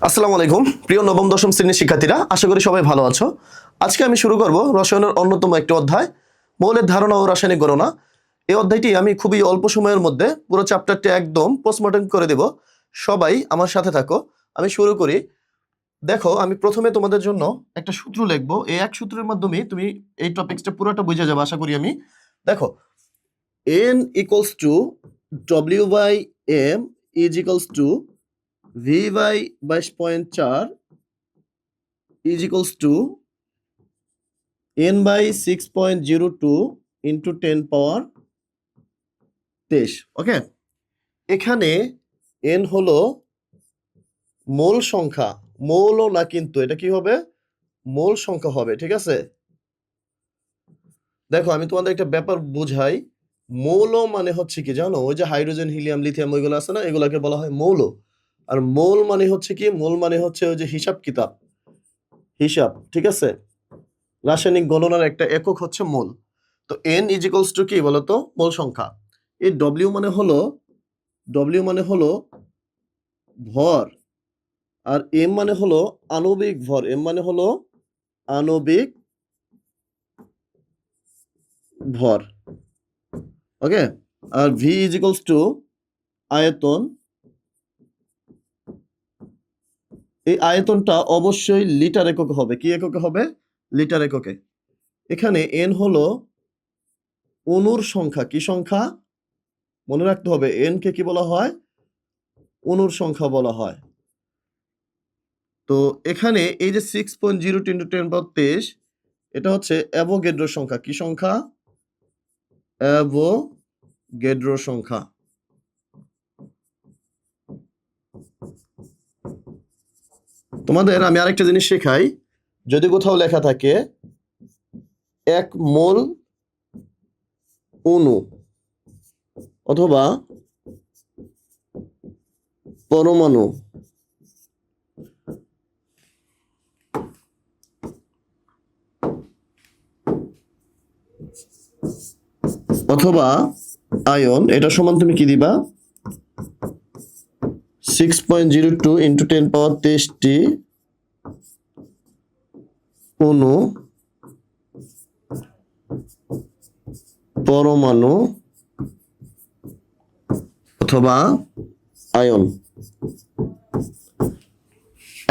আসসালামু আলাইকুম প্রিয় নবম দশম শ্রেণীর শিক্ষার্থীরা, আশা করি সবাই ভালো আছো। আজকে আমি শুরু করব রসায়নের অন্যতম একটি অধ্যায়, মৌলের ধারণা ও রাসায়নিক গণনা। এই অধ্যায়টি আমি খুবই অল্প সময়ের মধ্যে পুরো চ্যাপ্টারটি একদম পোস্টমর্টম করে দেব। সবাই আমার সাথে থাকো। আমি শুরু করি। দেখো, আমি প্রথমে তোমাদের জন্য একটা সূত্র লিখবো। এই এক সূত্রের মাধ্যমে তুমি এই টপিকসটা পুরোটা বুঝে যাবে আশা করি আমি। দেখো, n equals to w by m is equals to v by 22.4 is equals to n by 6.02 into 10 power 23। ওকে, এখানে n হলো মোল সংখ্যা, মৌলও না কিন্তু, এটা কি হবে? মোল সংখ্যা হবে, ঠিক আছে? দেখো, আমি তোমাদের একটা ব্যাপার বুঝাই। মৌল মানে হচ্ছে কি জানো? ওই যে হাইড্রোজেন, হিলিয়াম, লিথিয়াম ওইগুলো আছে না, এগুলোকে বলা হয় মৌল। আর মোল মানে হচ্ছে কি? মোল মানে হচ্ছে ওই যে হিসাব কিতাব, হিসাব, ঠিক আছে? রাসায়নিক গণনার একটা একক হচ্ছে মোল। তো n ইজ ইকুয়ালস টু কি বলতো? মোল সংখ্যা। এই ডব্লিউ মানে হলো ভর, আর এম মানে হলো আণবিক ভর, এম মানে হলো আণবিক ভর। ওকে, আর ভি ইজ ইকুয়ালস টু আয়তন। এই আয়তনটা অবশ্যই লিটার এককে হবে। কি এককে হবে? লিটার এককে। এখানে এন হলো অণুর সংখ্যা। কি সংখ্যা? মনে রাখতে হবে, এন কে কি বলা হয়? অণুর সংখ্যা বলা হয়। তো এখানে এই যে 6.02 ইন্টু 10 পাওয়ার 23, এটা হচ্ছে অ্যাভোগাড্রো সংখ্যা। কি সংখ্যা? অ্যাভোগাড্রো সংখ্যা। তোমাদের আমি আরেকটা জিনিস শেখাই। যদি কোথাও লেখা থাকে 1 মোল অণু অথবা পরমাণু অথবা আয়ন, এটা সমান তুমি কি দিবা? 6.02 ইন্টু 10 পাওয়ার 23টি অণু, পরমাণু অথবা আয়ন।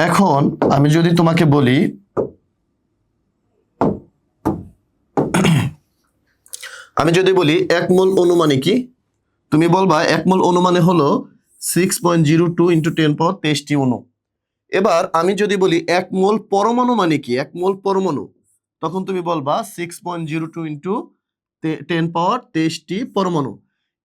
এখন আমি যদি তোমাকে বলি, এক মোল অণু মানে কি, তুমি বলবা এক মোল অণু মানে হলো 6.02 ইন্টু 10 পাওয়ার 23টি অণু। এবার আমি যদি বলি এক মোল পরমাণু মানে কি, এক মোল পরমাণু, তখন তুমি বলবা 6.02 ইন্টু 10 পাওয়ার 23টি পরমাণু।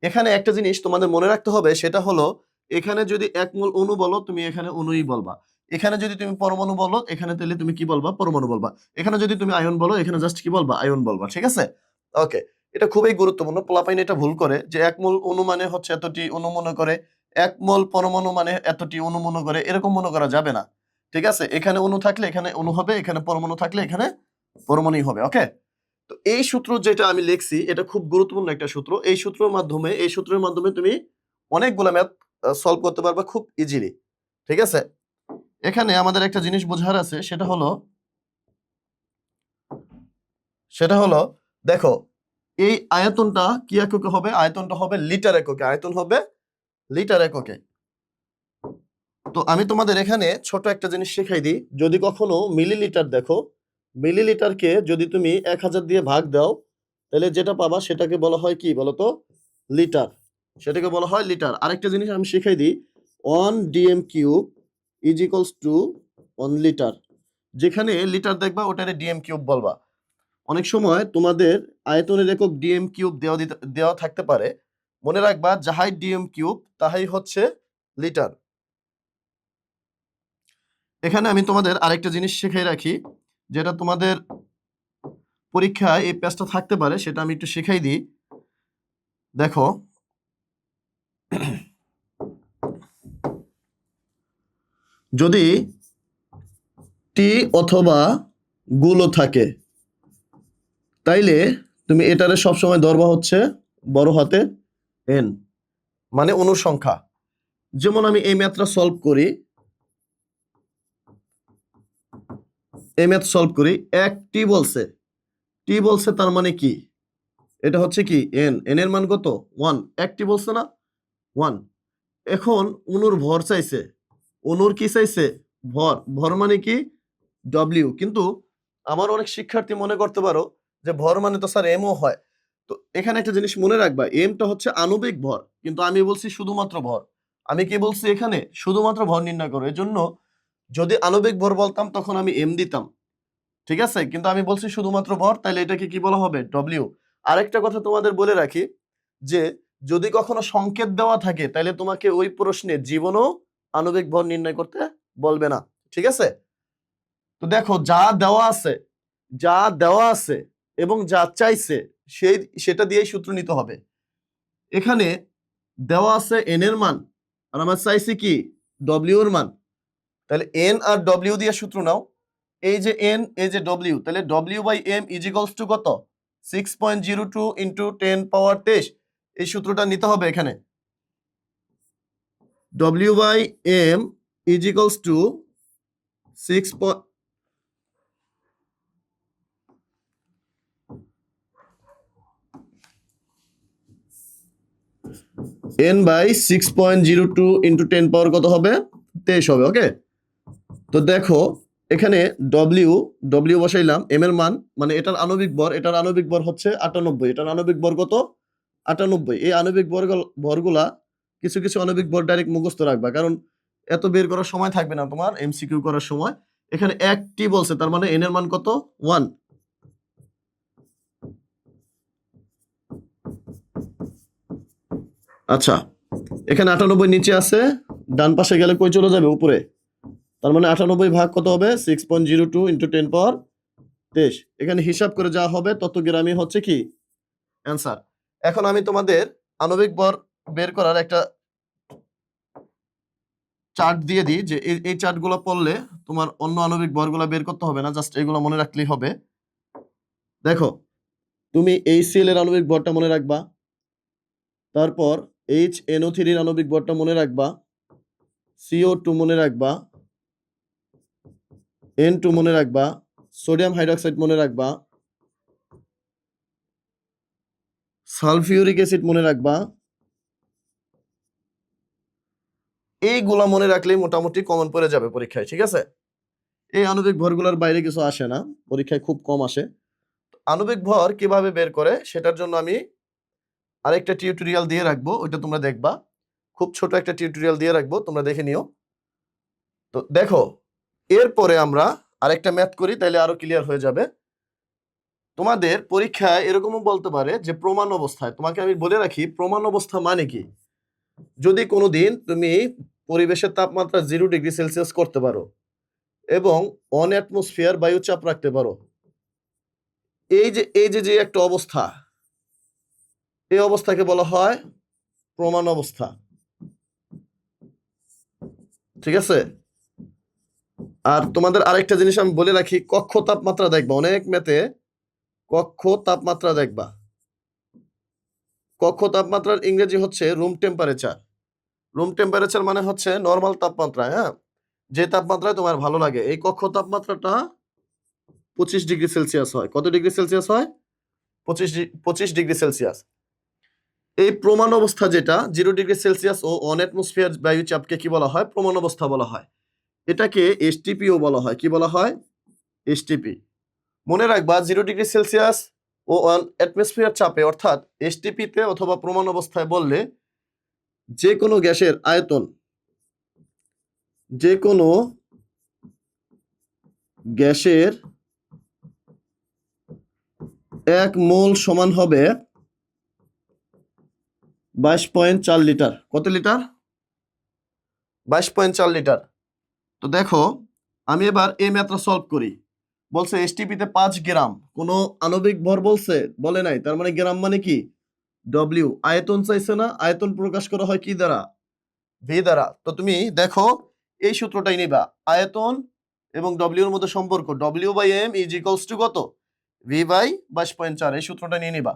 এখানে একটা জিনিস তোমাদের মনে রাখতে হবে, সেটা হলো এখানে যদি এক মোল অণু বলো, তুমি এখানে অণুই বলবা। এখানে যদি তুমি পরমাণু বলো, এখানে তাহলে তুমি কি বলবা? পরমাণু বলবা। এখানে যদি তুমি আয়ন বলো, এখানে জাস্ট কি বলবা? আয়ন বলবা, ঠিক আছে? ওকে, এটা খুবই গুরুত্বপূর্ণ। পোলাপাইন এটা ভুল করে যে এক মোল অণু মানে হচ্ছে এতটি অণু মনে করে, এক মোল পরমাণু মানে এতটি অণু মনে করে, এরকম মনে করা যাবে না, ঠিক আছে? এখানে অণু থাকলে এখানে অণু হবে, এখানে পরমাণু থাকলে এখানে পরমাণুই হবে। ওকে, তো এই সূত্র যেটা আমি লিখছি, এটা খুব গুরুত্বপূর্ণ একটা সূত্র। এই সূত্রের মাধ্যমে তুমি অনেকগুলো ম্যাথ সলভ করতে পারবে খুব ইজিলি, ঠিক আছে? এখানে আমাদের একটা জিনিস বোঝার আছে, সেটা হলো দেখো, এই আয়তনটা কি এককে হবে? আয়তনটা হবে লিটার এককে। আয়তন হবে লিটার এককে। তো আমি তোমাদের এখানে ছোট একটা জিনিস শেখাই দিই। যদি কখনো মিলিলিটার দেখো, মিলিলিটারকে যদি তুমি 1000 দিয়ে ভাগ দাও, তাহলে যেটা পাবা সেটাকে বলা হয় কি বলতো? লিটার। সেটাকে বলা হয় লিটার। আরেকটা জিনিস আমি শিখাই দিই, 1 DM cube is equals two 1 litre. যেখানে লিটার দেখবা ওটারে ডিএম কিউব বলবা। অনেক সময় তোমাদের আয়তনের একক ডিএম কিউব দেওয়া থাকতে পারে। মনে রাখবা, যাহাই ডিএম কিউব তাহাই হচ্ছে লিটার। এখানে আমি তোমাদের আরেকটা জিনিস শিখাই রাখি, যেটা তোমাদের পরীক্ষায় এই পেজটা থাকতে পারে, সেটা আমি একটু শিখাই দিই। দেখো, যদি টি অথবা গুলো থাকে, তাইলে তুমি এটারে সবসময় ধরবা হচ্ছে বড় হাতে এন, মানে অণুর সংখ্যা। যেমন আমি এই ম্যাথটা সলভ করি, এই ম্যাথ সলভ করি। এক টি বলছে, টি বলছে তার মানে কি, এটা হচ্ছে কি এন, এন এর মান কত 1, একটি বলছে না 1। এখন অনুর ভর চাইছে, অনুর কি চাইছে ভর, ভর মানে কি ডব্লিউ। কিন্তু আমার অনেক শিক্ষার্থী মনে করতে পারো যে ভর মানে তো স্যার এমও হয়। তো এখানে একটা জিনিস মনে রাখবা, এমটা হচ্ছে আণবিক ভর, কিন্তু আমি বলছি শুধুমাত্র ভর। আমি কি বলছি এখানে শুধুমাত্র ভর নির্ণয় করো, এজন্য যদি আণবিক ভর বলতাম তখন আমি এম দিতাম, ঠিক আছে, কিন্তু আমি বলছি শুধুমাত্র ভর, তাহলে এটাকে কি বলা হবে ডব্লিউ। আরেকটা কথা তোমাদের বলে রাখি যে যদি কখনো সংকেত দেওয়া থাকে তাহলে তোমাকে ওই প্রশ্নে জীবনও আণবিক ভর নির্ণয় করতে বলবে না, ঠিক আছে। তো দেখো যা দেওয়া আছে, যা দেওয়া আছে এবং যা চাইছে সেটা দিয়েই সূত্র নিতে হবে। এখানে দেওয়া আছে এন এর মান আর আমরা চাইছি কি ডব্লিউ এর মান, তাহলে এন আর ডব্লিউ দিয়ে সূত্র নাও। এই যে এন, এই যে ডব্লিউ, তাহলে W by M is equals to কত 6.02 ইন্টু 10^23। এই সূত্রটা নিতে হবে এখানে। W by M is equals to 6. N by 6.02 into 10 power কত হবে 23 হবে। ওকে, তো দেখো এখানে ডব্লিউ, ডব্লিউ বসাইলাম, এম এর মান মানে এটার আণবিক ভর, এটার আণবিক ভর হচ্ছে 98, এটার আণবিক ভর কত 98। এই আণবিক ভরগুলা কিছু কিছু আণবিক ভর ডাইরেক্ট মুখস্থ রাখবা, কারণ এত বের করার সময় থাকবে না তোমার এমসিকিউ করার সময়। এখানে একটি বলছে তার মানে এন এর মান কত 1। আচ্ছা, এখানে 98 নিচে আছে, ডান পাশে গেলে কই চলে যাবে উপরে, তার মানে 98 ভাগ কত হবে 6.02 ইন্টু 10^23। এখানে হিসাব করে যা হবে তত গ্রামই হচ্ছে কি অ্যান্সার। এখন আমি তোমাদের আণবিক ভর বের করার একটা চার্ট দিয়ে দিই, যে এই চার্টগুলো পড়লে তোমার অন্য আণবিক ভরগুলো বের করতে হবে না, জাস্ট এগুলো মনে রাখলেই হবে। দেখো তুমি HCl এর আণবিক ভরটা মনে রাখবা, তারপর HNO3 এর আণবিক ভরটা মনে রাখবা, CO2 মনে রাখবা, N2 মনে রাখবা, সোডিয়াম হাইড্রোক্সাইড মনে রাখবা, সালফিউরিক অ্যাসিড মনে রাখবা। এইগুলা মনে রাখলেই মোটামুটি কমন পড়ে যাবে পরীক্ষায়, ঠিক আছে। এই আণবিক ভরগুলোর বাইরে কিছু আসে না, পরীক্ষায় খুব কম আসে। আণবিক ভর কিভাবে বের করে সেটার জন্য আমি আরেকটা টিউটোরিয়াল দিয়ে রাখবো, ওইটা তোমরা দেখবা। খুব ছোট একটা টিউটোরিয়াল দিয়ে রাখবো, তোমরা দেখে নিও। তো দেখো এরপরে আমরা আরেকটা ম্যাথ করি, তাহলে আরো ক্লিয়ার হয়ে যাবে। তোমাদের পরীক্ষায় এরকমও বলতে পারে যে প্রমাণ অবস্থায়, তোমাকে আমি বলে রাখি প্রমাণ অবস্থা মানে কি। যদি কোনোদিন তুমি পরিবেশের তাপমাত্রা 0°C করতে পারো এবং 1 অ্যাটমসফিয়ার বায়ুচাপ রাখতে পারো, এই যে একটা অবস্থা, এই অবস্থাকে বলা হয় প্রমাণ অবস্থা, ঠিক আছে। আর তোমাদের আরেকটা জিনিস আমি বলে রাখি, কক্ষ তাপমাত্রা দেখবা, অনেক ম্যাথে কক্ষ তাপমাত্রা দেখবা। কক্ষ তাপমাত্রার ইংরেজি হচ্ছে রুম টেম্পারেচার। রুম টেম্পারেচার মানে হচ্ছে নর্মাল তাপমাত্রা, হ্যাঁ, যে তাপমাত্রায় তোমার ভালো লাগে। এই কক্ষ তাপমাত্রাটা 25°C হয়। কত ডিগ্রি সেলসিয়াস হয় 25°C। এই প্রমাণ অবস্থা যেটা 0°C ও 1 অ্যাটমসফিয়ার বায়ুচাপকে কি বলা হয় প্রমাণ অবস্থা বলা হয়। এটাকে এসটিপিও বলা হয়। কি বলা হয় এসটিপি। মনে রাখবা 0°C ও 1 অ্যাটমসফিয়ার চাপে অর্থাৎ এসটিপিতে অথবা প্রমাণ অবস্থায় বললে যে কোনো গ্যাসের আয়তন, যে কোনো গ্যাসের 1 মোল সমান হবে 22.4 লিটার। কত লিটার 22.4 লিটার। তো দেখো আমি এবার এই ম্যাথটা সলভ করি। বলছে এসটিপিতে 5 গ্রাম, কোনো আণবিক ভর বলছে বলে নাই, তার মানে গ্রাম মানে কি ডব্লিউ। আয়তন চাইছে না, আয়তন প্রকাশ করা হয় কি দ্বারা ভি দ্বারা। তো তুমি দেখো এই সূত্রটাই নিবা, আয়তন এবং ডব্লিউ এর মধ্যে সম্পর্ক W by M is equals to কত ভি বাই 22.4। এই সূত্রটা নিয়ে নিবা।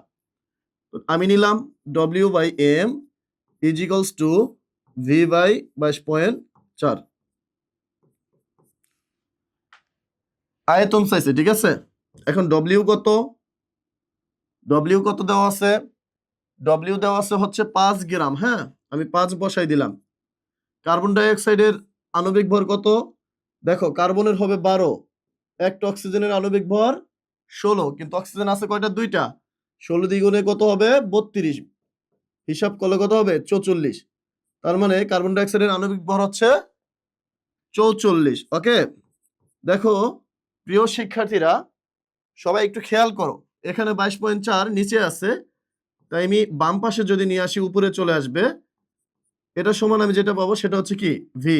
আমি নিলাম W by M is equals to V by 22.4। আয়তন চাইছে, ঠিক আছে। এখন ডব্লিউ কত, ডব্লিউ কত দেওয়া আছে, ডব্লিউ দেওয়া আছে হচ্ছে 5 গ্রাম। হ্যাঁ, আমি 5 বসাই দিলাম। কার্বন ডাই অক্সাইডের আণবিক ভর কত, দেখো কার্বনের হবে 12, একটা অক্সিজেনের আণবিক ভর 16, কিন্তু অক্সিজেন আছে কয়টা, 2টা। 16 দ্বিগুণে কত হবে, 32, হিসাব করলে কত হবে, 44। তার মানে কার্বন ডাই অক্সাইডের আণবিক ভর হচ্ছে 44। ওকে, দেখো প্রিয় শিক্ষার্থীরা, সবাই একটু খেয়াল করো, এখানে 22.4 নিচে আছে, তাই আমি বাম পাশে যদি নিয়ে আসি উপরে চলে আসবে। এটা সমান আমি যেটা পাবো সেটা হচ্ছে কি, ভি।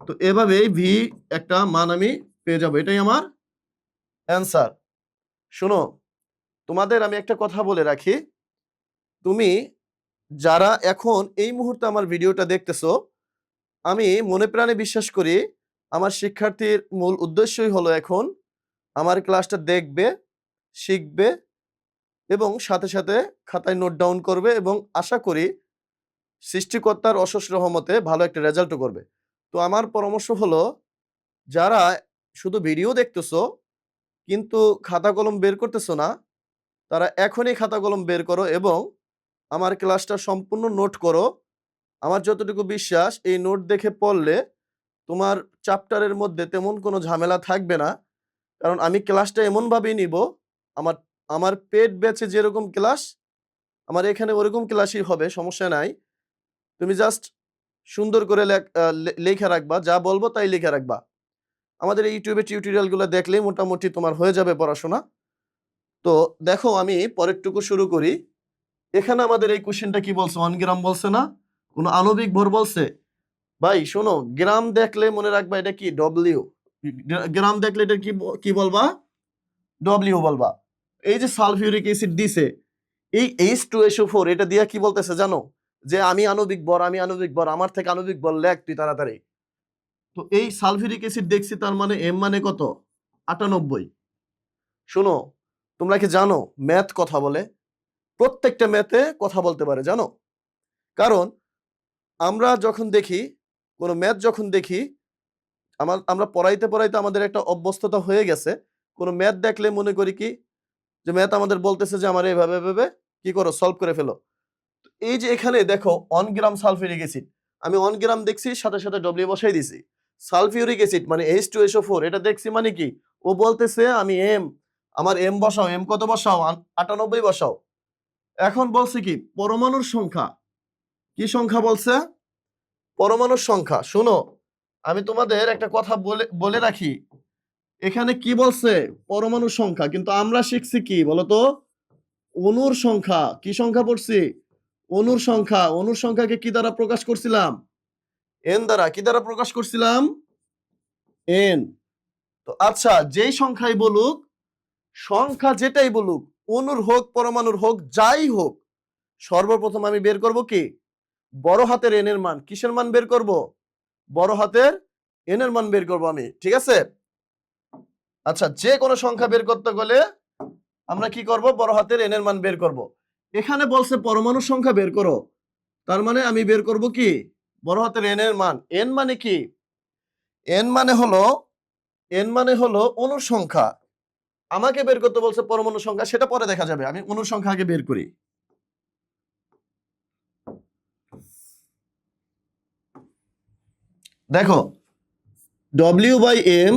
তো এভাবেই ভি একটা মান আমি পেয়ে যাবো, এটাই আমার অ্যান্সার। শোনো, তোমাদের আমি একটা কথা বলে রাখি, তুমি যারা এখন এই মুহূর্তে আমার ভিডিওটা দেখতেছো, আমি মনে প্রাণে বিশ্বাস করি আমার শিক্ষার্থীর মূল উদ্দেশ্যই হলো এখন আমার ক্লাসটা দেখবে, শিখবে এবং সাথে সাথে খাতায় নোট ডাউন করবে, এবং আশা করি সৃষ্টিকর্তার অশেষ রহমতে ভালো একটা রেজাল্টও করবে। তো আমার পরামর্শ হলো, যারা শুধু ভিডিও দেখতেছো কিন্তু খাতা কলম বের করতেছো না, তারা এখনই খাতা কলম বের করো এবং আমার ক্লাসটা সম্পূর্ণ নোট করো। আমার যতটুকু বিশ্বাস, এই নোট দেখে পড়লে তোমার চ্যাপ্টারের মধ্যে তেমন কোনো ঝামেলা থাকবে না। কারণ আমি ক্লাসটা এমনভাবেই নিব, আমার আমার পেড ব্যাচে যেরকম ক্লাস, আমার এখানে ওরকম ক্লাসই হবে, সমস্যা নাই। তুমি জাস্ট সুন্দর করে লেখা রাখবা, যা বলবো তাই লেখা রাখবা। আমাদের এই ইউটিউবে টিউটোরিয়ালগুলো দেখলেই মোটামুটি তোমার হয়ে যাবে পড়াশোনা। তো দেখো আমি পরেরটুকু শুরু করি। এখানে আমাদের এই কোশ্চেনটা কি বলছে, 1 গ্রাম বলছে না, কোনো আণবিক ভর বলছে। ভাই শোনো, গ্রাম দেখলে মনে রাখবা এটা কি, ডব্লিউ। গ্রাম দেখলে এটা কি কি বলবা, ডব্লিউ বলবা। এই যে সালফিউরিক অ্যাসিড দিছে, এই H2SO4 এটা দিয়া কি বলতেছে জানো, যে আমি আণবিক ভর, আমি আণবিক ভর, আমার থেকে আণবিক ভর লেখ তুই তাড়াতাড়ি। তো এই সালফিউরিক অ্যাসিড দেখছি, তার মানে এম মানে কত, 98। শোনো, তোমরা কি জানো ম্যাথ কথা বলে, প্রত্যেকটা ম্যাথে কথা বলতে পারে জানো। কারণ আমরা যখন দেখি কোনো ম্যাথ, যখন দেখি আমরা পড়াইতে পড়াইতে আমাদের একটা অভ্যস্ততা হয়ে গেছে, কোনো ম্যাথ দেখলে মনে করি কি, যে ম্যাথ আমাদের বলতেছে যে আমার এইভাবে এভাবে কি করো, সলভ করে ফেলো। এই যে এখানে দেখো 1 গ্রাম সালফিউরিক অ্যাসিড, আমি 1 গ্রাম দেখছি, সাথে সাথে ডব্লিউ বসাই দিছি। সালফিউরিক অ্যাসিড মানে H2SO4 এটা দেখছি, মানে কি, ও বলতেছে আমি এম, আমার এম বসাও, এম কত বসাও, 98 বসাও। এখন বলছে কি, পরমাণুর সংখ্যা, কি সংখ্যা বলছে, পরমাণুর সংখ্যা। শোনো, আমি তোমাদের একটা কথা বলে বলে রাখি, এখানে কি বলছে, পরমাণুর সংখ্যা, কিন্তু আমরা শিখছি কি বলতো, অণুর সংখ্যা। কি সংখ্যা পড়ছি, অণুর সংখ্যা। অণুর সংখ্যাকে কি দ্বারা প্রকাশ করছিলাম, এন দ্বারা। কি দ্বারা প্রকাশ করছিলাম, এন। তো আচ্ছা, যেই সংখ্যাই বলুক, সংখ্যা যেটাই বলুক, অণুর হোক পরমাণুর হোক যাই হোক, সর্বপ্রথম আমি বের করব কি, বড় হাতের এন এর মান। কিসের মান বের করব, বড় হাতের এন এর মান বের করব আমি, ঠিক আছে। আচ্ছা, যে কোনো সংখ্যা বের করতে গেলে আমরা কি করব, বড় হাতের এন এর মান বের করব। এখানে বলছে পরমাণুর সংখ্যা বের করো, তার মানে আমি বের করব কি, বড় হাতের এন এর মান। এন মানে কি, এন মানে হলো, এন মানে হলো অণুর সংখ্যা। আমাকে বের করতে বলছে পরমাণুর সংখ্যা, সেটা পরে দেখা যাবে, আমি অণুর সংখ্যা আগে বের করি। দেখো W by M,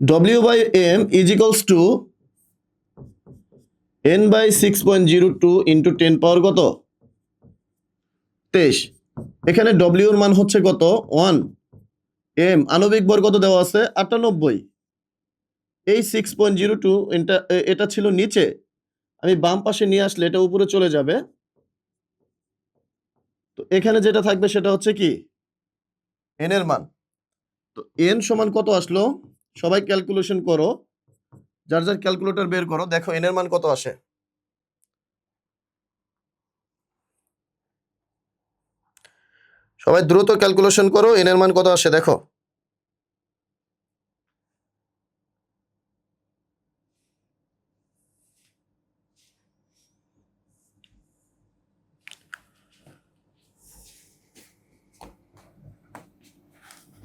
W by M is equals to N by 6.02 into 10 power কত, 23। এখানে ডব্লিউ এর মান হচ্ছে কত, 1। এম আণবিক ভর কত দেওয়া আছে, 98। এই 6.02 এটা ছিল নিচে, আমি বাম পাশে নিয়ে আসলে এটা উপরে চলে যাবে। তো এখানে যেটা থাকবে সেটা হচ্ছে কি, এন এর মান। তো এন সমান কত আসলো, সবাই ক্যালকুলেশন করো, যার যার ক্যালকুলেটর বের করো, দেখো এন এর মান কত আসে। সবাই দ্রুত ক্যালকুলেশন করো, এন এর মান কত আসে দেখো।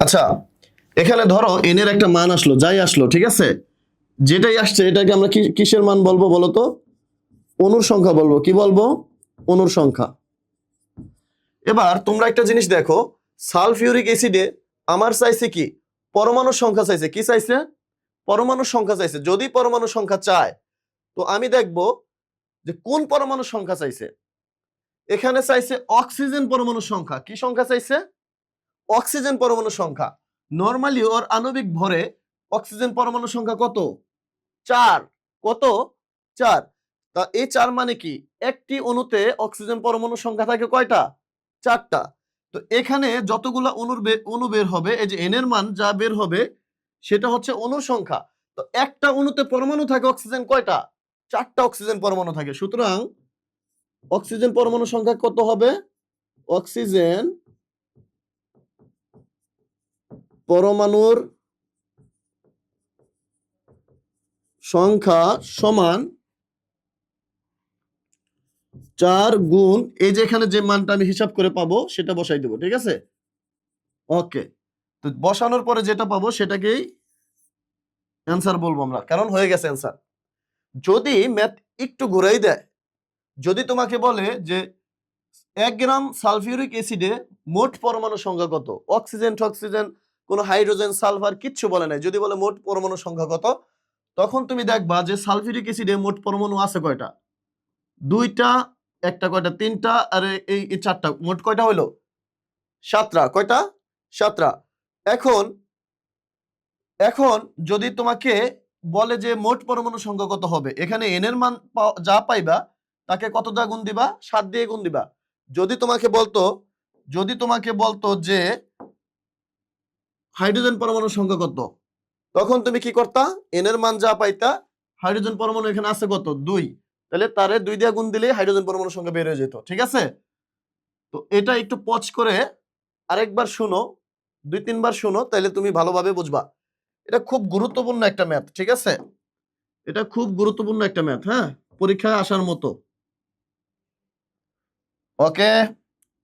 আচ্ছা, এখানে ধরো এন এর একটা মান আসলো, যাই আসলো, ঠিক আছে, যেটাই আসছে এটাকে আমরা কিসের মান বলবো বলো তো? অণুর সংখ্যা বলবো। কি বলবো? অণুর সংখ্যা। এবার তোমরা একটা জিনিস দেখো, সালফিউরিক অ্যাসিডে আমার চাইছে কি? পরমাণুর সংখ্যা চাইছে। কি চাইছে? পরমাণুর সংখ্যা চাইছে। যদি পরমাণুর সংখ্যা চায়, তো আমি দেখব যে কোন পরমাণুর সংখ্যা চাইছে। এখানে চাইছে অক্সিজেন পরমাণুর সংখ্যা। কি সংখ্যা চাইছে? অক্সিজেন পরমাণুর সংখ্যা। নরমালি ওর আণবিক ভরে অক্সিজেন পরমাণুর সংখ্যা কত? 4। কত? 4। তা এই 4 মানে কি? একটি অণুতে অক্সিজেন পরমাণুর সংখ্যা থাকে কয়টা? 4টা। তো এখানে যতগুলা অণু বের হবে, এই যে এন এর মান যা বের হবে সেটা হচ্ছে অণুর সংখ্যা। তো একটা অণুতে পরমাণু থাকে অক্সিজেন কয়টা? 4টা অক্সিজেন পরমাণু থাকে। সুতরাং অক্সিজেন পরমাণুর সংখ্যা কত হবে? অক্সিজেন পরমাণুর সংখ্যা সমান 4 গুণ এই যে এখানে যে মানটা আমি হিসাব করে পাবো সেটা বসাই দেবো, ঠিক আছে? ওকে, তো বসানোর পরে যেটা পাবো সেটাকেই অ্যান্সার বলবো আমরা, কারণ হয়ে গেছে অ্যান্সার। যদি ম্যাথ একটু ঘুরাই দেয়, যদি তোমাকে বলে যে 1 গ্রাম সালফিউরিক অ্যাসিডে মোট পরমাণু সংখ্যা কত? অক্সিজেন টক্সিজেন কোনো হাইড্রোজেন সালফার কিচ্ছু বলে নাই, যদি বলে মোট পরমাণু সংখ্যা কত, তখন তুমি দেখবা যে সালফিউরিক অ্যাসিডে মোট পরমাণু আছে কয়টা? 2টা, একটা কয়টা? 3টা, আর এই 4টা, মোট কয়টা হলো? 7টা। কয়টা? 7টা। এখন এখন যদি তোমাকে বলে যে মোট পরমাণু সংখ্যা কত হবে, এখানে এন এর মান যা পাইবা তাকে কত দিয়ে গুণ দিবা? 7 দিয়ে গুণ দিবা। যদি তোমাকে বলতো যে হাইড্রোজেন পরমাণুর সংখ্যা কত, তখন তুমি কি করতা? এন এর মান যা পাইতা, হাইড্রোজেন পরমাণু এখানে আছে কত? 2। তাহলে তারে 2 দিয়ে গুণ দিলে হাইড্রোজেন পরমাণুর সংখ্যা বের হয়ে যেত, ঠিক আছে? তো এটা একটু পজ করে আরেকবার শুনো, 2-3 বার শুনো, তাহলে তুমি ভালোভাবে বুঝবা। এটা খুব গুরুত্বপূর্ণ একটা ম্যাথ, ঠিক আছে? এটা খুব গুরুত্বপূর্ণ একটা ম্যাথ, হ্যাঁ, পরীক্ষায় আসার মতো। ওকে,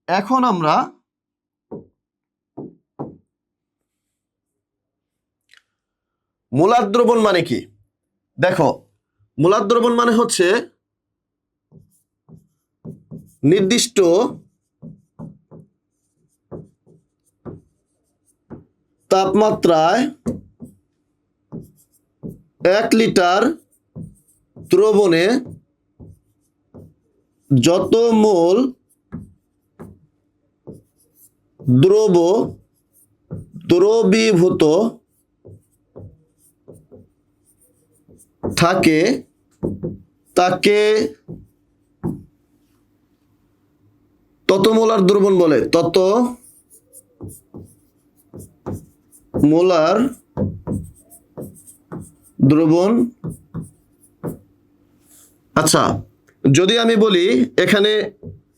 এখন আমরা মোলার দ্রবণ মানে কি দেখো। মোলার দ্রবণ মানে হচ্ছে নির্দিষ্ট তাপমাত্রায় 1 লিটার দ্রবণে যত মোল দ্রবীভূত থাকে তাকে তত মোলার দ্রবণ বলে। তত মোলার দ্রবণ। আচ্ছা, যদি আমি বলি এখানে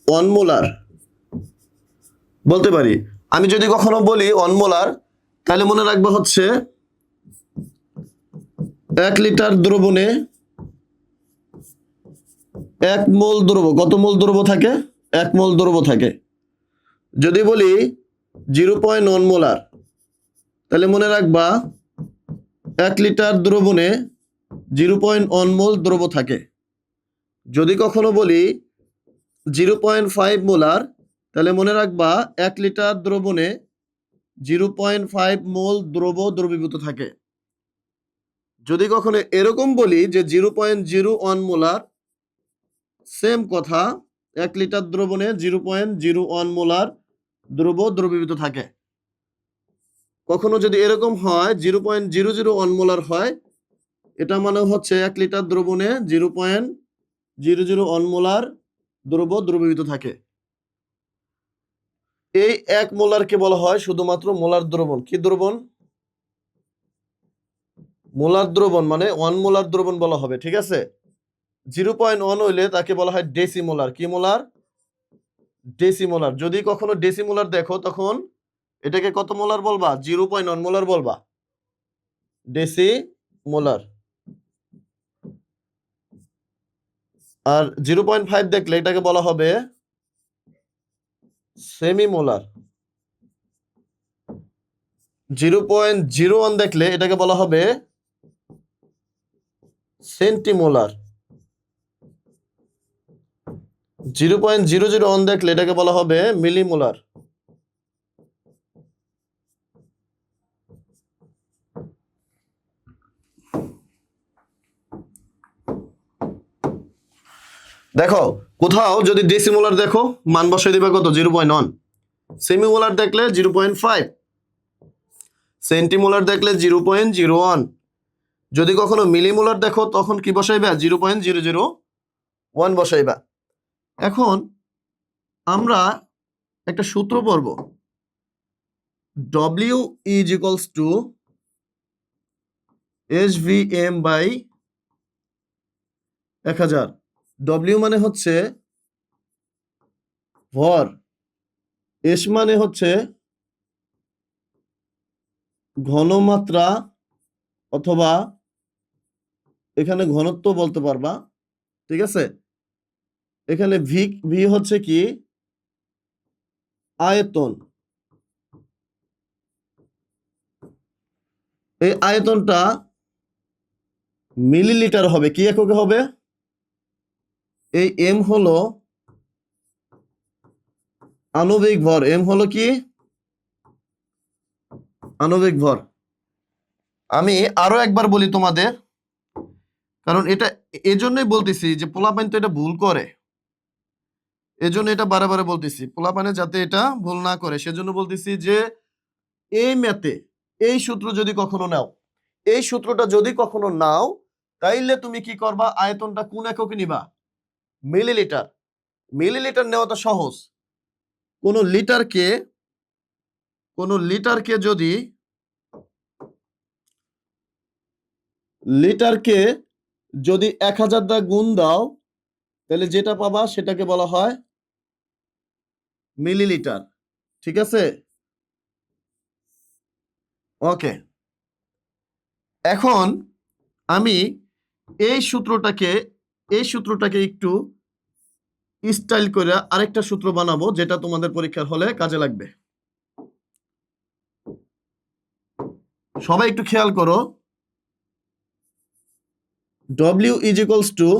1 মোলার বলতে পারি, আমি যদি কখনো বলি 1 মোলার, তাহলে মনে রাখবো হচ্ছে 1 লিটার দ্রবণে 1 মোল দ্রব। কত মোল দ্রব থাকে? 1 মোল দ্রব থাকে। যদি বলি 0.1 মোলার, তাহলে মনে রাখবা 1 লিটার দ্রবণে 0.1 মোল দ্রব থাকে। যদি কখনো বলি 0.5 মোলার, তাহলে মনে রাখবা 1 লিটার দ্রবণে 0.5 মোল দ্রবীভূত থাকে। যদি কখনো এরকম বলি যে 0.01 মোলার, সেম কথা, 1 লিটার দ্রবণে 0.01 মোলার দ্রবীভূত থাকে। কখনো যদি এরকম হয় 0.001 মোলার হয়, এটা মানে হচ্ছে 1 লিটার দ্রবণে 0.001 মোলার দ্রবীভূত থাকে। এই 1 মোলারকে বলা হয় শুধুমাত্র মোলার দ্রবণ। কি দ্রবণ? মোলার দ্রবণ, মানে 1 মোলার দ্রবণ বলা হবে, ঠিক আছে? 0.1 হইলে তাকে বলা হয় ডেসিমোলার। কি মোলার? ডেসিমোলার। যদি কখনো ডেসিমোলার দেখো, তখন এটাকে কত মোলার বলবা? 0.1 মোলার বলবা, ডেসিমোলার। আর 0.5 দেখলে এটাকে বলা হবে সেমি মোলার। 0.01 দেখলে এটাকে বলা হবে সেন্টিমোলার। 0.001 দেখলে এটাকে বলা হবে মিলিমোলার। দেখো কোথাও যদি ডেসিমোলার দেখো মান বসাই দিবে কত 0.1, সেমিমোলার দেখলে 0.5, সেন্টিমোলার দেখলে 0.01, যদি কখনো মিলিমোলার দেখো তখন কি বসাইবা 0.001 বসাইবা। এখন আমরা একটা সূত্র পড়ব, W is equals to SVM by 1000। W মানে হচ্ছে ভর, S মানে হচ্ছে ঘনমাত্রা অথবা এখানে ঘনত্ব বলতে পারবা, ঠিক আছে। এখানে ভি হচ্ছে কি আয়তন, এই আয়তনটা মিলিলিটার হবে, কি এককে হবে, এই এম হলো আণবিক ভর, এম হলো কি আণবিক ভর। আমি আরো একবার বলি তোমাদের, কারণ এটা এজন্যই বলতেছি যে পোলাপাইন তো এটা ভুল করে, এজন্য এটা বারে বারে বলতেছি পোলাপাইনে যাতে এটা ভুল না করে, সেজন্য বলতেছি যে এই ম্যাথে এই সূত্র যদি কখনো নাও, এই সূত্রটা যদি কখনো নাও, তাইলে তুমি কি করবা, আয়তনটা কোন এককে নিবা, মিলিলিটার। মিলিলিটার নেওয়া তো সহজ, কোন লিটারকে যদি যদি 1000 দ্বারা গুণ দাও তাহলে যেটা পাবা সেটাকে বলা হয় মিলিলিটার, ঠিক আছে। ওকে, এখন আমি এই সূত্রটাকে একটু স্টাইল করে আরেকটা সূত্র বানাবো, যেটা তোমাদের পরীক্ষার হলে কাজে লাগবে। সবাই একটু খেয়াল করো, W is equals to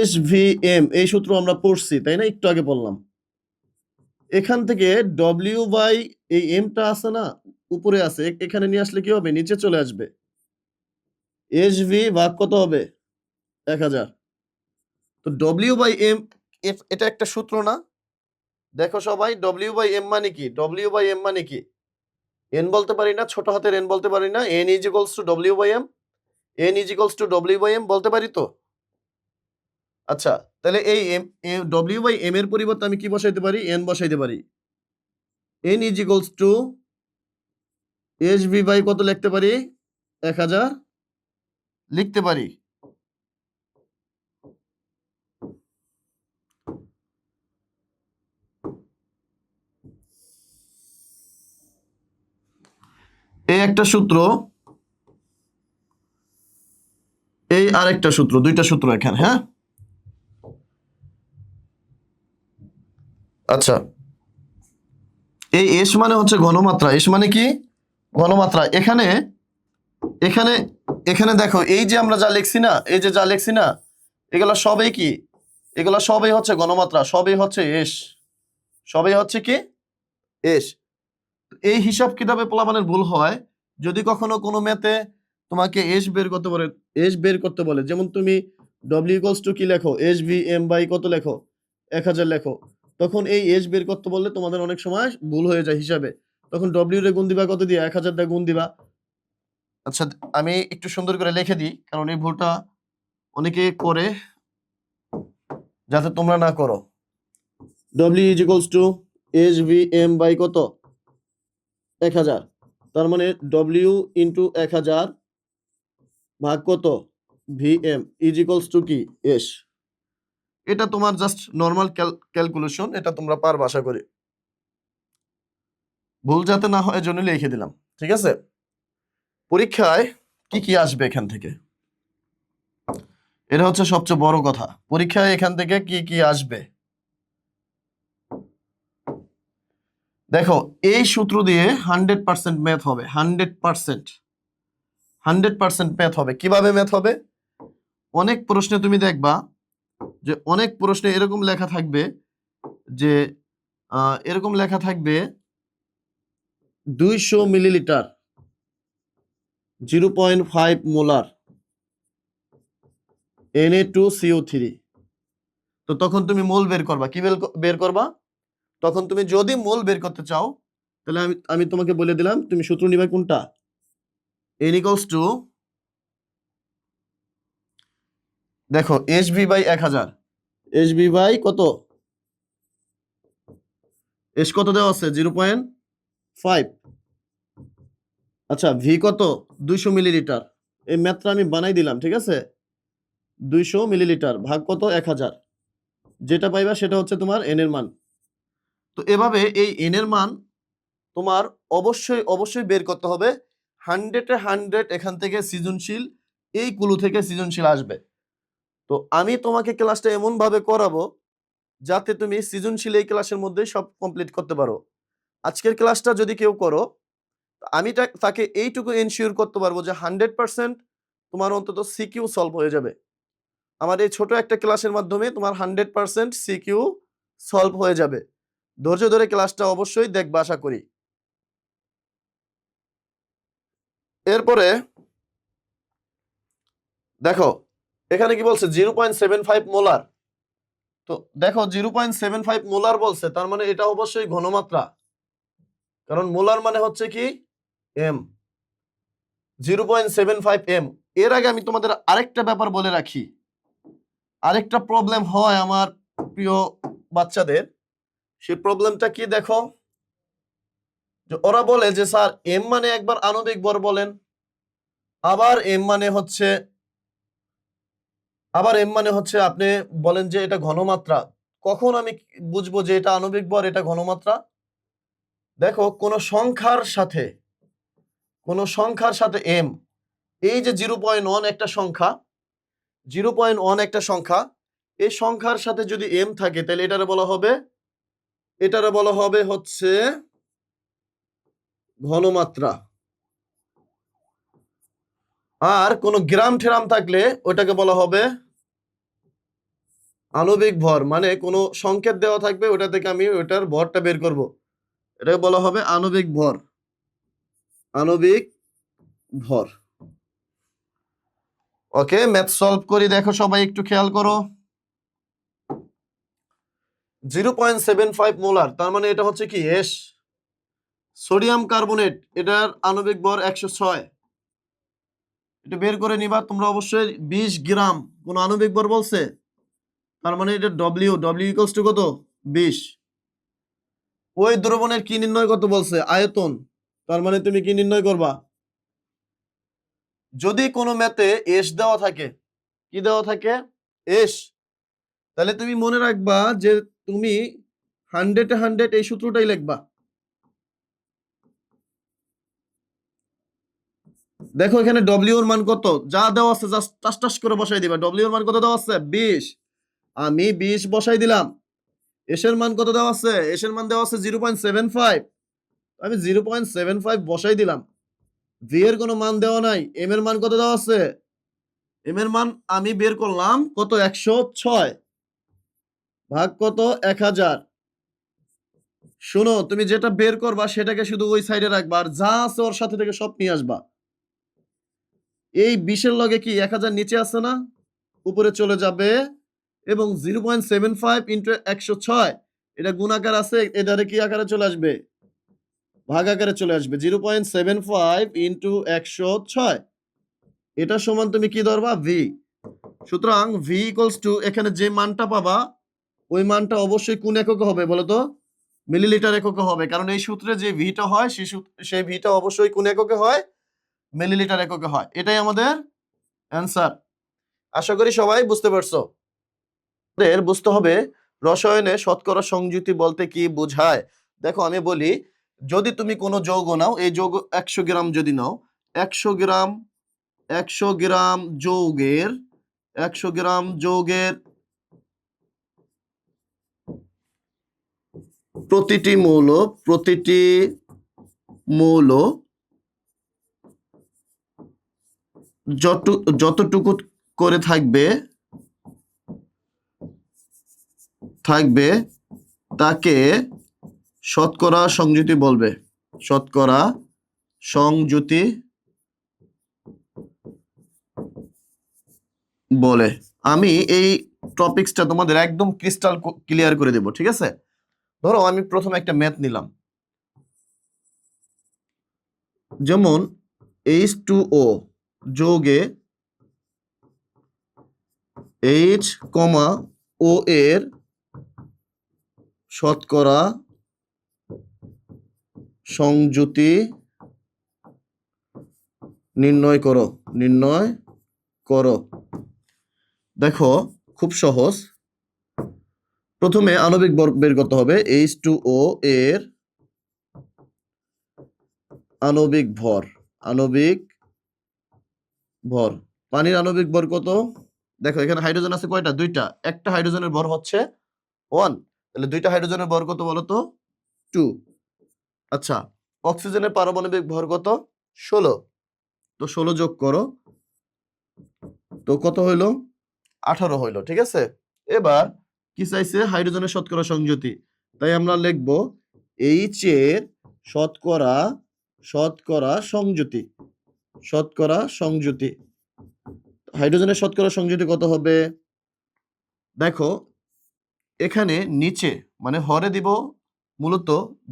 SVM, এই সূত্র আমরা পড়ছি তাই না, একটু আগে বললাম। এখান থেকে W বাই এই এমটা আছে না উপরে আছে, এখানে নিয়ে আসলে কি হবে, নিচে চলে আসবে, SV ভাগ কত হবে 1000। তো W বাই এম এটা একটা সূত্র না, দেখো সবাই W বাই এম মানে কি, W বাই এম মানে কি, এন বলতে পারি না, ছোট হাতের এন বলতে পারি না, N is equals to W by M, N is equals to W by M বলতে পারি তো। আচ্ছা, তাহলে এই W বাই এম এর পরিবর্তে আমি কি বসাইতে পারি, N বসাইতে পারি। N is equals to SV by কত লিখতে পারি, 1000 লিখতে পারি। এই একটা সূত্র, এই আরেকটা সূত্র, দুইটা সূত্র এখানে, হ্যাঁ। আচ্ছা, এই এস মানে হচ্ছে ঘনমাত্রা, এস মানে কি ঘনমাত্রা। এখানে এখানে এখানে দেখো এই যে আমরা যা লিখছি না, এই যে যা লিখছি না, এগুলা সবই কি, এগুলা সবই হচ্ছে ঘনমাত্রা, সবই হচ্ছে এস, সবই হচ্ছে কি এস। এই হিসাব কিতাবে পোলাপানের ভুল হয় যদি কখনো কোনো ম্যাথে তোমাকে এস বের করতে বলে, যেমন তুমি ডব্লিউ ইকুয়ালস টু কি লেখো, এস ভি এম বাই কত লেখো 1000 লেখো, তখন এই এস বের করতে বললে তোমাদের অনেক সময় ভুল হয়ে যায় হিসাবে, তখন ডব্লিউ রে গুণ দিবা কত দিয়ে, 1000 দিয়ে গুণ দিবা। আচ্ছা, আমি একটু সুন্দর করে লিখে দিই, কারণ এই ভুলটা অনেকে করে, যাতে তোমরা না করো। W is equals to S V M by কত 1000, তার মানে ডব্লিউ ইন্টু 1000 ভাগ কত V M is equals to কি এস। এটা তোমার জাস্ট নর্মাল ক্যালকুলেশন, এটা তোমরা পারবে আশা করি, ভুল যাতে না হয় জন্য লিখে দিলাম, ঠিক আছে। পরীক্ষায় কি কি আসবে এখান থেকে, এটা হচ্ছে সবচেয়ে বড় কথা, পরীক্ষায় এখান থেকে কি কি আসবে। দেখো এই সূত্র দিয়ে 100% ম্যাথ হবে, 100% ম্যাথ হবে। কিভাবে ম্যাথ হবে? অনেক প্রশ্নে তুমি দেখবা যে অনেক প্রশ্নে এরকম লেখা থাকবে যে এরকম লেখা থাকবে 200 মিলিলিটার 0.5 মোলার Na2CO3। তো তখন তুমি মোল বের করবা। কি বের করবা? তখন তুমি যদি মোল বের করতে চাও তাহলে আমি আমি তোমাকে বলে দিলাম, তুমি সূত্র নিবা কোনটা? N equals to, দেখো HB বাই 1000, HB বাই কত, এস কত দেওয়া আছে 0.5, আচ্ছা ভি কত 200 মিলিলিটার। এই ম্যাথটা আমি বানাই দিলাম, ঠিক আছে? 200 মিলিলিটার ভাগ কত 1000, যেটা পাইবা সেটা হচ্ছে তোমার এন এর মান। তো এভাবে এই এন এর মান তোমার অবশ্যই অবশ্যই বের করতে হবে। 100 এখান থেকে সৃজনশীল, এই কুলু থেকে সৃজনশীল আসবে। তো আমি তোমাকে ক্লাসটা এমন ভাবে করাবো যাতে তুমি সৃজনশীল এই ক্লাসের মধ্যে সব কমপ্লিট করতে পারো। আজকের ক্লাসটা যদি কেউ করো, আমি তাকে এইটুকু এনশিওর করতে পারবো যে 100% তোমার অন্তত সিকিউ সলভ হয়ে যাবে। আমার এই ছোট একটা ক্লাসের মাধ্যমে তোমার 100% সিকিউ সলভ হয়ে যাবে। ধৈর্য ধরে ক্লাসটা অবশ্যই দেখবা আশা করি। এরপরে দেখো এখানে কি বলছে 0.75 মোলার। তো দেখো 0.75 মোলার বলছে, তার মানে এটা অবশ্যই ঘনমাত্রা, কারণ মোলার মানে হচ্ছে কি এম। 0.75 এম। এর আগে আমি তোমাদের আরেকটা ব্যাপার বলে রাখি, আরেকটা প্রবলেম হয় আমার প্রিয় বাচ্চাদের। সেই প্রবলেমটা কি দেখো, যে ওরা বলে যে স্যার এম মানে একবার আণবিক ভর বলেন, আবার এম মানে হচ্ছে আপনি বলেন যে এটা ঘনমাত্রা। কখন আমি বুঝবো যে এটা আণবিক ভর এটা ঘনমাত্রা? দেখো কোন সংখ্যার সাথে এম, এই যে 0.1 একটা সংখ্যা, 0.1 একটা সংখ্যা, এই সংখ্যার সাথে যদি এম থাকে তাহলে এটারে বলা হবে হচ্ছে ঘনমাত্রা। আর কোন গ্রাম ঠেরাম থাকলে ওটাকে বলা হবে আণবিক ভর। মানে কোনো সংকেত দেওয়া থাকবে, ওটা থেকে আমি ওটার ভরটা বের করব, এটাকে বলা হবে আণবিক ভর। আণবিক ভর। ওকে, ম্যাথ সলভ করি। দেখো সবাই একটু খেয়াল করো, 0.75 মোলার, তার মানে এটা হচ্ছে কি এস। সোডিয়াম কার্বনেট, এটার আণবিক ভর 106। এটা বের করে নিবা তোমরা অবশ্যই। 20 গ্রাম কোন আণবিক ভর বলছে, তার মানে এটা ডব্লিউ ইকুয়ালস টু কত 20। ওই দ্রবণের কি নির্ণয় করতে বলছে, আয়তন। তার মানে তুমি কি নির্ণয় করবা, যদি কোনো ম্যাথে এস দেওয়া থাকে, কি দেওয়া থাকে এস, তাহলে তুমি মনে রাখবা যে তুমি 100 এই সূত্রটাই লিখবা। দেখো এখানে ডব্লিউ এর মান কত যা দেওয়া আছে, জাস্ট টাস টাস করে বসাই দিবা। ডব্লিউ এর মান কত দেওয়া আছে 20, আমি 20 বসাই দিলাম। এস এর মান কত দেওয়া আছে, এস এর মান দেওয়া আছে 0.75, আমি 0.75 বসাই দিলাম। ভি এর কোনো মান দেওয়া নাই। এম এর মান কত দেওয়া আছে, এম এর মান আমি বের করলাম কত 106 ভাগ কত 1000। শোনো তুমি যেটা বের করবা সেটাকে শুধু ওই সাইডে রাখবা, আর যা আছে ওর সাথে থেকে সব নিয়ে আসবা। এই 20 এর লগে কি 1000 নিচে আছে না, উপরে চলে যাবে, এবং 0.75 ইন্টু 106 এটা গুণ আকার আছে, এটারে কি আকারে চলে আসবে, ভাগ আকারে চলে আসবে। 0.75 ইন্টু 106, এটা সমান তুমি কি ধরবা ভি। সুতরাং ভি ইকুয়ালস টু, এখানে যে মানটা পাবা ওই মানটা অবশ্যই কোন এককে হবে বলো তো, মিলিলিটার এককে হবে। কারণ এই সূত্রে যে ভিটা হয় সেই ভিটা অবশ্যই কোন এককে হয়, মিলিলিটার এককে হয়। এটাই আমাদের অ্যান্সার। আশা করি সবাই বুঝতে পারছো। আমাদের বুঝতে হবে রসায়নে শতকরা সংযুতি বলতে কি বোঝায়। দেখো আমি বলি, যদি তুমি কোনো যৌগ নাও, এই যৌগ 100 গ্রাম যদি নাও, 100 গ্রাম 100 গ্রাম যৌগের 100 গ্রাম যৌগের প্রতিটি মৌল যতটুকু করে থাকবে তাকে শতকরা সংযুতি বলবে। শতকরা সংযুতি বলে। আমি এই টপিকসটা তোমাদের একদম ক্রিস্টাল ক্লিয়ার করে দেব, ঠিক আছে? ধরো আমি প্রথমে একটা ম্যাথ নিলাম, যেমন H2O যৌগে H, O এর শতকরা সংযুতি নির্ণয় করো। দেখো খুব সহজ। প্রথমে আণবিক ভর বের করতে হবে। H2O এর আণবিক ভর। পানির আণবিক ভর কত? দেখো এখানে হাইড্রোজেন আছে কয়টা? দুইটা। একটা হাইড্রোজেনের ভর হচ্ছে 1, তাহলে দুইটা হাইড্রোজেনের ভর কত বলো তো? 2। আচ্ছা, অক্সিজেনের পারমাণবিক ভর কত? 16। তো 16 যোগ করো, তো কত হইলো? 18 হইলো, ঠিক আছে? এবার কি চাইছে? হাইড্রোজেনের শতকরা সংযুতি। তাই আমরা লিখব H এর শতকরা সংযুতি। হাইড্রোজেনের শতকরা সংযুতি কত হবে? দেখো এখানে নিচে মানে হরে দিব, মূলত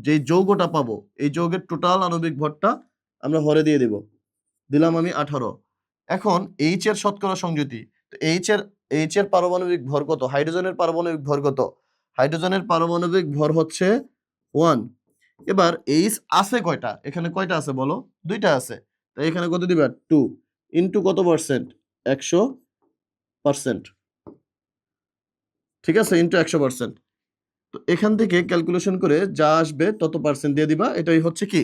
যে যৌগটা পাবো এই যৌগের টোটাল আণবিক ভরটা আমরা হরে দিয়ে দিব। দিলাম আমি 18। এখন H এর শতকরা সংযুতি। তো H এর পারমাণবিক ভর কত? হাইড্রোজেনের পারমাণবিক ভর কত? হাইড্রোজেনের পারমাণবিক ভর হচ্ছে 1। এবার H আছে কয়টা? এখানে কয়টা আছে বলো? দুইটা আছে। তাই এখানে কত দিবা? 2 ইনটু কত পার্সেন্ট? 100%, ঠিক আছে? ইনটু 100%। তো এখান থেকে ক্যালকুলেশন করে যা আসবে তত পার্সেন্ট দিয়ে দিবা। এটাই হচ্ছে কি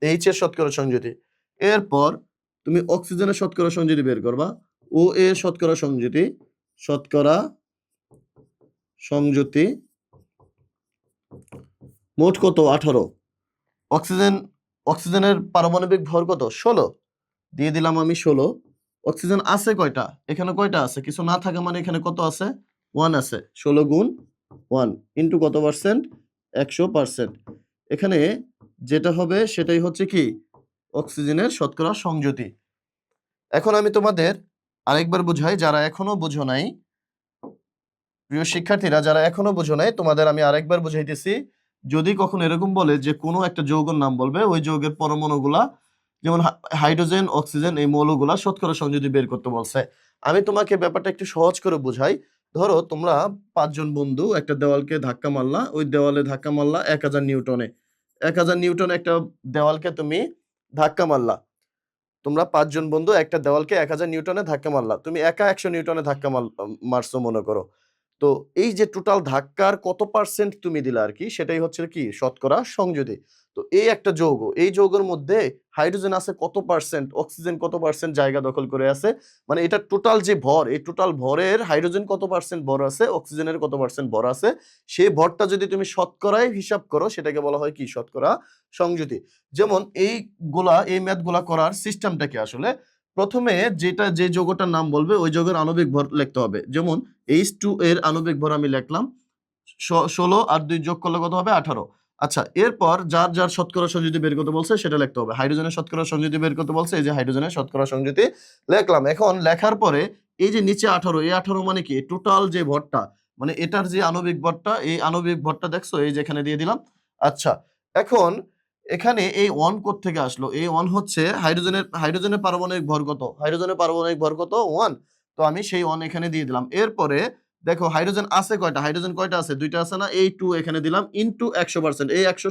H এর শতকরা সংযুতি। এরপর তুমি অক্সিজেনের শতকরা সংযুতি বের করবা। O এর শতকরা সংযুতি মোট কত? 18। অক্সিজেনের পারমাণবিক ভর কত? 16। দিয়ে দিলাম আমি 16। অক্সিজেন আছে কয়টা? এখানে কয়টা আছে? কিছু না থাকা মানে এখানে কত আছে? 1 আছে। 16 গুণ 1 ইনটু কত পার্সেন্ট? 100%। এখানে যেটা হবে সেটাই হচ্ছে কি অক্সিজেনের শতকরা সংযুতি। এখন আমি তোমাদের আরেকবার বুঝাই, যারা এখনো বুঝো নাই, প্রিয় শিক্ষার্থীরা যারা এখনো বুঝো নাই, তোমাদের আমি আরেকবার বুঝাইতেছি। যদি কখনো এরকম বলে যে কোনো একটা যৌগের নাম বলবে, ওই যৌগের পরমাণুগুলা যেমন হাইড্রোজেন, অক্সিজেন, এই মৌলগুলা শতকরা সংযুতি বের করতে বলছে। আমি তোমাকে ব্যাপারটা একটু সহজ করে বুঝাই। ধরো তোমরা 5 জন বন্ধু একটা দেওয়ালকে ধাক্কা মারলা, ওই দেওয়ালে ধাক্কা মারলা 1000 নিউটনে। 1000 নিউটন একটা দেওয়ালকে তুমি ধাক্কা মারলা। তোমরা 5 জন বন্ধু একটা দেওয়ালকে 1000 নিউটনে ধাক্কা মারলা। তুমি একা 100 নিউটনে ধাক্কা মারছো মনে করো। তো এই যে টোটাল ধাক্কার কত পার্সেন্ট তুমি দিলা আর কি, সেটাই হচ্ছে কি শতকরা সংযুতি। তো এই একটা যৌগ, এই যৌগের মধ্যে হাইড্রোজেন আছে কত পার্সেন্ট, অক্সিজেন কত পার্সেন্ট জায়গা দখল করে আছে, মানে এটা টোটাল যে ভর, এই টোটাল ভরের হাইড্রোজেন কত পার্সেন্ট ভর আছে, অক্সিজেনের কত পার্সেন্ট ভর আছে, সেই ভরটা যদি তুমি শতকরায় হিসাব করো সেটাকে বলা হয় কি শতকরা সংযুতি। যেমন এই ম্যাথগুলা করার সিস্টেমটা কি আসলে, প্রথমে যে যৌগটার নাম বলবে ওই যৌগের আণবিক ভর লিখতে হবে। যেমন H2 এর আণবিক ভর আমি লিখলাম 16 আর 2 যোগ করলে কত হবে? 18। আচ্ছা, এরপর যার শতকরা সংযুতি বের করতে বলছে সেটা লিখতে হবে। হাইড্রোজেনের শতকরা সংযুতি বের করতে বলছে, এই যে হাইড্রোজেনের শতকরা সংযুতি লিখলাম। এখন লেখার পরে এই যে নিচে 18, এই 18 মানে কি টোটাল যে ভরটা, মানে এটার যে আণবিক ভরটা, এই আণবিক ভরটা দেখছো এই যে এখানে দিয়ে দিলাম। আচ্ছা, এখন এখানে এই 1 কোত্থেকে আসলো? এই 1 হচ্ছে হাইড্রোজেনের পারমাণবিক ভর কত? হাইড্রোজেনের পারমাণবিক ভর কত? 1। তো আমি সেই 1 এখানে দিয়ে দিলাম। এরপরে দেখো হাইড্রোজেন আছে কয়টা? হাইড্রোজেন কয়টা আছে? দুইটা আছে না? এই 2 এখানে দিলাম ইনটু 100%। এই 100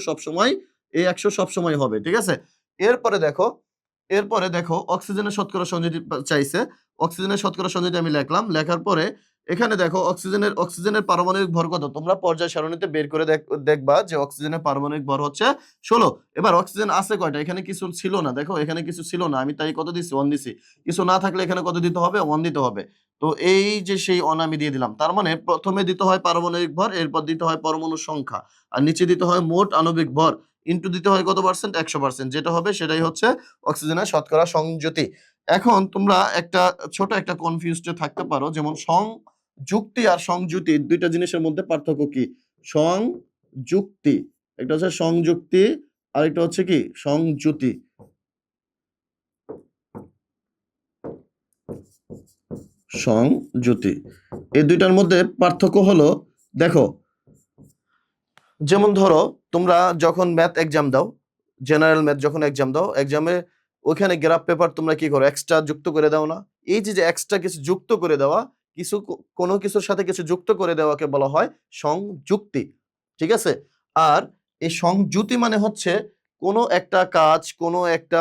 সবসময় হবে, ঠিক আছে? এরপরে দেখো অক্সিজেনের শতকরা সংযুতি চাইছে। অক্সিজেনের শতকরা সংযুতি আমি লিখলাম, লেখার পরে এখানে দেখো অক্সিজেনের পারমাণবিক ভর কত, তোমরা পর্যায় সারণীতে বের করে দেখবা যে অক্সিজেনের পারমাণবিক ভর হচ্ছে 16। এবার অক্সিজেন আছে কয়টা, এখানে কিছু ছিল না, দেখো এখানে কিছু ছিল না, আমি তাই কত দিছি, 1 দিছি। কিছু না থাকলে এখানে কত দিতে হবে, 1 দিতে হবে। তো এই যে সেই 1 আমি দিয়ে দিলাম, তার মানে প্রথমে দিতে হয় পারমাণবিক ভর, এরপর দিতে হয় পরমাণুর সংখ্যা, আর নিচে দিতে হয় মোট আণবিক ভর, ইনটু দিতে হয় কত পার্সেন্ট, 100%, যেটা হবে সেটাই হচ্ছে অক্সিজেনের শতকরা সংযুতি। এখন তোমরা ছোট একটা কনফিউজড থাকতে পারো, যেমন সংযুক্তি আর সংযুতি দুইটা জিনিসের মধ্যে পার্থক্য কি। সংযুক্তি, একটা হচ্ছে সংযুক্তি, আর একটা হচ্ছে কি সংযুতি। সংযুতি, এই দুইটার মধ্যে পার্থক্য হলো, দেখো যেমন ধরো তোমরা যখন ম্যাথ এক্সাম দাও, জেনারেল ম্যাথ যখন এক্সাম দাও, এক্সামে ওখানে গ্রাফ পেপার তোমরা কি করো, এক্সট্রা যুক্ত করে দাও না। এই যে এক্সট্রা কিছু যুক্ত করে দেওয়া, কোনো কিছুর সাথে কিছু যুক্ত করে দেওয়াকে বলা হয় সংযুক্তি, ঠিক আছে। আর এই সংযুতি মানে হচ্ছে কোনো একটা কাজ, কোনো একটা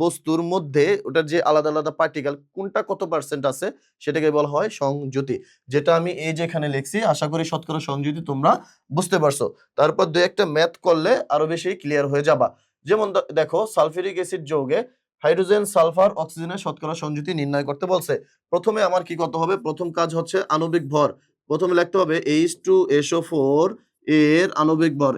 বস্তুর মধ্যে ওটার যে আলাদা আলাদা পার্টিকেল কোনটা কত পার্সেন্ট আছে সেটাকে বলা হয় সংযুতি, যেটা আমি এই যে এখানে লিখছি। আশা করি শতকরা সংযুতি তোমরা বুঝতে পারছো। তারপর দুই একটা ম্যাথ করলে আরো বেশি ক্লিয়ার হয়ে যাবা। যেমন দেখো সালফিউরিক অ্যাসিড যৌগে হাইড্রোজেন, সালফার, অক্সিজেনের শতকরা সংযুতি নির্ণয় করতে বলছে। প্রথমে আমার কি করতে হবে, প্রথম কাজ হচ্ছে আণবিক ভর। প্রথমে লিখতে হবে H2SO4 এর আণবিক ভর,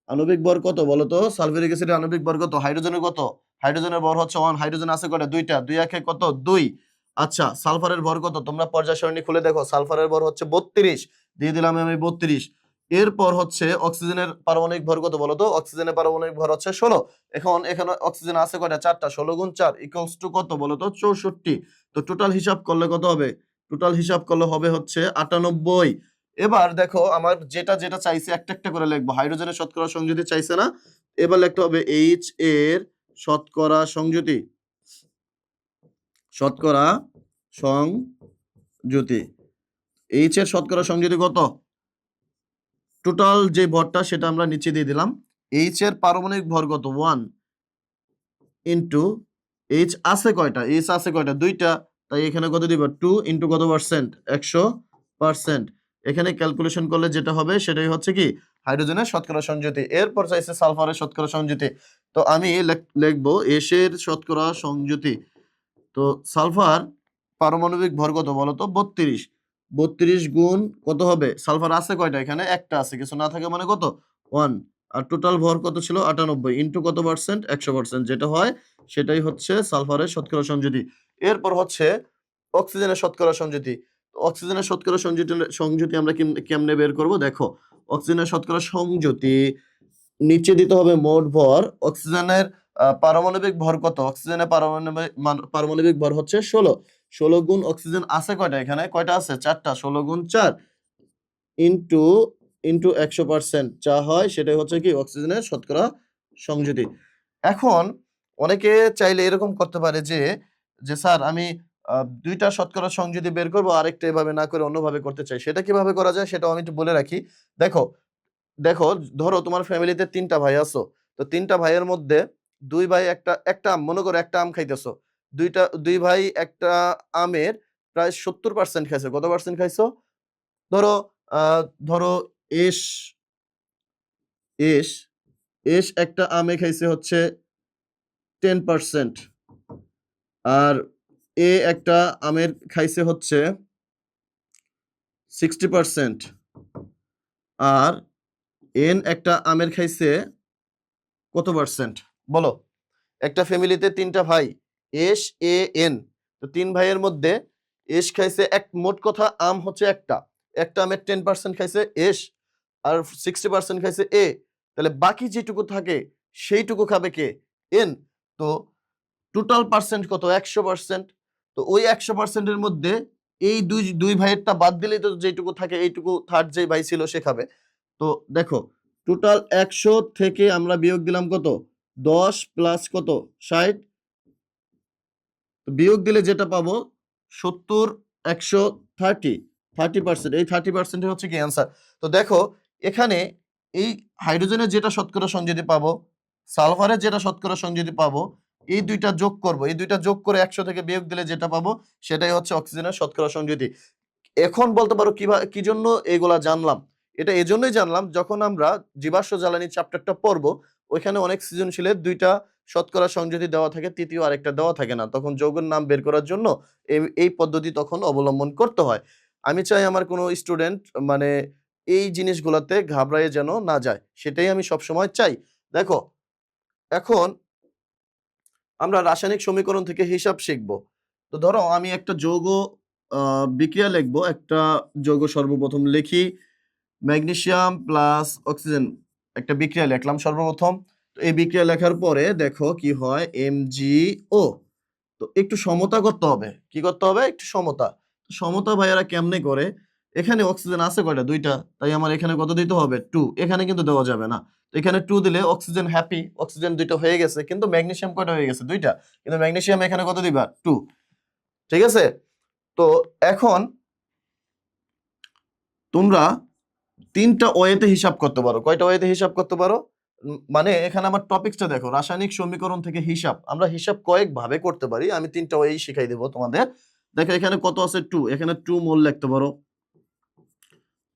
আণবিক ভর কত বলতো, সালফিউরিক অ্যাসিডের আণবিক ভর কত, হাইড্রোজেনের কত, হাইড্রোজেনের ভর হচ্ছে 1, হাইড্রোজেন আছে কয়টা, দুইটা, 2 একে কত 2। আচ্ছা সালফারের ভর কত, তোমরা পর্যায় সারণী খুলে দেখো, সালফারের ভর হচ্ছে 32, দিয়ে দিলাম আমি 32। এরপর হচ্ছে অক্সিজেনের পারমাণবিক ভর কত বলতো, অক্সিজেনের পারমাণবিক ভর হচ্ছে 16। এখন এখানে অক্সিজেন আছে কয়টা, 4টা, 16 গুণ 4 ইকুয়ালস টু কত বলতো, 64। তো টোটাল হিসাব করলে কত হবে, টোটাল হিসাব করলে হবে হচ্ছে 98। এবার দেখো আমার যেটা যেটা চাইছে একটা একটা করে লিখবো। হাইড্রোজেনের শতকরা সংযুতি চাইছে না, এবার লিখতে হবে H এর শতকরা সংযুতি, শতকরা সংযুতি। H এর শতকরা সংযুতি কত, টোটাল যে ভরটা সেটা আমরা নিচে দিয়ে দিলাম। H এর পারমাণবিক ভর কত, 1 ইন্টু H আছে কয়টা, H আছে কয়টা, দুইটা, তাই এখানে কত দিব, 2 ইন্টু কত পার্সেন্ট, 100%। এখানে ক্যালকুলেশন করলে যেটা হবে সেটাই হচ্ছে কি হাইড্রোজেনের শতকরা সংযুতি। এরপর চাইছে সালফারের শতকরা সংযুতি, তো আমি লিখবো H এর শতকরা সংযুতি। তো সালফার পারমাণবিক ভর কত বলতো, 32, 32 গুণ কত হবে, সালফার আছে কয়টা, এখানে একটা আছে, কিছু না থাকে মানে কত 1, আর টোটাল ভর কত ছিল 98 ইন্টু কত পার্সেন্ট, 100%, যেটা হয় সেটাই হচ্ছে সালফারের শতকরা সংযুতি। এরপর হচ্ছে অক্সিজেনের শতকরা সংযুতি। অক্সিজেনের শতকরা সংযুতি আমরা কেমনে বের করব, দেখো অক্সিজেনের শতকরা সংযুতি নিচে দিতে হবে মোট ভর। অক্সিজেনের পারমাণবিক ভর কত, অক্সিজেনের পারমাণবিক ভর হচ্ছে 16, 16 গুণ অক্সিজেন আছে কয়টা, এখানে কয়টা আছে, 4টা, 16 গুণ 4 ইন্টু ইন্টু 100%, যা হয় সেটাই হচ্ছে কি অক্সিজেনের শতকরা সংযুতি। এখন অনেকে চাইলে এরকম করতে পারে যে যে স্যার আমি দুইটা শতকরা সংযুতি বের করবো, আরেকটা এভাবে না করে অন্যভাবে করতে চাই। সেটা কিভাবে করা যায় সেটাও আমি একটু বলে রাখি। দেখো দেখো ধরো তোমার ফ্যামিলিতে 3টা ভাই আছো, তো 3টা ভাইয়ের মধ্যে 2 ভাই একটা আম, মনে করো একটা আম খাইতেছো, 2 ভাই একটা আমের প্রায় 70% খাইছো, কত পার্সেন্ট খাইছো, ধরো ধরো এস এস এস একটা আমে খাইছে হচ্ছে 10%, আর এ একটা আমের খাইছে হচ্ছে 60%, আর এন একটা আমের খাইছে কত পার্সেন্ট বলো। একটা ফ্যামিলিতে 3টা ভাই, এস এ এন, তো 3 ভাইয়ের মধ্যে এস খাইছে মোট কথা আম হচ্ছে একটা আমের 10% খাইছে এস, আর 60% খাইছে এ, তাহলে বাকি যেটুকু থাকে সেইটুকু খাবে কে, এন। তো টোটাল পার্সেন্ট কত, 100%। তো ওই 100%-এর মধ্যে এই দুই ভাইয়েরটা বাদ দিলেই তো যেটুকু থাকে এইটুকু থার্ড যে ভাই ছিল সে খাবে। তো দেখো টোটাল 100 থেকে আমরা বিয়োগ দিলাম কত, 10 প্লাস কত 60, বিয়োগ দিলে যেটা পাবো 70, 100, 30%, এই 30% হচ্ছে কি অ্যান্সার। তো দেখো এখানে এই হাইড্রোজেনের যেটা শতকরা সংযুতি পাবো, সালফারের যেটা শতকরা সংযুতি পাবো, এই দুইটা যোগ করব, এই দুইটা যোগ করে 100 থেকে বিয়োগ দিলে যেটা পাবো সেটাই হচ্ছে অক্সিজেনের শতকরা সংযুতি। এখন বলতে পারো কি জন্য এগুলা জানলাম? এটা এজন্যই জানলাম, যখন আমরা জীবাশ্ম জ্বালানি চ্যাপ্টারটা পড়বো ওইখানে অনেক সৃজনশীলের দুইটা শতকরা সংযুতি দেওয়া থাকে, তৃতীয় আরেকটা দেওয়া থাকে না, তখন যৌগের নাম বের করার জন্য এই পদ্ধতি তখন অবলম্বন করতে হয়। আমি চাই আমার কোনো স্টুডেন্ট মানে এই জিনিসগুলোতে ঘাবড়ায় যেন না যায়, সেটাই আমি সবসময় চাই। দেখো, এখন আমরা রাসায়নিক সমীকরণ থেকে হিসাব শিখব। তো ধরো আমি একটা যৌগ বিক্রিয়া লিখবো, একটা যৌগ সর্বপ্রথম লিখি ম্যাগনেসিয়াম প্লাস অক্সিজেন, একটা বিক্রিয়া লিখলাম সর্বপ্রথম। তো এই বিক্রিয়া লেখার পরে দেখো কি হয়, MgO। তো একটু সমতা করতে হবে, কি করতে হবে, একটু সমতা। তো সমতা ভাইয়ারা কেমনে করে? এখানে অক্সিজেন আছে কয়টা, দুইটা, তাই আমার এখানে কত দিতে হবে, 2। এখানে কিন্তু দেওয়া যাবে না, তো এখানে 2 দিলে অক্সিজেন হ্যাপি, অক্সিজেন দুইটা হয়ে গেছে, কিন্তু ম্যাগনেসিয়াম কয়টা হয়ে গেছে, দুইটা, কিন্তু ম্যাগনেসিয়াম এখানে কত দিবা, 2। ঠিক আছে? তো এখন তোমরা তিনটা ওয়েতে হিসাব করতে পারো। কয়টা ওয়েতে হিসাব করতে পারো? মানে এখানে আমার টপিকসটা দেখো, রাসায়নিক সমীকরণ থেকে হিসাব। আমরা হিসাব কয়েক ভাবে করতে পারি, আমি তিনটা ওয়েই শিখাই দেবো তোমাদের। দেখো এখানে কত আছে, 2, এখানে 2 মোল লিখতে পারো,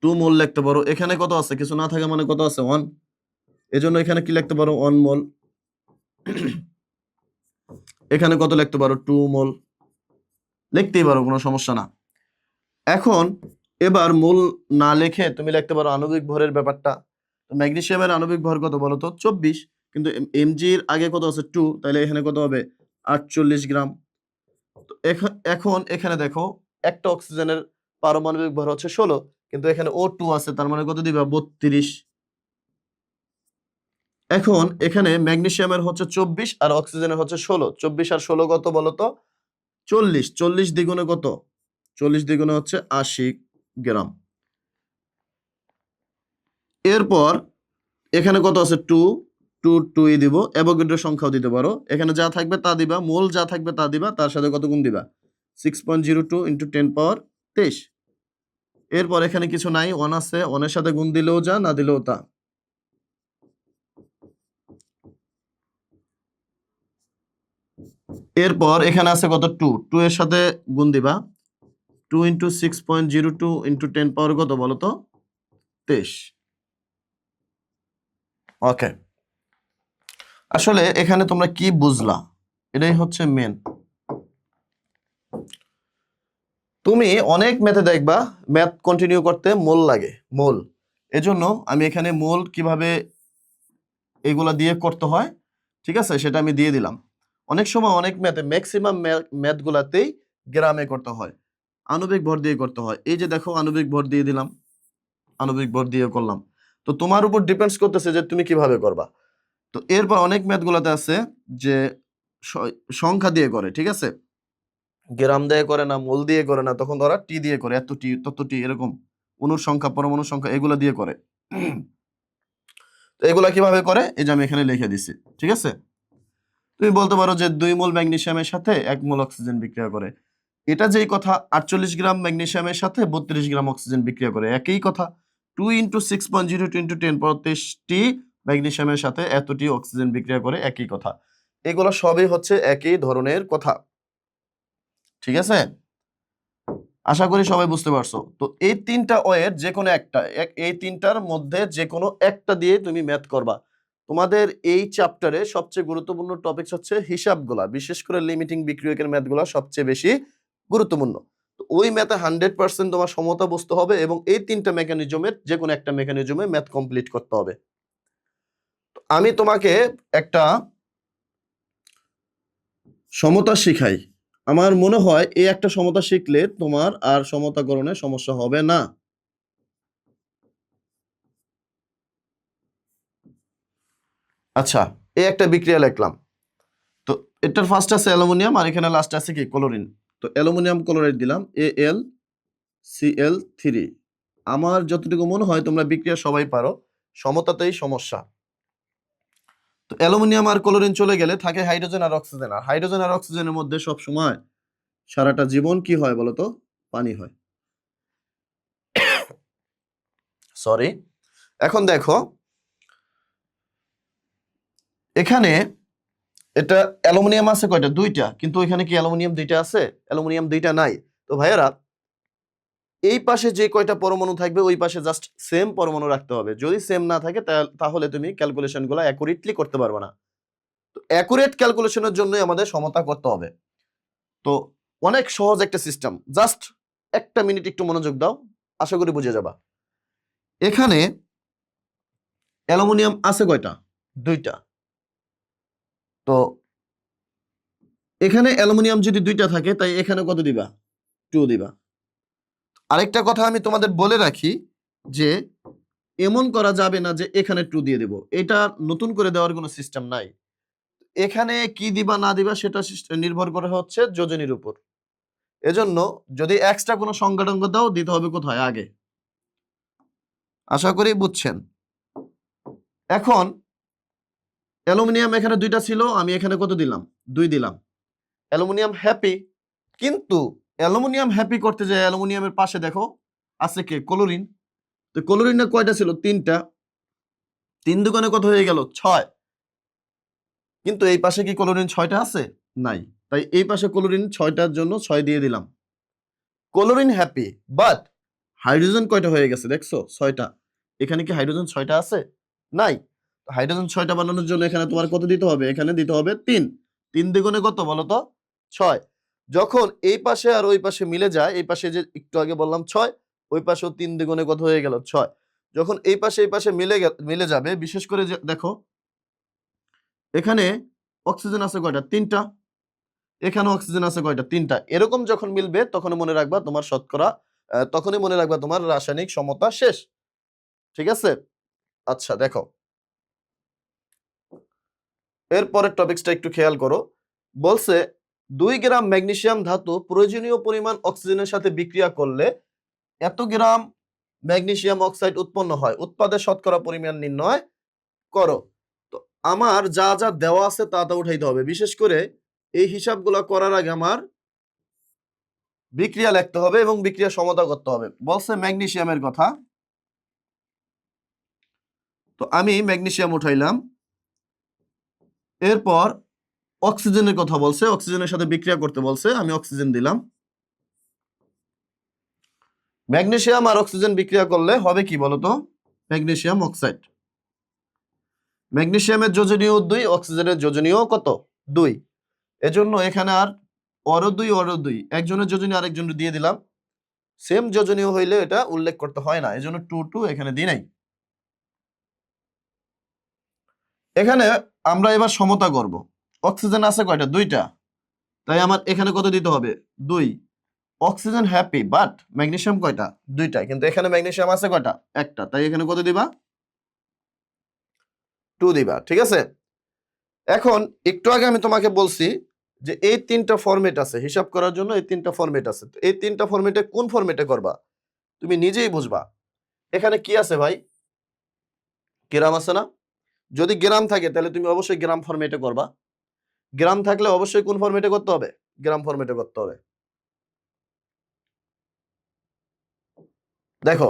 2 মোল লিখতে পারো। এখানে কত আছে, কিছু না থাকে মানে কত আছে, 1, এজন্য এখানে কি লিখতে পারো, 1 মোল। এখানে কত লিখতে পারো, 2 মোল, লিখতেই পারো, কোনো সমস্যা না। এখন এবার মোল না লিখে তুমি লিখতে পারো আণবিক ভরের ব্যাপারটা। তো ম্যাগনেসিয়ামের আণবিক ভর কত বলো তো, 24, কিন্তু এমজির আগে কত আছে, 2, তাহলে এখানে কত হবে, 48 গ্রাম। তো এখন এখানে দেখো একটা অক্সিজেনের পারমাণবিক ভর হচ্ছে 16, কিন্তু এখানে O2 আছে, তার মানে কত দিবা, 32। এখন এখানে ম্যাগনেসিয়ামের হচ্ছে 24 আর অক্সিজেনের হচ্ছে 16, 24 আর 16 কত বলো তো, 40, 40 দ্বিগুণে কত, 40 দ্বিগুণে হচ্ছে 80 গ্রাম। এরপর এখানে কত আছে, 2, 2 2ই দিব, অ্যাভোগাড্রো সংখ্যাও দিতে পারো, এখানে যা থাকবে তা দিবা, মোল যা থাকবে তা দিবা, তার সাথে কত গুণ দিবা, 6.02 ইন্টু 10 পাওয়ার 23। এরপর এখানে কিছু নাই, 1 আছে, 1 এর সাথে গুণ দিলেও যা, না দিলেও তা। এরপর এখানে আছে কত, 2, 2 এর সাথে গুণ দিবা, 2 ইন্টু 6.02 ইন্টু 10 পাওয়ার কত বলো তো, 23। ওকে, আসলে এখানে তোমরা কি বুঝলা, এটাই হচ্ছে মেন। তুমি অনেক ম্যাথে দেখবা ম্যাথ কন্টিনিউ করতে মোল লাগে, মোল। এজন্য আমি এখানে মোল কিভাবে এগুলা দিয়ে করতে হয়, ঠিক আছে, সেটা আমি দিয়ে দিলাম। অনেক সময় অনেক ম্যাথে, ম্যাক্সিমাম ম্যাথ গুলাতেই গ্রামে করতে হয়, আণবিক ভর দিয়ে করতে হয়। এই যে দেখো আণবিক ভর দিয়ে দিলাম, আণবিক ভর দিয়ে করলাম। তো তোমার উপর ডিপেন্ডস করতেছে যে তুমি কিভাবে করবা। তো এরপর অনেক ম্যাথ গুলাতে আছে যে সংখ্যা দিয়ে করে, ঠিক আছে, গ্রাম দিয়ে করে না, মোল দিয়ে করে না, তখন ওরা টি দিয়ে করে, এত টি তত টি, এরকম অণুর সংখ্যা, পরমাণুর সংখ্যা, এগুলা দিয়ে করে। তো এগুলা কিভাবে করে, এই যে আমি এখানে লিখে দিছি, ঠিক আছে। তুমি বলতে পারো যে 2 মোল ম্যাগনেসিয়ামের সাথে 1 মোল অক্সিজেন বিক্রিয়া করে, এটা যেই কথা, 48 গ্রাম ম্যাগনেসিয়ামের সাথে 32 গ্রাম অক্সিজেন বিক্রিয়া করে, একই কথা। 2 ইন্টু 6.02 ইন্টু 10 পাওয়ার 23টি ম্যাগনেসিয়ামের সাথে এতটি অক্সিজেন বিক্রিয়া করে, একই কথা। এগুলো সবই হচ্ছে একই ধরনের কথা, ঠিক আছে। আশা করি সবাই বুঝতে পারছো। তো এই তিনটা ওয়ের যে কোনো একটা, এই তিনটার মধ্যে যে কোনো একটা দিয়ে তুমি ম্যাথ করবা। তোমাদের এই চ্যাপ্টারে সবচেয়ে গুরুত্বপূর্ণ টপিকস হচ্ছে হিসাবগুলা, বিশেষ করে লিমিটিং বিক্রিয়কের ম্যাথগুলা সবচেয়ে বেশি গুরুত্বপূর্ণ। তো ওই ম্যাথে 100% তোমার সমতা বুঝতে হবে এবং এই তিনটা মেকানিজমের যে কোনো একটা মেকানিজমে ম্যাথ কমপ্লিট করতে হবে। আমি তোমাকে একটা সমতা শিখাই, আমার মনে হয় এই একটা সমতা শিখলে তোমার আর সমতাকরণে সমস্যা হবে না। আচ্ছা, এই একটা বিক্রিয়া লিখলাম। তো এটার ফার্স্ট আছে অ্যালুমিনিয়াম আর এখানে লাস্ট আছে কি, ক্লোরিন। তো অ্যালুমিনিয়াম ক্লোরাইড দিলাম, AlCl3। আমার যতটুকু মনে হয় তোমরা বিক্রিয়া সবাই পারো, সমতাতেই সমস্যা। তো অ্যালুমিনিয়াম আর ক্লোরিন চলে গেলে থাকে হাইড্রোজেন আর অক্সিজেন, আর হাইড্রোজেন আর অক্সিজেনের মধ্যে সব সময় সারাটা জীবন কি হয় বলতো, পানি হয়। সরি। এখন দেখো এখানে এটা অ্যালুমিনিয়াম আছে কয়টা? দুইটা, কিন্তু এখানে কি অ্যালুমিনিয়াম দুইটা আছে? অ্যালুমিনিয়াম দুইটা নাই। তো ভাইয়েরা, এই পাশে যে কয়টা পরমাণু থাকবে ওই পাশে জাস্ট সেম পরমাণু রাখতে হবে। যদি সেম না থাকে তাহলে তুমি ক্যালকুলেশন গুলো অ্যাকুরেটলি করতে পারবে না। তো অ্যাকুরেট ক্যালকুলেশনের জন্য আমাদের সমতা করতে হবে। তো অনেক সহজ একটা সিস্টেম, জাস্ট একটা মিনিট একটু মনোযোগ দাও, আশা করি বুঝে যাবা। এখানে অ্যালুমিনিয়াম আছে কয়টা? দুইটা। তো এখানে অ্যালুমিনিয়াম যদি দুইটা থাকে তাই এখানে কত দিবা? 2 দিবা। আরেকটা কথা আমি তোমাদের বলে রাখি যে এমন করা যাবে না যে এখানে 2 দিয়ে দেব, এটা নতুন করে দেওয়ার কোনো সিস্টেম নাই। এখানে কি দিবা না দিবা সেটা নির্ভর করে হচ্ছে যোজনীর উপর। এজন্য যদি এক্সট্রা কোনো সংখ্যাটঙ্ক দাও, দিতে হবে কোথায়? আগে। আশা করি বুঝছেন। এখন অ্যালুমিনিয়াম এখানে দুইটা ছিল, আমি এখানে কত দিলাম? 2 দিলাম। Aluminium happy. কিন্তু অ্যালুমিনিয়াম হ্যাপি করতে যায় অ্যালুমিনিয়ামের পাশে দেখো আছে কে? ক্লোরিন। তো ক্লোরিনের কয়টা ছিল? 3টা। 3 দুগুণে কত হয়ে গেল? 6। কিন্তু এই পাশে কি ক্লোরিন 6টা আছে? নাই। তাই এই পাশে ক্লোরিন 6টার জন্য 6 দিয়ে দিলাম। ক্লোরিন হ্যাপি, বাট হাইড্রোজেন কয়টা হয়ে গেছে দেখছো? 6টা। এখানে কি হাইড্রোজেন 6টা আছে? নাই। হাইড্রোজেন 6টা বানানোর জন্য এখানে তোমার কত দিতে হবে? এখানে দিতে হবে 3। 3 দ্বিগুণে কত বলো তো? 6। যখন এই পাশে আর ওই পাশে মিলে যায়, এই পাশে যে একটু আগে বললাম 6, ওই পাশেও 3 দ্বিগুণে কত হয়ে গেল? 6। যখন এই পাশে মিলে যাবে, বিশেষ করে যে দেখো এখানে অক্সিজেন আছে কয়টা? 3টা। এখানে অক্সিজেন আছে কয়টা? 3টা। এরকম যখন মিলবে তখন মনে রাখবা তোমার শতকরা, তখনই মনে রাখবা তোমার রাসায়নিক সমতা শেষ। ঠিক আছে? আচ্ছা দেখো, এরপরের টপিকসটা একটু খেয়াল করো। বলছে 2 গ্রাম ম্যাগনেসিয়াম ধাতু প্রয়োজনীয় পরিমাণ অক্সিজেনের সাথে বিক্রিয়া করলে এত গ্রাম ম্যাগনেসিয়াম অক্সাইড উৎপন্ন হয়। উৎপাদের শতকরা পরিমাণ নির্ণয় করো। তো আমার যা যা দেওয়া আছে তা তা উঠাইতে হবে। বিশেষ করে এই হিসাবগুলো করার আগে আমার বিক্রিয়া লিখতে হবে এবং বিক্রিয়া সমতা করতে হবে। বলছে ম্যাগনেসিয়ামের কথা, তো আমি ম্যাগনেসিয়াম উঠাইলাম। এরপর অক্সিজেনের কথা বলছে, অক্সিজেনের সাথে বিক্রিয়া করতে বলছে, আমি অক্সিজেন দিলাম। ম্যাগনেসিয়াম আর অক্সিজেন বিক্রিয়া করলে হবে কি বলতো? Magnesium oxide. ম্যাগনেসিয়ামের যোজনীয় 2, অক্সিজেনের যোজনীয় কত? 2। এজন্য এখানে আর অর 2 একজনের যোজনী আরেকজনের দিয়ে দিলাম। সেম যোজনীয় হইলে এটা উল্লেখ করতে হয় না, এজন্য 2 2 এখানে দিই নাই। এখানে আমরা এবার সমতা করব। অক্সিজেন আছে কয়টা? 2টা। তাই আমার এখানে কত দিতে হবে? 2। অক্সিজেন হ্যাপি, বাট ম্যাগনেসিয়াম কয়টা? 2টা। কিন্তু এখানে ম্যাগনেসিয়াম আছে কয়টা? একটা। তাই এখানে কত দিবা? 2 দিবা। ঠিক আছে? এখন একটু আগে আমি তোমাকে বলছি যে এই 3টা ফরম্যাট আছে হিসাব করার জন্য, এই 3টা ফরম্যাট আছে। তো এই 3টা ফরম্যাটে কোন ফরম্যাটে করবা তুমি নিজেই বুঝবা। এখানে কি আছে ভাই? গ্রাম আছে না? যদি গ্রাম থাকে তাহলে তুমি অবশ্যই গ্রাম ফরম্যাটে করবা। গ্রাম থাকলে অবশ্যই কোন ফরম্যাটে করতে হবে? গ্রাম ফরম্যাটে করতে হবে। দেখো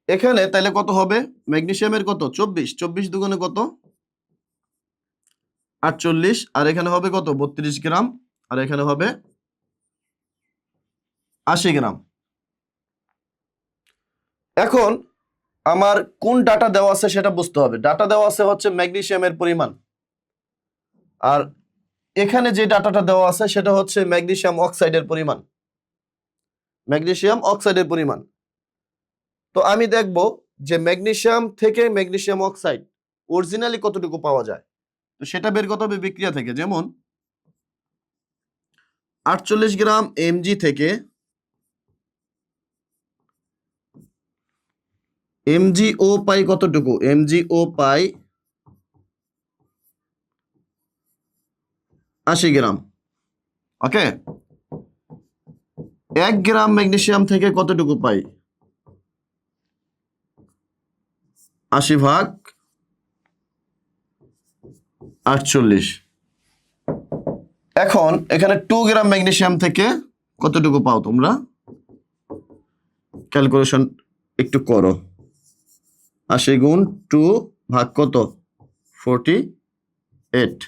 এখানে তাহলে কত হবে? ম্যাগনেসিয়ামের কত? 24। 24 দুগুণে কত? 48। আর এখানে হবে কত? 32 গ্রাম। আর এখানে হবে 80 গ্রাম। এখন আমার কোন ডাটা দেওয়া আছে সেটা বুঝতে হবে। ডাটা দেওয়া আছে হচ্ছে ম্যাগনেসিয়ামের পরিমাণ, আর এখানে যে ডাটাটা দেওয়া আছে সেটা হচ্ছে ম্যাগনেসিয়াম অক্সাইডের পরিমাণ। ম্যাগনেসিয়াম অক্সাইডের পরিমাণ। তো আমি দেখব যে ম্যাগনেসিয়াম থেকে ম্যাগনেসিয়াম অক্সাইড অরিজিনালি কতটুকু পাওয়া যায়। তো সেটা বের করতে হবে বিক্রিয়া থেকে। যেমন 48 গ্রাম এমজি থেকে এমজিও পাই কতটুকু? এমজিও পাই 80 গ্রাম। ওকে, 1 গ্রাম ম্যাগনেসিয়াম থেকে কতটুকু পাই? 80 ভাগ 48। এখন এখানে 2 গ্রাম ম্যাগনেসিয়াম থেকে কতটুকু পাও তোমরা? ক্যালকুলেশন একটু করো। 80 গুণ 2 ভাগ কত? 48।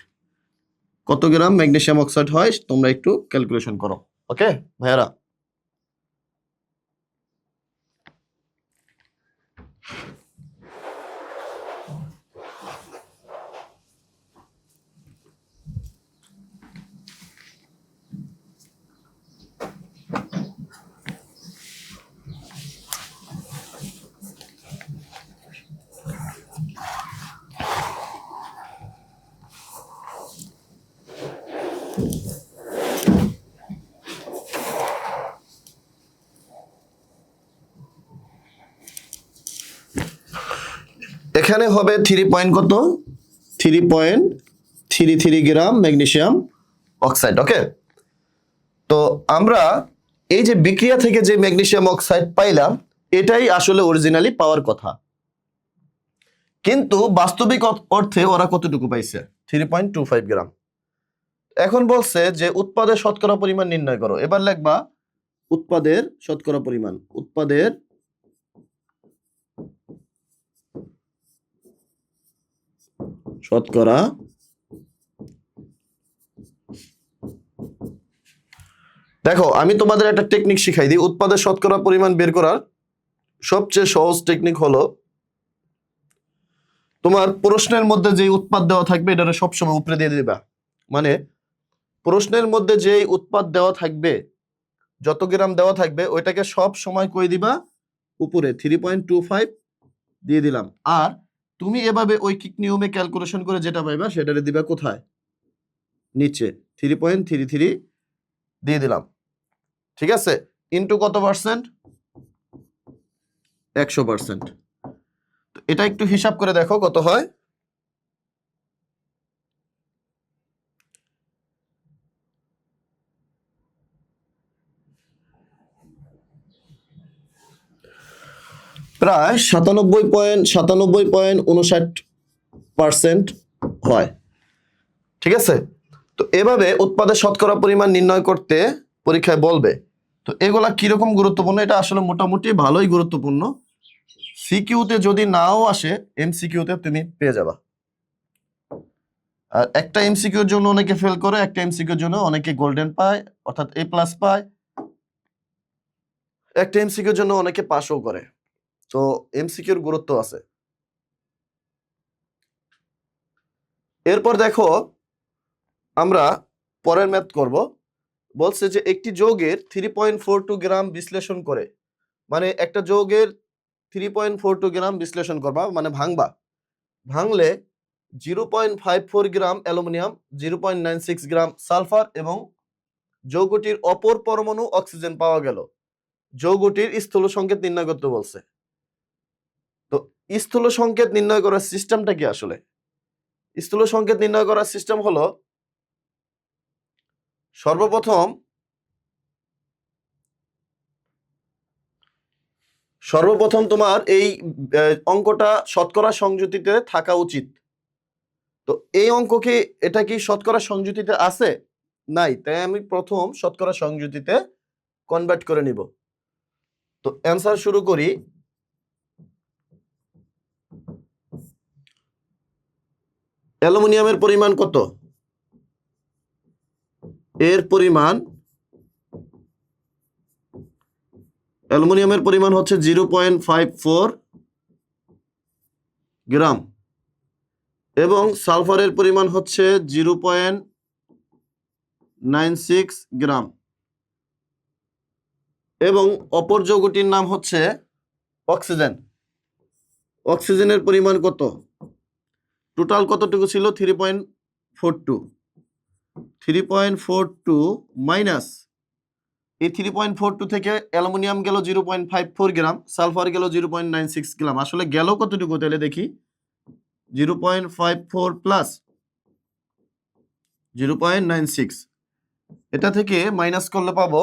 কত গ্রাম ম্যাগনেসিয়াম অক্সাইড হয় তোমরা একটু ক্যালকুলেশন করো। ওকে ভাইয়ারা? এখানে হবে 3.33 গ্রাম ম্যাগনেসিয়াম অক্সাইড। ওকে, তো আমরা এই যে বিক্রিয়া থেকে যে ম্যাগনেসিয়াম অক্সাইড পাইলাম এটাই আসলে অরিজিনালি পাওয়ার কথা, কিন্তু বাস্তবিক অর্থে ওরা কতটুকু পাইছে? 3.25 গ্রাম। এখন বলছে যে উৎপাদের শতকরা পরিমাণ নির্ণয় করো। এবার লিখবা উৎপাদের শতকরা পরিমাণ। উৎপাদের শতকরা দেখো, আমি তোমাদের একটা টেকনিক শিখাই দিই। উৎপাদের শতকরা পরিমাণ বের করার সবচেয়ে সহজ টেকনিক হলো, তোমার প্রশ্নের মধ্যে যে উৎপাদ দেওয়া থাকবে এটা সবসময় উপরে দিয়ে দিবা। মানে প্রশ্নের মধ্যে যে উৎপাদ দেওয়া থাকবে, যত গ্রাম দেওয়া থাকবে ওইটাকে সব সময় কই দিবা উপরে 3.25 দিয়ে দিলাম। আর তুমি এভাবে ঐকিক নিয়মে ক্যালকুলেশন করে যেটা পাইবা সেটারে দিবা কোথায়? নিচে 3.33 দিয়ে দিলাম। ঠিক আছে? ইন্টু কত পার্সেন্ট? 100%। এটা একটু হিসাব করে দেখো কত হয়। প্রায় 97.59% হয়। ঠিক আছে? তো এভাবে উৎপাদের শতকরা পরিমাণ নির্ণয় করতে পরীক্ষায় বলবে। তো এগুলা কিরকম গুরুত্বপূর্ণ? এটা আসলে মোটামুটি ভালোই গুরুত্বপূর্ণ। সিকিউতে যদি নাও আসে, এমসিকিউতে তুমি পেয়ে যাবা। আর একটা এমসিকিউর জন্য অনেকে ফেল করে, একটা এমসিকিউর জন্য অনেকে গোল্ডেন পায় অর্থাৎ A+ পায়, একটা এমসিকিউর জন্য অনেকে পাসও করে। তো এমসিকিউর গুরুত্ব আছে। এরপর দেখো আমরা পরের ম্যাথ করব। বলছে যে একটি যৌগের 3.42 গ্রাম বিশ্লেষণ করে, মানে একটা যৌগের 3.42 গ্রাম বিশ্লেষণ করবা মানে ভাঙবা। ভাঙলে 0.54 গ্রাম অ্যালুমিনিয়াম, 0.96 গ্রাম সালফার এবং যৌগটির অপর পরমাণু অক্সিজেন পাওয়া গেল। যৌগটির স্থূল সংকেত নির্ণয় করতে বলছে। তো স্থূল সংকেত নির্ণয় করার সিস্টেমটা কি আসলে? স্থূল সংকেত নির্ণয় করার সিস্টেম হলো, সর্বপ্রথম তোমার এই অঙ্কটা শতকরা সংযুতিতে থাকা উচিত। তো এই অঙ্ক কি, এটা কি শতকরা সংযুতিতে আছে? নাই, তাই আমি প্রথম শতকরা সংযুতিতে কনভার্ট করে নিব। তো অ্যান্সার শুরু করি। অ্যালুমিনিয়ামের পরিমাণ কত? এর পরিমাণ, অ্যালুমিনিয়ামের পরিমাণ হচ্ছে 0.54 গ্রাম এবং সালফারের পরিমাণ হচ্ছে 0.96 গ্রাম এবং অপর যৌগটির নাম হচ্ছে অক্সিজেন। অক্সিজেনের পরিমাণ কত? টোটাল কতটুকু ছিল? 3.42 মাইনাস এই 3.42 থেকে অ্যালুমিনিয়াম গেল 0.54 গ্রাম, সালফার গেল 0.96 গ্রাম। আসলে গেল কতটুকু তাহলে দেখি। 0.54 প্লাস 0.96, এটা থেকে মাইনাস করলে পাবো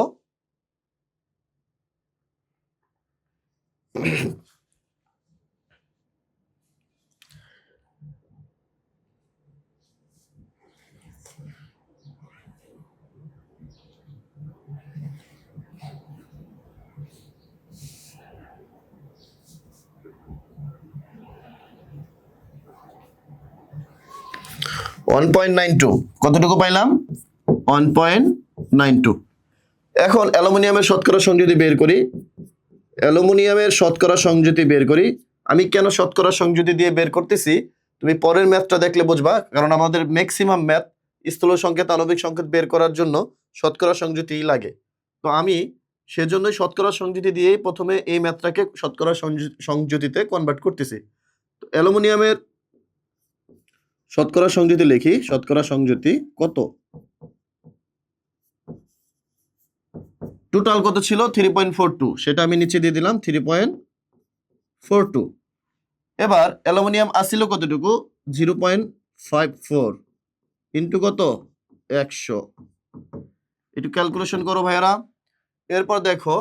1.92 কতটুকু পাইলাম 1.92। এখন অ্যালুমিনিয়ামের শতকরা সংযুতি বের করি। অ্যালুমিনিয়ামের শতকরা সংযুতি বের করি। আমি কেন শতকরা সংযুতি দিয়ে বের করতেছি তুমি পরের ম্যাথটা দেখলে বুঝবা, কারণ আমাদের ম্যাক্সিমাম ম্যাথ স্থূল সংকেত আণবিক সংকেত বের করার জন্য শতকরা সংযুতিই লাগে। তো আমি সেজন্যই শতকরা সংযুতি দিয়েই প্রথমে এই ম্যাথটাকে শতকরা সংযুতিতে কনভার্ট করতেছি। তো অ্যালুমিনিয়ামের শতকরা সংযুতি লিখি। শতকরা সংযুতি কত? টোটাল কত ছিল 3.42, সেটা আমি নিচে দিয়ে দিলাম 3.42। এবার অ্যালুমিনিয়াম আসিল কতটুকু 0.54 ইন্টু কত 100। একটু ক্যালকুলেশন করো ভাইয়ারা। এরপর দেখো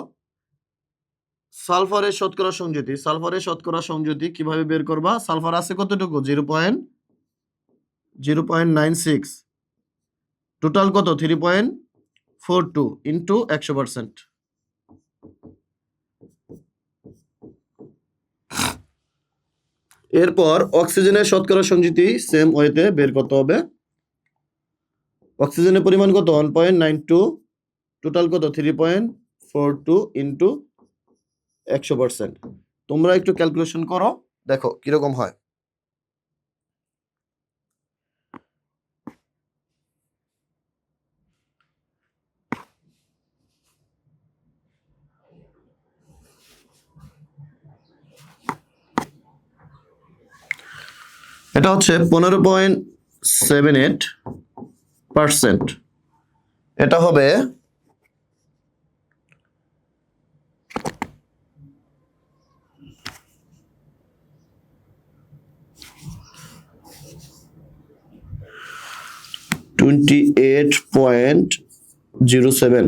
সালফারের শতকরা সংযুতি। সালফারের শতকরা সংযুতি কিভাবে বের করবা? সালফার আছে কতটুকু 0.96, টোটাল কত 3.42 ইন্টু 100%। এরপর অক্সিজেনের শতকরা সংযুতি সেম ওয়েতে বের করতে হবে। অক্সিজেনের পরিমাণ কত 1.92, টোটাল কত 3.42 ইন্টু 100%। তোমরা একটু ক্যালকুলেশন করো, দেখো কিরকম হয়। এটা হচ্ছে 15.78%। এটা হবে 28.07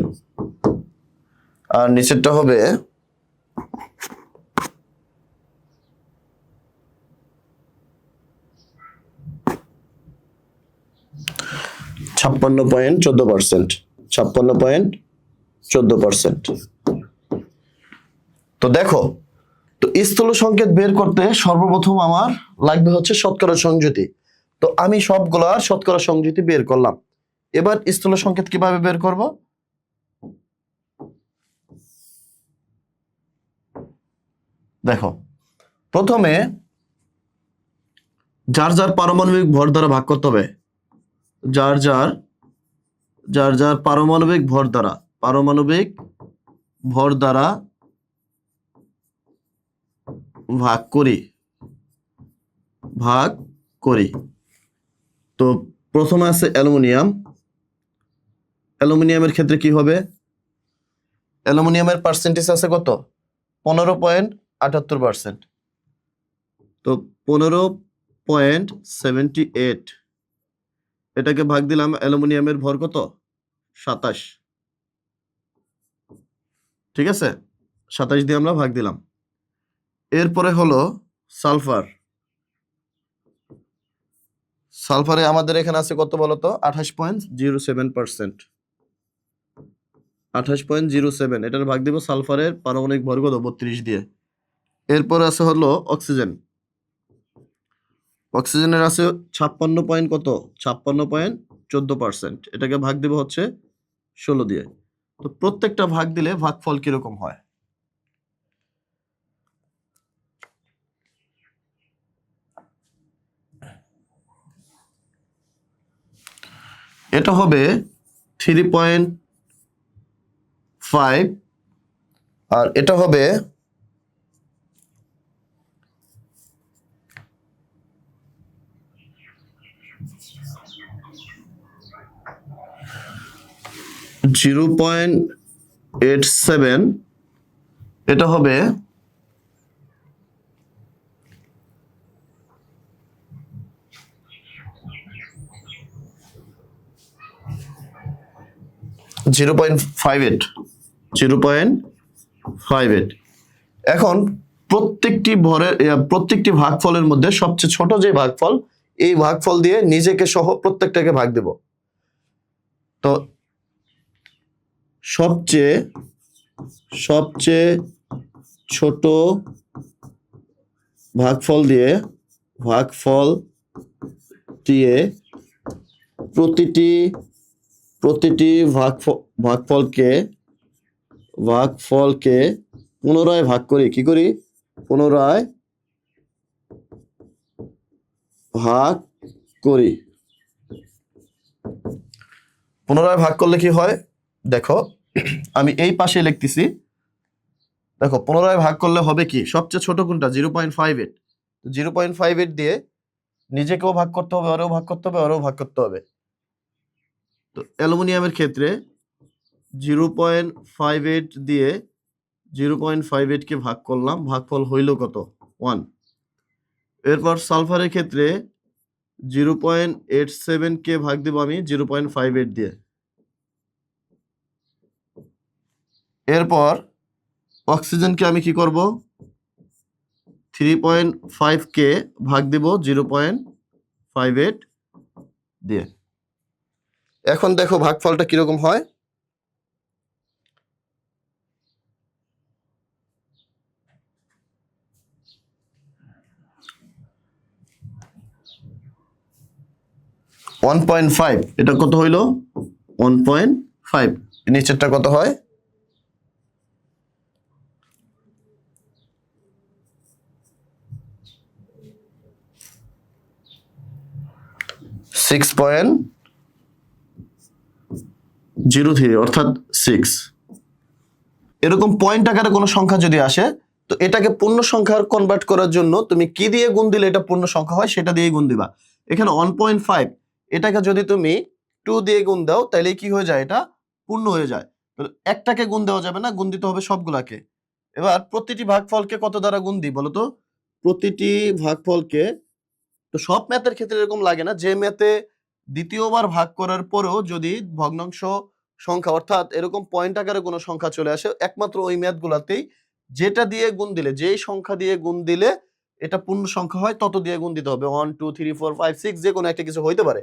আর নিচেরটা হবে 56.14%। 56.14%। তো দেখো, তো স্থূল সংকেত বের করতে সর্বপ্রথম আমার লাগবে হচ্ছে শতকরা সংযুতি। তো আমি সবগুলার শতকরা সংযুতি বের করলাম। এবার স্থূল সংকেত কিভাবে বের করব? দেখো, প্রথমে যার যার পারমাণবিক ভর দ্বারা ভাগ করতে হবে। যার যার পারমাণবিক ভর দ্বারা ভাগ করি। তো প্রথমে আছে অ্যালুমিনিয়ামের ক্ষেত্রে কি হবে? অ্যালুমিনিয়ামের পার্সেন্টেজ আছে কত 15.78%। তো 15.78 এটাকে ভাগ দিলাম, অ্যালুমিনিয়ামের ভর কত 27। ঠিক আছে, 27 দিয়ে আমরা ভাগ দিলাম। এরপরে হলো সালফারে আমাদের এখানে আছে কত বলতো 28.07%। 28.07 এটার ভাগ দিব সালফারের পারমাণবিক ভর কত 32 দিয়ে। এরপর আছে হলো অক্সিজেনের আছে 56.14%। এটাকে ভাগ দিব হচ্ছে 16 দিয়ে। তো প্রত্যেকটা ভাগ দিলে ভাগফল কিরকম হয়? এটা হবে 3.5 আর এটা হবে 0.87। এটা হবে 0.58। এখন প্রত্যেকটি ভাগফলের মধ্যে সবচেয়ে ছোট যে ভাগফল, এই ভাগফল দিয়ে নিজেকে সহ প্রত্যেকটাকে ভাগ দেব। তো সবচেয়ে ছোট ভাগফল দিয়ে প্রতিটি প্রতিটি ভাগফলকে পুনরায় ভাগ করি, কি করি? পুনরায় ভাগ করি। পুনরায় ভাগ করলে কি হয় দেখো, আমি এই পাশে লিখতেছি। দেখো পুনরায় ভাগ করলে হবে কি, সবচেয়ে ছোট কোনটা? 0.58। 0.58 দিয়ে নিজেকেও ভাগ করতে হবে, ওরেও ভাগ করতে হবে, ওরেও ভাগ করতে হবে। তো অ্যালুমিনিয়ামের ক্ষেত্রে 0.58 দিয়ে 0.58 কে ভাগ করলাম, ভাগফল হইল কত? 1। এরপর সালফারের ক্ষেত্রে 0.87 কে ভাগ দেব আমি 0.58 দিয়ে। এরপর অক্সিজেনকে আমি কি করব? 3.5 কে ভাগ দেব 0.58 দিয়ে। এখন দেখো ভাগফলটা কিরকম হয়। ওয়ান 1.5, এটা কত হইল? 1.5। নিচেরটা কত হয়? 6.03, অর্থাৎ 6। এরকম পয়েন্ট আকারে কোনো সংখ্যা যদি আসে, তো এটাকে পূর্ণ সংখ্যার কনভার্ট করার জন্য তুমি কি দিয়ে গুণ দিলে এটা পূর্ণ সংখ্যা হয় সেটা দিয়ে গুণ দিবা। এখানে 1.5, এটাকে যদি তুমি 2 দিয়ে গুণ দাও তাহলে কি হয়ে যায়? এটা পূর্ণ হয়ে যায়। তো একটাকে গুণ দেওয়া যাবে না, গুণ দিতে হবে সবগুলাকে। এবার প্রতিটি ভাগফলকে কত দ্বারা গুণ দিই বলো তো? প্রতিটি ভাগফলকে, তো সব ম্যাথের ক্ষেত্রে এরকম লাগে না, যে ম্যাথে দ্বিতীয়বার ভাগ করার পরেও যদি ভগ্নাংশ সংখ্যা অর্থাৎ এরকম পয়েন্ট আকারে কোনো সংখ্যা চলে আসে, একমাত্র ওই ম্যাথগুলাতেই যেটা দিয়ে গুণ দিলে, যেই সংখ্যা দিয়ে গুণ দিলে এটা পূর্ণ সংখ্যা হয় তত দিয়ে গুণ দিতে হবে। 1 2 3 4 5 6 যে কোনো একটা কিছু হইতে পারে।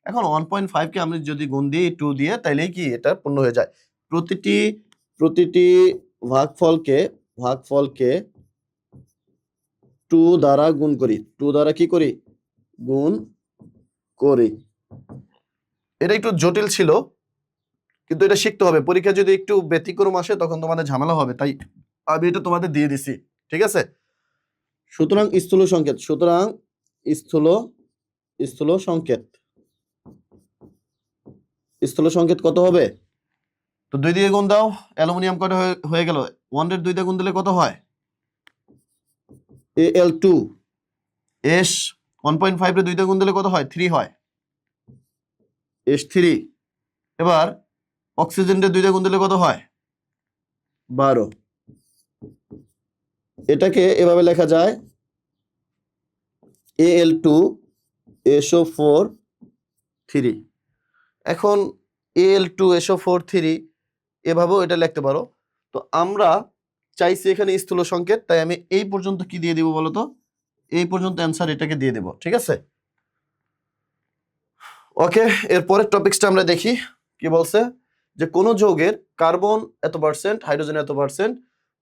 এখন 1.5 কে আমি যদি গুণ দিই 2 দিয়ে, তাইলেই কি এটা পূর্ণ হয়ে যায়। প্রতিটি ভাগফলকে 2 দ্বারা গুণ করি। 2 দ্বারা কি করি? গুণ করি। এটা একটু জটিল ছিল, কিন্তু এটা শিখতে হবে। পরীক্ষা যদি একটু ব্যতিক্রম আসে তখন তোমাদের ঝামেলা হবে, তাই আমি এটা তোমাদের দিয়ে দিছি। ঠিক আছে? সুতরাং স্থূল সংকেত কত হবে? তো 2 দিয়ে গুণ দাও। অ্যালুমিনিয়াম কয়টা হয়ে গেল? 1 এর 2 দিয়ে গুণ দিলে কত হয়? Al2। S 1.5 এর 2 দিয়ে গুণ দিলে কত হয়? 3 হয়, S3। এবার অক্সিজেনের 2 দিয়ে গুণ দিলে কত হয়? 12। এটাকে এভাবে লেখা যায় Al2SO4 3। এখন Al2SO4 3 এভাবেও এটা লিখতে পারো। তো আমরা চাইছি এখানে স্থূল সংকেত, তাই আমি এই পর্যন্ত কি দিয়ে দিব বলো তো? এই পর্যন্ত অ্যান্সার এটাকে দিয়ে দেব। ঠিক আছে? ওকে, এর পরের টপিকসটা আমরা দেখি। কি বলছে? যে কোন যৌগের কার্বন এত পার্সেন্ট, হাইড্রোজেন এত পার্সেন্ট,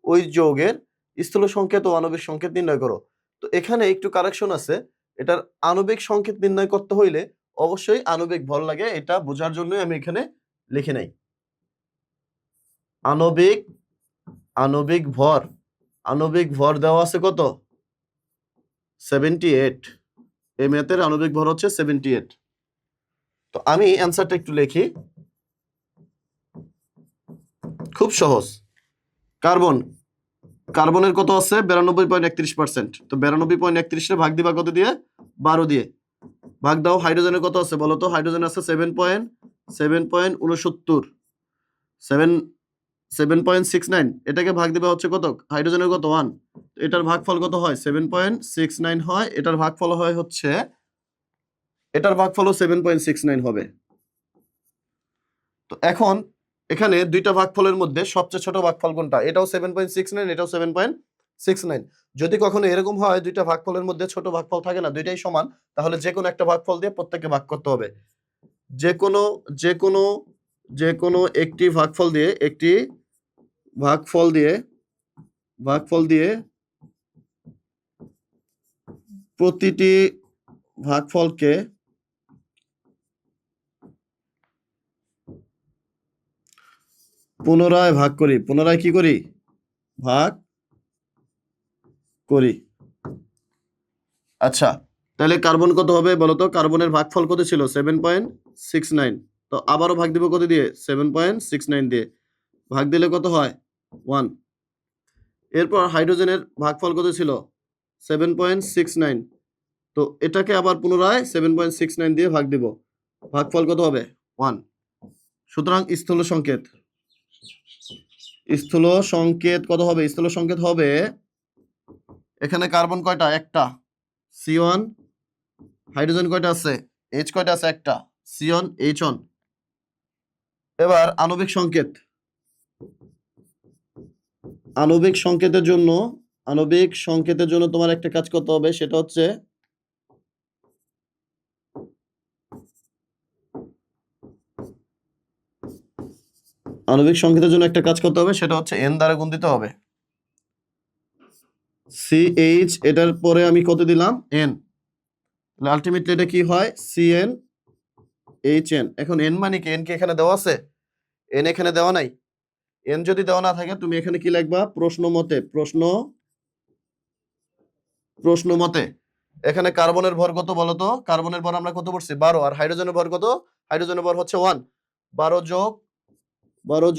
ওই যৌগের স্থূল সংকেত ও আণবিক সংকেত নির্ণয় করো। তো এখানে একটু কারেকশন আছে। এটার আণবিক সংকেত নির্ণয় করতে হইলে অবশ্যই আণবিক ভর লাগে, এটা বোঝার জন্যই আমি এখানে লিখে নাই। আণবিক ভর দেওয়া আছে কত? 78। এই ম্যাথের আণবিক ভর হচ্ছে 78। তো আমি অ্যান্সারটা একটু লিখি, খুব সহজ। কার্বনের কত আছে? 92.31%। তো 92.31 ভাগ দিবা কত দিয়ে? 12 দিয়ে। ভাগ দাও। হাইড্রোজেনের কত আছে বলো তো? হাইড্রোজেন আছে 7.69। এটাকে ভাগ দিবা হচ্ছে কত? হাইড্রোজেনের কত? 1। এটার ভাগফল কত হয়? 7.69 হয়। এটার ভাগফল হয় হচ্ছে, এটার ভাগফলও 7.69 হবে। তো এখন এখানে দুইটা ভাগফলের মধ্যে সবচেয়ে ছোট ভাগফল কোনটা? এটাও 7.69, এটাও 7.69। যদি কখনো এরকম হয় দুইটা ভাগফলের মধ্যে ছোট ভাগফল থাকে না, দুইটাই সমান, তাহলে যে কোনো একটা ভাগফল দিয়ে প্রত্যেককে ভাগ করতে হবে। যে কোনো একটি ভাগফল দিয়ে প্রতিটি ভাগফলকে পুনরায় ভাগ করি, পুনরায় কি করি, ভাগ করি। আচ্ছা, তাহলে কার্বন কত হবে বলতো? কার্বনের ভাগফল কত ছিল? 7.69। তো আবারও ভাগ দিব কত দিয়ে? 7.69 দিয়ে। ভাগ দিলে কত হয়? 1। এরপর হাইড্রোজেনের ভাগফল কত ছিল? 7.69। তো এটাকে আবার পুনরায় 7.69 দিয়ে ভাগ দিব। ভাগফল কত হবে? 1। সুতরাং স্থূল সংকেত, স্থূল সংকেত কত হবে? স্থূল সংকেত হবে, এখানে কার্বন কয়টা? একটা, C1। হাইড্রোজেন কয়টা আছে? H কয়টা আছে? একটা, C1 H1। এবার আণবিক সংকেত, আণবিক সংকেতের জন্য, আণবিক সংকেতের জন্য তোমার একটা কাজ করতে হবে, সেটা হচ্ছে আণবিক সংকেতের জন্য একটা কাজ করতে হবে, সেটা হচ্ছে N দ্বারা গুণ দিতে হবে। CH, এটার পরে আমি কত দিলাম? N। তাহলে আলটিমেটলি এটা কি হয়? CnHn। এখন N মানে কি? N কি এখানে দেওয়া আছে? N এখানে দেওয়া নাই। N যদি দেওয়া না থাকে, তুমি এখানে কি লিখবা? প্রশ্ন মতে, প্রশ্ন মতে। এখানে কার্বনের ভর কত বলতো? কার্বনের ভর আমরা কত পড়ছি? 12। আর হাইড্রোজেনের ভর কত? হাইড্রোজেনের ভর হচ্ছে 1। 12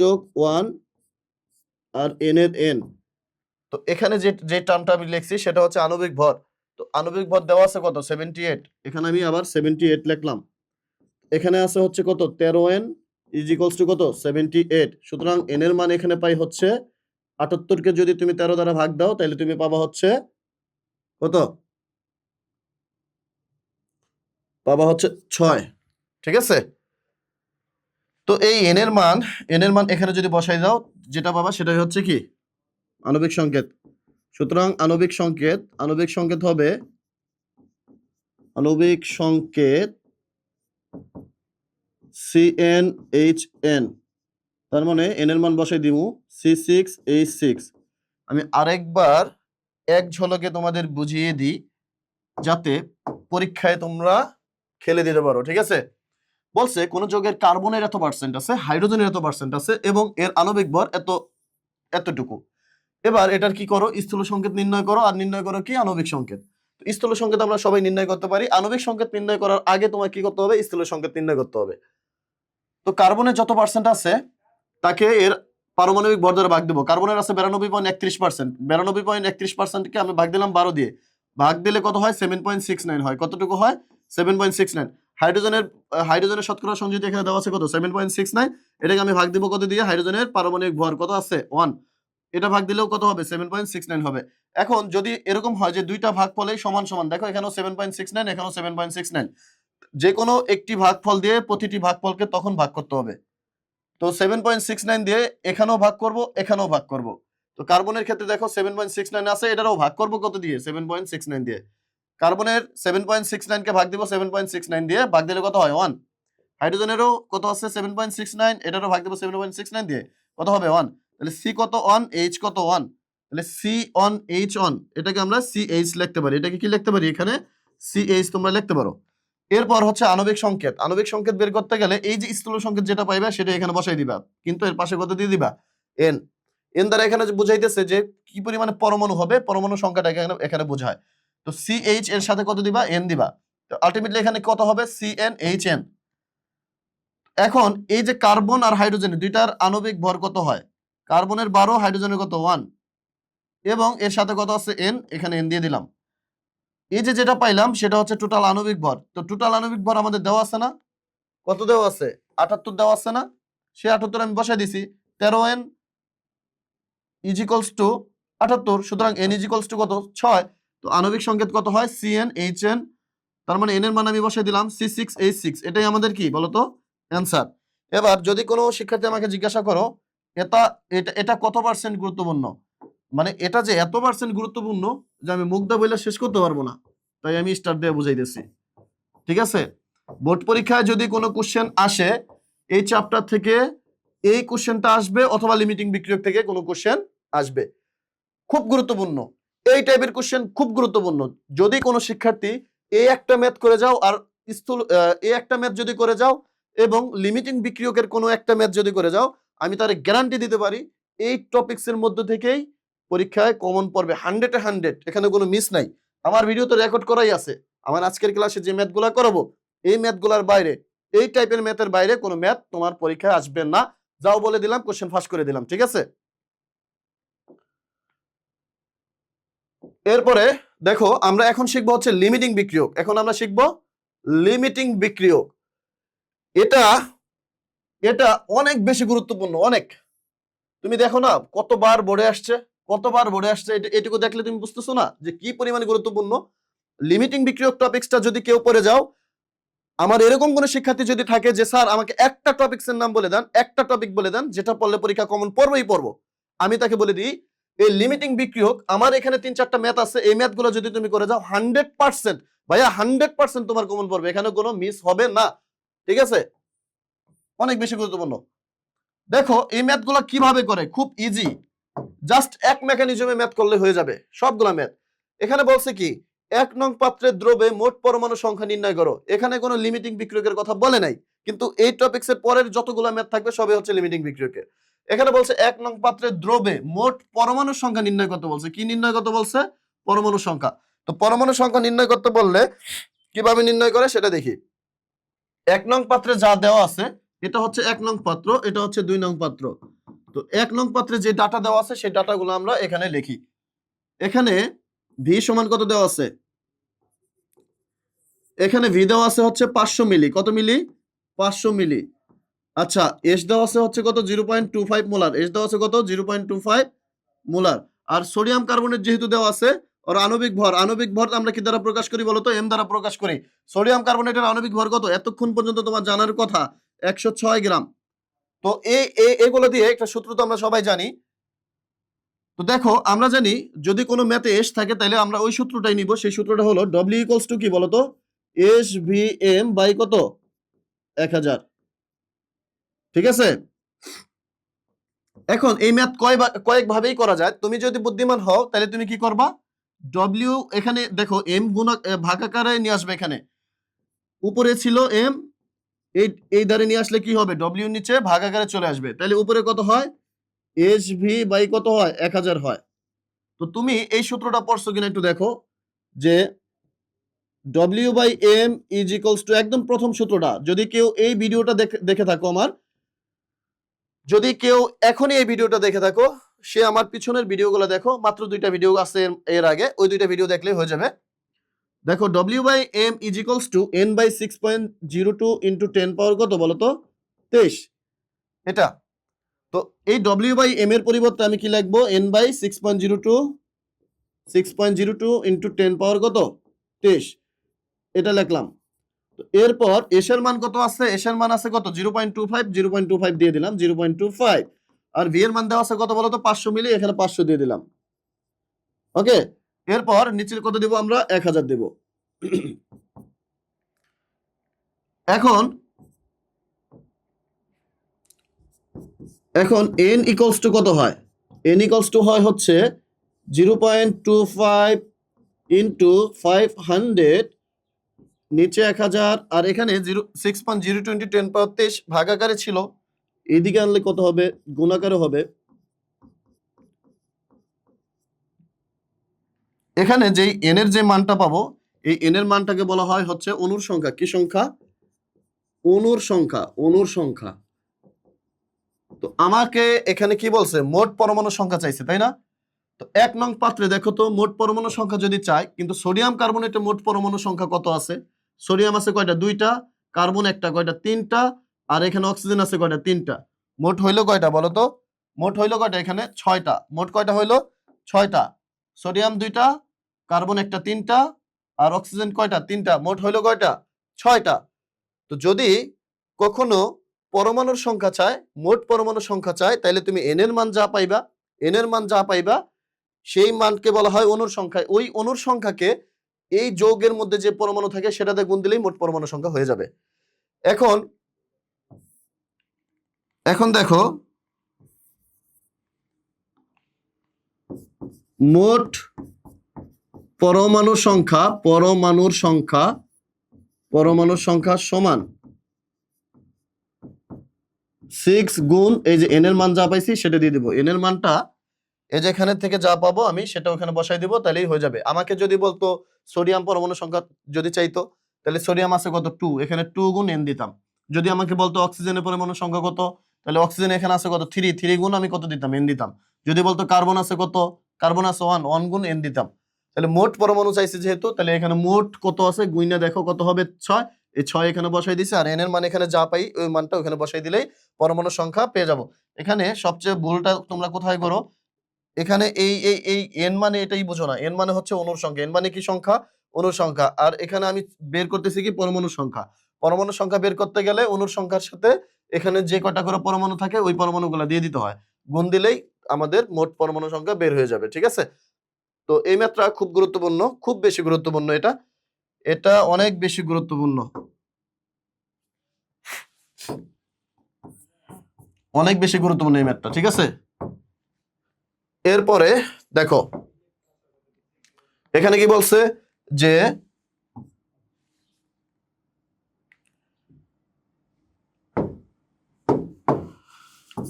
যোগ 1 আর N এর N। তো এখানে যে যে টার্মটা আমি লিখছি সেটা হচ্ছে আণবিক ভর। তো আণবিক ভর দেওয়া আছে কত? 78। এখানে আমি আবার 78 লিখলাম। এখানে আছে হচ্ছে কত? 13n = কত? 78। সুতরাং n এর মান এখানে পাই হচ্ছে 78 কে যদি তুমি 13 দ্বারা ভাগ দাও তাহলে তুমি পাবা হচ্ছে কত? পাবা হচ্ছে 6। ঠিক আছে? তো এই n এর মান এখানে যদি বসাই দাও, যেটা পাবা সেটাই হচ্ছে কি? আণবিক সংকেত। সুতরাং আণবিক সংকেত হবে, আণবিক সংকেত CnHn। তার মানে n এর মান বসাই দিমু C6H6। আমি আরেকবার এক ঝলকে তোমাদের বুঝিয়ে দিই, যাতে পরীক্ষায় তোমরা খেলে দিতে পারো। ঠিক আছে? বলছে কোন যৌগের কার্বনের এত পার্সেন্ট আছে, হাইড্রোজেনের এত পার্সেন্ট আছে এবং এর আণবিক ভর এতটুকু। এবার এটার কি করো? স্থূল সংকেত নির্ণয় করো, আর নির্ণয় করো কি? আণবিক সংকেত। তো স্থূল সংকেত আমরা সবাই নির্ণয় করতে পারি। আণবিক সংকেত নির্ণয় করার আগে তোমার কি করতে হবে? স্থূল সংকেত নির্ণয় করতে হবে। তো কার্বনের যত পার্সেন্ট আছে তাকে এর পারমাণবিক ভর দ্বারা ভাগ দেবো। কার্বনের আছে 92.31%। 92.31%কে আমি ভাগ দিলাম 12 দিয়ে। ভাগ দিলে কত হয়? 7.69 হয়। কতটুকু হয়? 7.69। হাইড্রোজেনের শতকরা সংযোজিত এখানে দেওয়া আছে কত? 7.69। এটাকে আমি ভাগ দিব কত দিয়ে? হাইড্রোজেনের পারমাণবিক ভর কত আছে? 1। এটা ভাগ দিলেও কত হবে? 7.69 হবে। এখন যদি এরকম হয় যে দুইটা ভাগফলেই সমান সমান, দেখো এখানেও 7.69, এখানেও 7.69, যে কোনো একটি ভাগফল দিয়ে প্রতিটি ভাগফলকে তখন ভাগ করতে হবে। তো 7.69 দিয়ে এখানেও ভাগ করব, এখানেও ভাগ করব। তো কার্বনের ক্ষেত্রে দেখো 7.69 আছে, এটারও ভাগ করব কত দিয়ে? 7.69 দিয়ে। কার্বনের 7.69 কে ভাগ দিব 7.69 দিয়ে, ভাগ দিলে কত হয়? 1। হাইড্রোজেনেরও কত আছে? 7.69, এটারও ভাগ দিব 7.69 দিয়ে, কত হবে? 1। তাহলে C কত? 1। H কত? 1। তাহলে C1H1, এটাকে আমরা CH লিখতে পারি। এটাকে কি লিখতে পারি? এখানে CH তোমরা লিখতে পারো। এরপর হচ্ছে আণবিক সংকেত। আণবিক সংকেত বের করতে গেলে এই যে স্থূল সংকেত যেটা পাইবা সেটা এখানে বসাই দিবা, কিন্তু এর পাশে কত দিয়ে দিবা? N। N দ্বারা এখানে বুঝাইতেছে যে কি পরিমাণে পরমাণু হবে, পরমাণু সংখ্যাটা এখানে বোঝায়। তো CH এর সাথে কত দিবা? N দিবা। তো আলটিমেটলি এখানে কত হবে? CnHn। এখন এই যে কার্বন আর হাইড্রোজেন দুইটার আণবিক ভর কত হয়? কার্বনের 12, হাইড্রোজেনের কত? 1। এবং এর সাথে কত আছে? N। এখানে N দিয়ে দিলাম। এই যে যেটা পাইলাম সেটা হচ্ছে টোটাল আণবিক ভর। তো টোটাল আণবিক ভর আমাদের দেওয়া আছে না? কত দেওয়া আছে? 78 দেওয়া আছে না? সে 78 আমি বসাই দিছি। 13n = 78। সুতরাং n = কত? 6। তো আণবিক সংকেত কত হয়? CnHn। তার মানে n এর মান আমি বসাই দিলাম C6H6। এটাই আমাদের কি বলতো? অ্যানসার। এবার যদি কোনো শিক্ষার্থী আমাকে জিজ্ঞাসা করো এটা এটা এটা কত পার্সেন্ট গুরুত্বপূর্ণ, মানে এটা যে এত পার্সেন্ট গুরুত্বপূর্ণ যে আমি মুগ্ধা বইলা শেষ করতে পারবো না, তাই আমি স্টার দিয়ে বুঝাইতেছি। ঠিক আছে? বোর্ড পরীক্ষায় যদি কোনো কোশ্চেন আসে এই চ্যাপ্টার থেকে, এই কোশ্চেনটা আসবে, অথবা লিমিটিং বিক্রিয়ক থেকে কোনো কোশ্চেন আসবে। খুব গুরুত্বপূর্ণ এই টাইপের কোশ্চেন, খুব গুরুত্বপূর্ণ। যদি কোনো শিক্ষার্থী এই একটা ম্যাথ করে যাও আর স্থূল এই একটা ম্যাথ যদি করে যাও এবং লিমিটিং বিক্রিয়কের কোনো একটা ম্যাথ যদি করে যাও আমি তার গ্যারান্টি দিতে পারি এই টপিক্সের মধ্যে থেকেই পরীক্ষায় কমন পড়বে 100-এ 100, এখানে কোনো মিস নাই। আমার ভিডিও তো রেকর্ড করাই আছে। আমার আজকের ক্লাসে যে ম্যাথগুলা করাবো এই ম্যাথগুলার বাইরে, এই টাইপের ম্যাথের বাইরে কোনো ম্যাথ তোমার পরীক্ষায় আসবে না। যাও বলে দিলাম, কোশ্চেন ফাঁস করে দিলাম, ঠিক আছে? এরপরে দেখো আমরা এখন শিখবো হচ্ছে লিমিটিং বিক্রিয়ক। এখন আমরা শিখবো লিমিটিং বিক্রিয়ক। এটা এটা অনেক বেশি গুরুত্বপূর্ণ, অনেক। তুমি দেখো না কতবার বোর্ডে আসছে, কতবার বোর্ডে আসছে, এটুকু দেখলে তুমি বুঝতেছো না যে কি পরিমাণে গুরুত্বপূর্ণ। লিমিটিং বিক্রিয়ক টপিক্সটা যদি কেউ পড়ে যাও, আমার এরকম কোন শিক্ষার্থী যদি থাকে যে স্যার আমাকে একটা টপিক্সের নাম বলে দেন, একটা টপিক বলে দেন যেটা পড়লে পরীক্ষা কমন পড়বই পড়বো, আমি তাকে বলে দিই এই লিমিটিং বিক্রিয়ক, আমার এখানে 3-4টা ম্যাথ আছে, এই ম্যাথগুলো যদি তুমি করে যাও 100% ভাইয়া 100% তোমার কমন পড়বে, এখানে কোনো মিস হবে না, ঠিক আছে? অনেক বেশি গুরুত্বপূর্ণ। দেখো এই ম্যাথগুলো কিভাবে করে, খুব ইজি, জাস্ট এক মেকানিজমে ম্যাথ করলে হয়ে যাবে সবগুলা ম্যাথ। এখানে বলছে কি 1 নং পাত্রের দ্রব্যে মোট পরমাণু সংখ্যা নির্ণয় করো। এখানে কোনো লিমিটিং বিক্রিয়কের কথা বলে নাই, কিন্তু এই টপিক্সের পরের যতগুলো ম্যাথ থাকবে সবই হচ্ছে লিমিটিং বিক্রিয়কের। এখানে বলছে 1 নং পাত্রের দ্রব্যে মোট পরমাণু সংখ্যা নির্ণয় করতে বলছে। কি নির্ণয় করতে বলছে? পরমাণু সংখ্যা। তো পরমাণু সংখ্যা নির্ণয় করতে বললে কিভাবে নির্ণয় করে সেটা দেখি। 1 নং পাত্রে যা দেওয়া আছে এটা হচ্ছে 1 নং পাত্র, এটা হচ্ছে 2 নং পাত্র। তো 1 নং পাত্রে যে ডাটা দেওয়া আছে সেই ডাটাগুলো আমরা এখানে লিখি। এখানে ভি সমান কত দেওয়া আছে? এখানে ভি দেওয়া আছে হচ্ছে 500 মিলি। কত মিলি? 500 মিলি। আচ্ছা, এস দেওয়া আছে হচ্ছে কত? 0.25 মোলার। এস দেওয়া আছে কত? 0.25 মোলার। আর সোডিয়াম কার্বনেট যেহেতু দেওয়া আছে, ওর আণবিক ভর, আণবিক ভর আমরা কি দ্বারা প্রকাশ করি বলতো? এম দ্বারা প্রকাশ করি। সোডিয়াম কার্বনেটের আণবিক ভর কত? এতক্ষণ পর্যন্ত তোমার জানার কথা 106 গ্রাম। তো এগুলো দিয়ে একটা সূত্র তো আমরা সবাই জানি। তো দেখো আমরা জানি যদি কোনো ম্যাথে এস থাকে তাহলে আমরা ওই সূত্রটাই নিব। সেই সূত্রটা হলো ডব্লিউ ইকুয়ালস টু কি বলতো? এস ভি এম বাই কত? 1000, ঠিক আছে? এখন এই ম্যাথ কয়েক ভাবেই করা যায়। তুমি যদি বুদ্ধিমান হও তাহলে তুমি কি করবা? ডব্লিউ এখানে দেখো এম গুণ ভাগাকারে নিয়ে আসবে। এখানে উপরে ছিল এম, এই ধারে নিয়ে আসলে কি হবে? ডব্লিউ নিচে ভাগাকারে চলে আসবে, তাহলে উপরে কত হয়? এস ভি বাই কত হয়? 1000 হয়। তো তুমি এই সূত্রটা পড়ছো কিনা একটু দেখো, যে W by M is equals to, একদম প্রথম সূত্রটা। যদি কেউ এই ভিডিওটা দেখে থাকো আমার, যদি কেউ এখনই এই ভিডিওটা দেখে থাকো, সে আমার পিছনের ভিডিওগুলো দেখো, মাত্র 2টা ভিডিও আছে এর আগে, ওই 2টা ভিডিও দেখলেই হয়ে যাবে। দেখো W by M is equals to N by 6.02 into 10 power কত বলতো? 23। এটা তো এই ডব্লিউ বাই এম এর পরিবর্তে আমি কি লিখবো? এন বাই 6.02 ইন্টু 10 পাওয়ার কত? 23, এটা লিখলাম। তো এরপর এসের মান কত আছে? এসের মান আছে কত? 0.25 দিয়ে দিলাম, 0.25। আর ভি এর মান দেওয়া আছে কত বলতো? 500 মিলি, এখানে 500 দিয়ে দিলাম। ওকে, এরপর নিচের কত দেব আমরা? 1000 দেব। এখন n ইকুয়ালস টু কত হয়? n ইকুয়ালস টু হয় হচ্ছে 0.25 ইন্টু 500, নিচে 1000, আর এখানে 6.02 ইন্টু 10 পাওয়ার 23 ভাগাকারে ছিল, এদিকে আনলে কত হবে? গুণাকারে হবে। এখানে যেই n এর যে মানটা পাবো, এই n এর মানটাকে বলা হয় হচ্ছে অণুর সংখ্যা। কি সংখ্যা? অণুর সংখ্যা, অণুর সংখ্যা। তো আমাকে এখানে কি বলছে? মোট পরমাণু সংখ্যা চাইছে, তাই না? তো 1 নং পাত্রে দেখো তো মোট পরমাণু সংখ্যা যদি চাই, কিন্তু সোডিয়াম কার্বনেটের মোট পরমাণু সংখ্যা কত আছে? সোডিয়াম আছে কয়টা? 2টা, কার্বন একটা, কয়টা? 3টা, আর এখানে অক্সিজেন আছে কয়টা? 3টা। মোট হইলো কয়টা বলো তো? মোট হইলো কয়টা? এখানে 6টা। মোট কয়টা হইলো? 6টা। সোডিয়াম 2টা, কার্বন একটা, 3টা, আর অক্সিজেন কয়টা? 3টা। মোট হইলো কয়টা? 6টা। তো যদি কখনো পরমাণুর সংখ্যা চায়, মোট পরমাণু সংখ্যা চায়, তাহলে তুমি n এর মান যা পাইবা, n এর মান যা পাইবা সেই মানকে বলা হয় অণুর সংখ্যা। ওই অণুর সংখ্যাকে এই যৌগের মধ্যে যে পরমাণু থাকে সেটাতে গুণ দিলেই মোট পরমাণু সংখ্যা হয়ে যাবে। এখন দেখো মোট পরমাণুর সংখ্যা সমান 6 গুণ এই যে n এর মান যা পাইছি সেটা দিয়ে দিব। n এর মানটা এই যে এখানে থেকে যা পাবো আমি সেটা ওখানে বসাই দিব, তাহলেই হয়ে যাবে। আমাকে যদি বলতো সোডিয়াম পরমাণু সংখ্যা যদি চাইতো, তাহলে সোডিয়াম আছে কত 2, এখানে 2 গুণ n দিতাম। যদি আমাকে বলতো অক্সিজেনের পরমাণু সংখ্যা কত, তাহলে অক্সিজেন এখানে আছে কত 3, 3 গুণ আমি কত দিতাম n দিতাম। যদি বলতো কার্বন আছে কত, কার্বন আছে 1, 1 গুণ n দিতাম। তাহলে মোট পরমাণু চাইছে যেহেতু, তাহলে এখানে মোট কত আছে গুইনা দেখো কত হবে 6, এই 6 এখানে বসাই দিছি, আর n এর মান এখানে যা পাই ওই মানটা ওখানে বসাই দিলেই পরমাণু সংখ্যা পেয়ে যাব। এখানে সবচেয়ে ভুলটা তোমরা কোথায় করো, এখানে এই এন মানে এটাই বুঝো না, এন মানে হচ্ছে অণুর সংখ্যা, এন মানে কি সংখ্যা, অণুর সংখ্যা। আর এখানে আমি বের করতেছি কি পরমাণুর সংখ্যা। পরমাণুর সংখ্যা বের করতে গেলে অণুর সংখ্যার সাথে এখানে যে কয়টা করে পরমাণু থাকে ওই পরমাণুগুলো দিয়ে দিতে হয়, গুণ দিলেই আমাদের মোট পরমাণু সংখ্যা বের হয়ে যাবে, ঠিক আছে। তো এই মাত্রা খুব গুরুত্বপূর্ণ, খুব বেশি গুরুত্বপূর্ণ, এটা এটা অনেক বেশি গুরুত্বপূর্ণ, অনেক বেশি গুরুত্বপূর্ণ এই ম্যাথটা, ঠিক আছে। এরপরে দেখো এখানে কি বলছে যে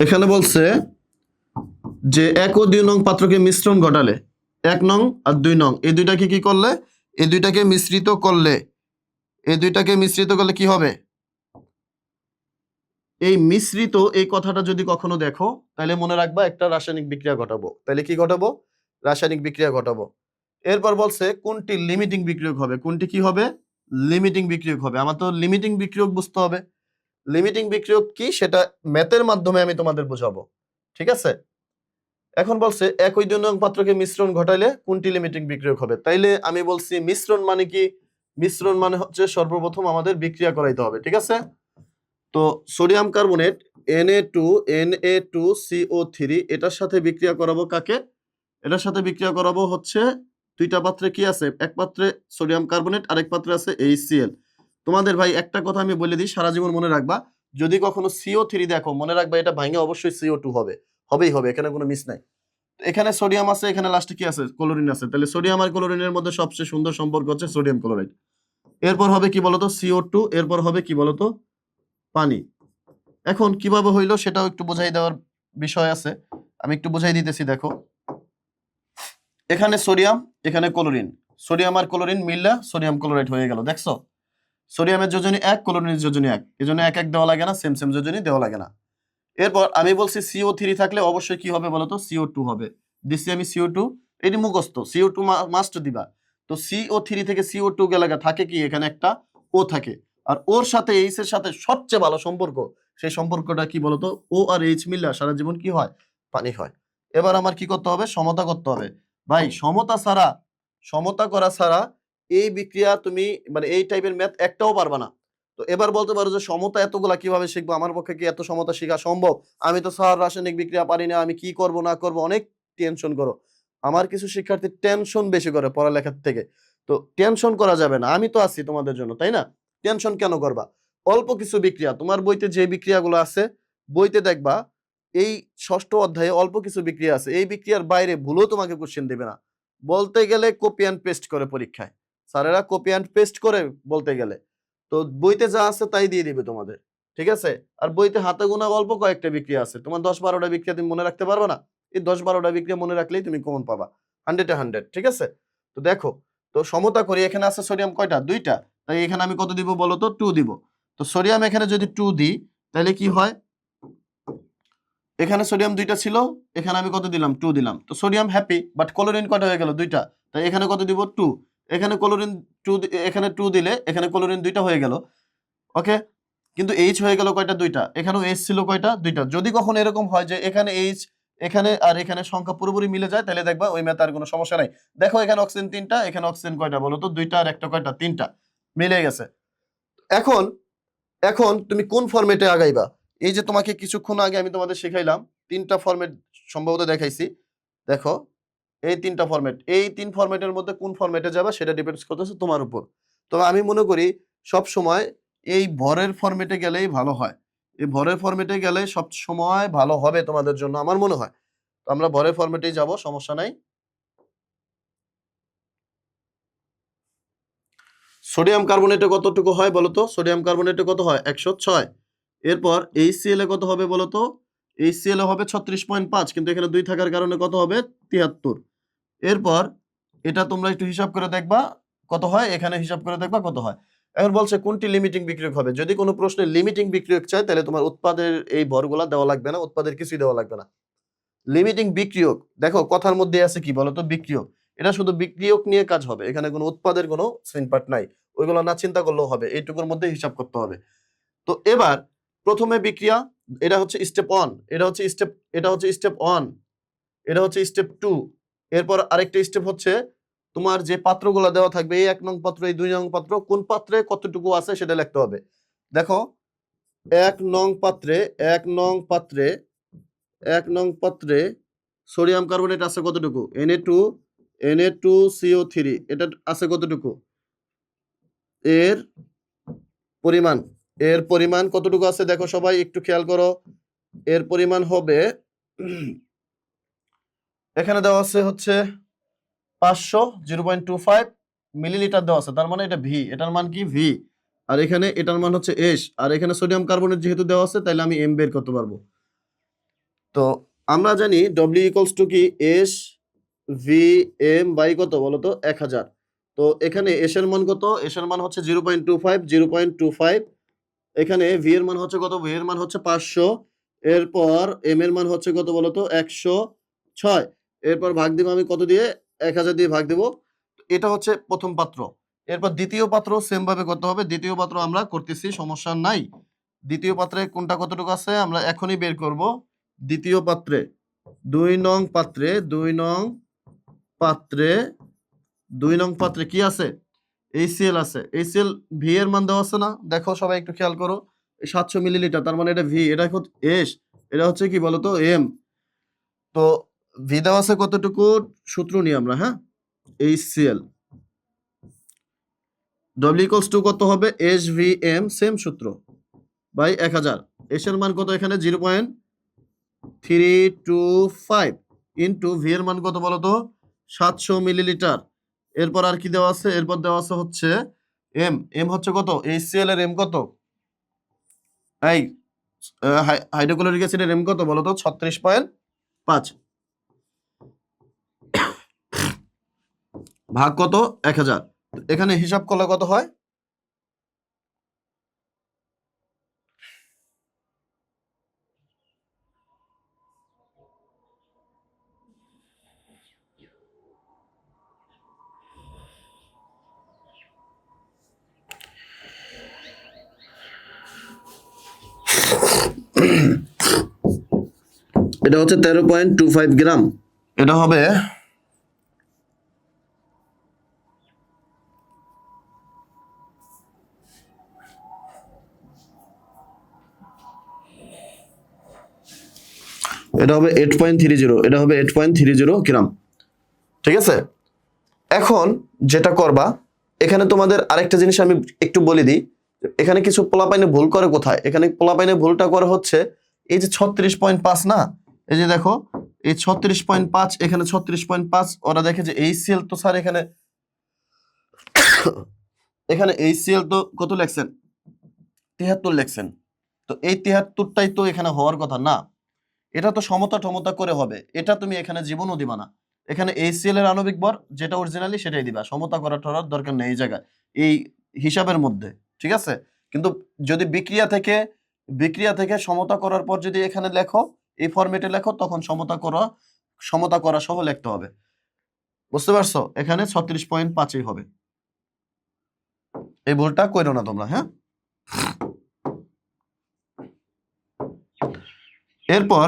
এখানে বলছে যে 1 ও 2 নং পাত্রকে মিশ্রণ ঘটালে 1 নং আর 2 নং এই দুইটাকে কি করলে, এই দুইটাকে মিশ্রিত করলে, এই দুইটাকে মিশ্রিত করলে কি হবে, এই মিশ্রিত এই কথাটা যদি কখনো দেখো তাহলে মনে রাখবা একটা রাসায়নিক বিক্রিয়া ঘটাবো। তাহলে কি ঘটাবো, রাসায়নিক বিক্রিয়া ঘটাবো। এরপর বলছে কোনটি লিমিটিং বিক্রিয়ক হবে, কোনটি কি হবে, লিমিটিং বিক্রিয়ক হবে। আমার তো লিমিটিং বিক্রিয়ক বুঝতে হবে, লিমিটিং বিক্রিয়ক কি সেটা ম্যাথের মাধ্যমে আমি তোমাদের বোঝাবো, ঠিক আছে। এখন বলছে 1 ও 2 নং পাত্রকে মিশ্রণ ঘটাইলে কোনটি লিমিটিং বিক্রিয়ক হবে। তাইলে আমি বলছি মিশ্রণ মানে কি, মিশ্রণ মানে হচ্ছে সর্বপ্রথম আমাদের বিক্রিয়া করাইতে হবে, ঠিক আছে। তো সোডিয়াম কার্বনেট Na2CO3 এটার সাথে বিক্রিয়া করাবো কাকে, এটার সাথে বিক্রিয়া করাবো হচ্ছে দুইটা পাত্রে কি আছে, এক পাত্রে সোডিয়াম কার্বনেট, আরেক পাত্রে আছে HCl। তোমাদের ভাই একটা কথা আমি বলে দিই, সারা জীবন মনে রাখবা, যদি কখনো CO3 দেখো মনে রাখবা এটা ভাঙে অবশ্যই CO2 হবে, হবেই হবে, এখানে কোনো মিস নাই। এখানে সোডিয়াম আছে, এখানে লাস্টে কি আছে, ক্লোরিন আছে, তাহলে সোডিয়াম আর ক্লোরিনের মধ্যে সবচেয়ে সুন্দর সম্পর্ক হচ্ছে সোডিয়াম ক্লোরাইড। এরপর হবে কি বলতো CO2, এরপর হবে কি বলতো পানি। এখন কিভাবে হইলো সেটাও একটু বোঝাই দেওয়ার বিষয় আছে, আমি একটু বোঝাই দিতেছি। দেখো এখানে সোডিয়াম, এখানে ক্লোরিন, সোডিয়াম আর ক্লোরিন মিললে সোডিয়াম ক্লোরাইড হয়ে গেল, দেখছো। সোডিয়ামের যোজনী 1, ক্লোরিনের যোজনী 1, এজন্য 1 1 দেওয়া লাগে না, সেম সেম যোজনী দেওয়া লাগে না। এরপর আমি বলছি CO3 থাকলে অবশ্যই কি হবে বলতো, CO2 হবে। দিছি আমি CO2, এটি মুখস্থ, CO2 মাস্ট দিবা। তো CO3 থেকে CO2 গেলে থাকে কি, এখানে একটা ও থাকে, আর ওর সাথে এইচ এর সাথে সবচেয়ে ভালো সম্পর্ক, সেই সম্পর্কটা কি বলতো, ও আর এইচ মিললে সারা জীবন কি হয়, পানি হয়। এবার আমার কি করতে হবে, সমতা করতে হবে। ভাই সমতা ছাড়া, সমতা করা ছাড়া এই বিক্রিয়া তুমি মানে এই টাইপের ম্যাথ একটাও পারবা না। তো এবার বলতে পারো যে সমতা এতগুলা কিভাবে শিখবো, আমার পক্ষে কি এত সমতা শেখা সম্ভব, আমি তো স্যার রাসায়নিক বিক্রিয়া পারি না, আমি কি করব না করব, অনেক টেনশন করো। আমার কিছু শিক্ষার্থী টেনশন বেশি করে পড়ালেখার থেকে, তো টেনশন করা যাবে না, আমি তো আছি তোমাদের জন্য, তাই না। টেনশন কেন করবা, অল্প কিছু বিক্রিয়া, তোমার বইতে যে বিক্রিয়াগুলো আছে বইতে দেখবা এই ষষ্ঠ অধ্যায়ে অল্প কিছু বিক্রিয়া আছে, এই বিক্রিয়ার বাইরে ভুলেও তোমাকে কোশ্চেন দেবে না, বলতে গেলে কপি অ্যান্ড পেস্ট করে পরীক্ষায়, স্যারেরা কপি অ্যান্ড পেস্ট করে বলতে গেলে, তো বইতে যা আছে তাই দিয়ে দিবে তোমাদের, ঠিক আছে। আর বইতে হাতে গোনা অল্প কয়েকটা বিক্রিয়া আছে, তোমার 10-12টা বিক্রিয়া তুমি মনে রাখতে পারবে না, এই 10-12টা বিক্রিয়া মনে রাখলেই তুমি কমন পাবা 100-এ 100, ঠিক আছে। তো দেখো, তো সমতা করি, এখানে আছে সোডিয়াম কয়টা, 2টা, তাই এখানে আমি কত দিব বলো তো, 2 দিব। তো সোডিয়াম এখানে যদি 2 দিই তাহলে কি হয়, এখানে সোডিয়াম 2টা ছিল, এখানে আমি কত দিলাম, 2 দিলাম, তো সোডিয়াম হ্যাপি, বাট ক্লোরিন কয়টা হয়ে গেল, 2টা, তাই এখানে কত দিব, 2। এখানে ক্লোরিন 2, এখানে 2 দিলে এখানে ক্লোরিন 2টা হয়ে গেল, ওকে। কিন্তু এইচ হয়ে গেল কয়টা, 2টা, এখানেও এইচ ছিল কয়টা, 2টা। যদি কখনো এরকম হয় যে এখানে এইচ, এখানে আর এখানে সংখ্যা পুরোপুরি মিলে যায়, তাহলে দেখবা ওই ম্যাথে আর কোনো সমস্যা নাই। দেখো এখানে অক্সিজেন 3টা, এখানে অক্সিজেন কয়টা বলো তো, 2টা, আর একটা কয়টা, 3টা, মিলে গেছে। এখন এখন তুমি কোন ফরম্যাটে আগাইবা, এই যে তোমাকে কিছুক্ষণ আগে আমি তোমাদের শেখাইলাম 3টা ফরম্যাট সম্ভবত দেখাইছি, দেখো এই 3টা ফরম্যাট, এই 3 ফরম্যাটের মধ্যে কোন ফরম্যাটে যাবা সেটা ডিপেন্ডস করতেছে তোমার উপর। তবে আমি মনে করি সব সময় এই ভরের ফরম্যাটে গেলেই ভালো হয়, এই ভরের ফরম্যাটে গেলে সব সময় ভালো হবে তোমাদের জন্য আমার মনে হয়। তো আমরা ভরের ফরম্যাটেই যাব, সমস্যা নাই। সোডিয়াম কার্বনেটে কতটুকু হয় বলো তো, সোডিয়াম কার্বনেটে কত হয়, 106। এরপর HCl এ কত হবে বলো তো? HCl এ হবে 36.5, কিন্তু এখানে 2 থাকার কারণে কত হবে? 73। এরপর এটা তোমরা একটু হিসাব করে দেখবা কত হয়, এখানে হিসাব করে দেখবা কত হয়। এখন বলছে কোনটি লিমিটিং বিক্রিয়ক হবে। যদি কোনো প্রশ্নে লিমিটিং বিক্রিয়ক চায় তাহলে তোমার উৎপাদের এই ভরগুলা দেওয়া লাগবে না, উৎপাদের কিছুই দেওয়া লাগবে না। লিমিটিং বিক্রিয়ক দেখো কথার মধ্যে আছে কি বলতো? বিক্রিয়ক। এটা শুধু বিক্রিয়ক নিয়ে কাজ হবে, এখানে কোনো উৎপাদের কোনো সিন পার্ট নাই। ওইগুলো না চিন্তা করলেও হবে, এইটুকুর মধ্যে হিসাব করতে হবে। তো এবার প্রথমে বিক্রিয়া, এটা হচ্ছে স্টেপ 1, এটা হচ্ছে স্টেপ 1, এটা হচ্ছে স্টেপ 2। এরপর আরেকটা স্টেপ হচ্ছে তোমার যে পাত্রগুলো দেওয়া থাকবে, এই 1 নং পাত্র, এই 2 নং পাত্র, কোন পাত্রে কতটুকু আছে সেটা লিখতে হবে। দেখো 1 নং পাত্রে 1 নং পাত্রে 1 নং পাত্রে সোডিয়াম কার্বনেট আছে কতটুকু? Na2CO3, এটা আছে কতটুকু? এর পরিমাণ, এর পরিমাণ কতটুকু আছে দেখো সবাই একটু খেয়াল করো। এর পরিমাণ হবে এখানে দেওয়া আছে হচ্ছে 500 0.25 মিলিলিটার দেওয়া আছে, তার মানে এটা ভি, এটার মান কি? ভি। আর এখানে এটার মান হচ্ছে এস, আর এখানে সোডিয়াম কার্বনেট যেহেতু দেওয়া আছে তাহলে আমি এম বের করতে পারবো। তো আমরা জানি ডব্লিউ ইকুয়ালস টু কি? এস ভি এম বাই কত বলো তো? 1000। তো এখানে এস এর মান কত? এস এর মান হচ্ছে 0.25। এখানে ভি এর মান হচ্ছে কত? ভি এর মান হচ্ছে 500। এরপর এম এর মান হচ্ছে কত বলো তো? 106। এরপর ভাগ দিব আমি কত দিয়ে? 1000 দিয়ে ভাগ দেব। এটা হচ্ছে প্রথম পাত্র। এরপর দ্বিতীয় পাত্র সেম ভাবে করতে হবে। দ্বিতীয় পাত্র আমরা করতেছি, সমস্যা নাই। দ্বিতীয় পাত্রে কোনটা কতটুকু আছে আমরা এখনই বের করব। দ্বিতীয় পাত্রে 2 নং পাত্রে 2 নং পাত্রে 2 নং পাত্রে কি আছে? HCl আছে। HCl ভি এর মান দেওয়া আছে না? দেখো সবাই একটু খেয়াল করো। 700 মিলিলিটার, তার মানে এটা ভি, এটা হচ্ছে এস, এটা হচ্ছে কি বলতো? এম। তো ভি দেওয়া আছে কতটুকু? সূত্র নিয়ে আমরা, হ্যাঁ, HCl ডব্লিউ ইকুয়ালস টু কত হবে? এস ভি এম, সেম সূত্র, বাই 1000। এস এর মান কত এখানে? 0.325 ইন্টু ভি এর মান কত বলতো? 700 মিলিলিটার। এরপর আর কি দেওয়া আছে? এরপর দেওয়া আছে হচ্ছে এম। এম হচ্ছে কত? HCl এর এম কত? এই হাইড্রোক্লোরিক অ্যাসিডের এম কত বলতো? 36.5 ভাগ কত? 1000। এখানে হিসাব করলে কত হয়? এটা হচ্ছে 13.25 গ্রাম। এটা হবে এটা হবে 8.30, এটা হবে 8.30 গ্রাম। ঠিক আছে, এখন যেটা করবা, এখানে তোমাদের আরেকটা জিনিস আমি একটু বলে দিই। এখানে কিছু পোলাপাইনে ভুল করে কোথায়? এখানে পোলাপাইনে ভুলটা করে হচ্ছে এই যে 36.5 না, এই যে দেখো এই 36.5, এখানে 36.5, ওরা দেখে যে HCl তো স্যার এখানে এখানে HCl তো কত লেখছেন? 73 লেখছেন। তো এই 73টাই তো এখানে হওয়ার কথা না, এটা তো সমতা টমতা করে হবে। এটা তুমি এখানে জীবনও দিবা না। এখানে HCl এর আণবিক ভর যেটা অরিজিনালি সেটাই দিবা, সমতা করার টরার দরকার নেই এই জায়গায়, এই হিসাবের মধ্যে। ঠিক আছে, কিন্তু যদি বিক্রিয়া থেকে সমতা করার পর যদি এখানে লেখো, এই ফরম্যাটে লেখো, তখন সমতা করা সহ লিখতে হবে। বুঝতে পারছো? এখানে 36.5 হবে। এই ভুলটা করো না তোমরা, হ্যাঁ। এরপর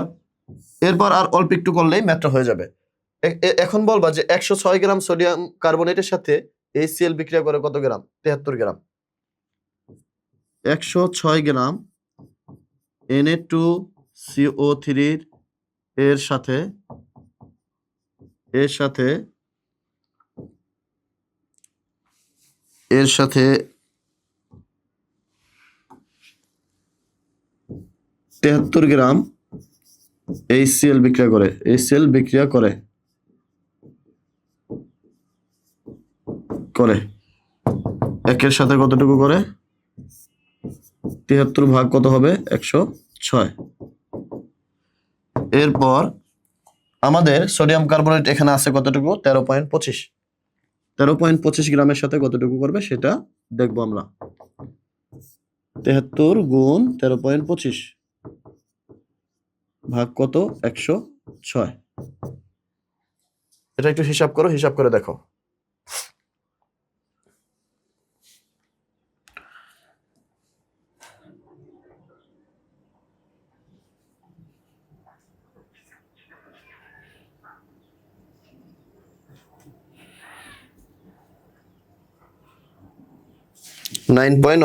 এরপর আর অল্প একটু করলেই ম্যাথটা হয়ে যাবে। এখন বলবা যে 106 গ্রাম সোডিয়াম কার্বনেটের সাথে HCl বিক্রিয়া করে কত গ্রাম? 73 গ্রাম। 106 গ্রাম Na2CO3 এর সাথে 73 গ্রাম HCl বিক্রিয়া করে একের সাথে কতটুকু করে? 73 ভাগ কত হবে 106। এরপর আমাদের সোডিয়াম কার্বনেট এখানে আছে কতটুকু 13.25। 13.25 গ্রামের সাথে কতটুকু করবে সেটা দেখবো আমরা। 73 গুণ 13.25 ভাগ কত 106। এটা একটু হিসাব করো, হিসাব করে দেখো। Nine point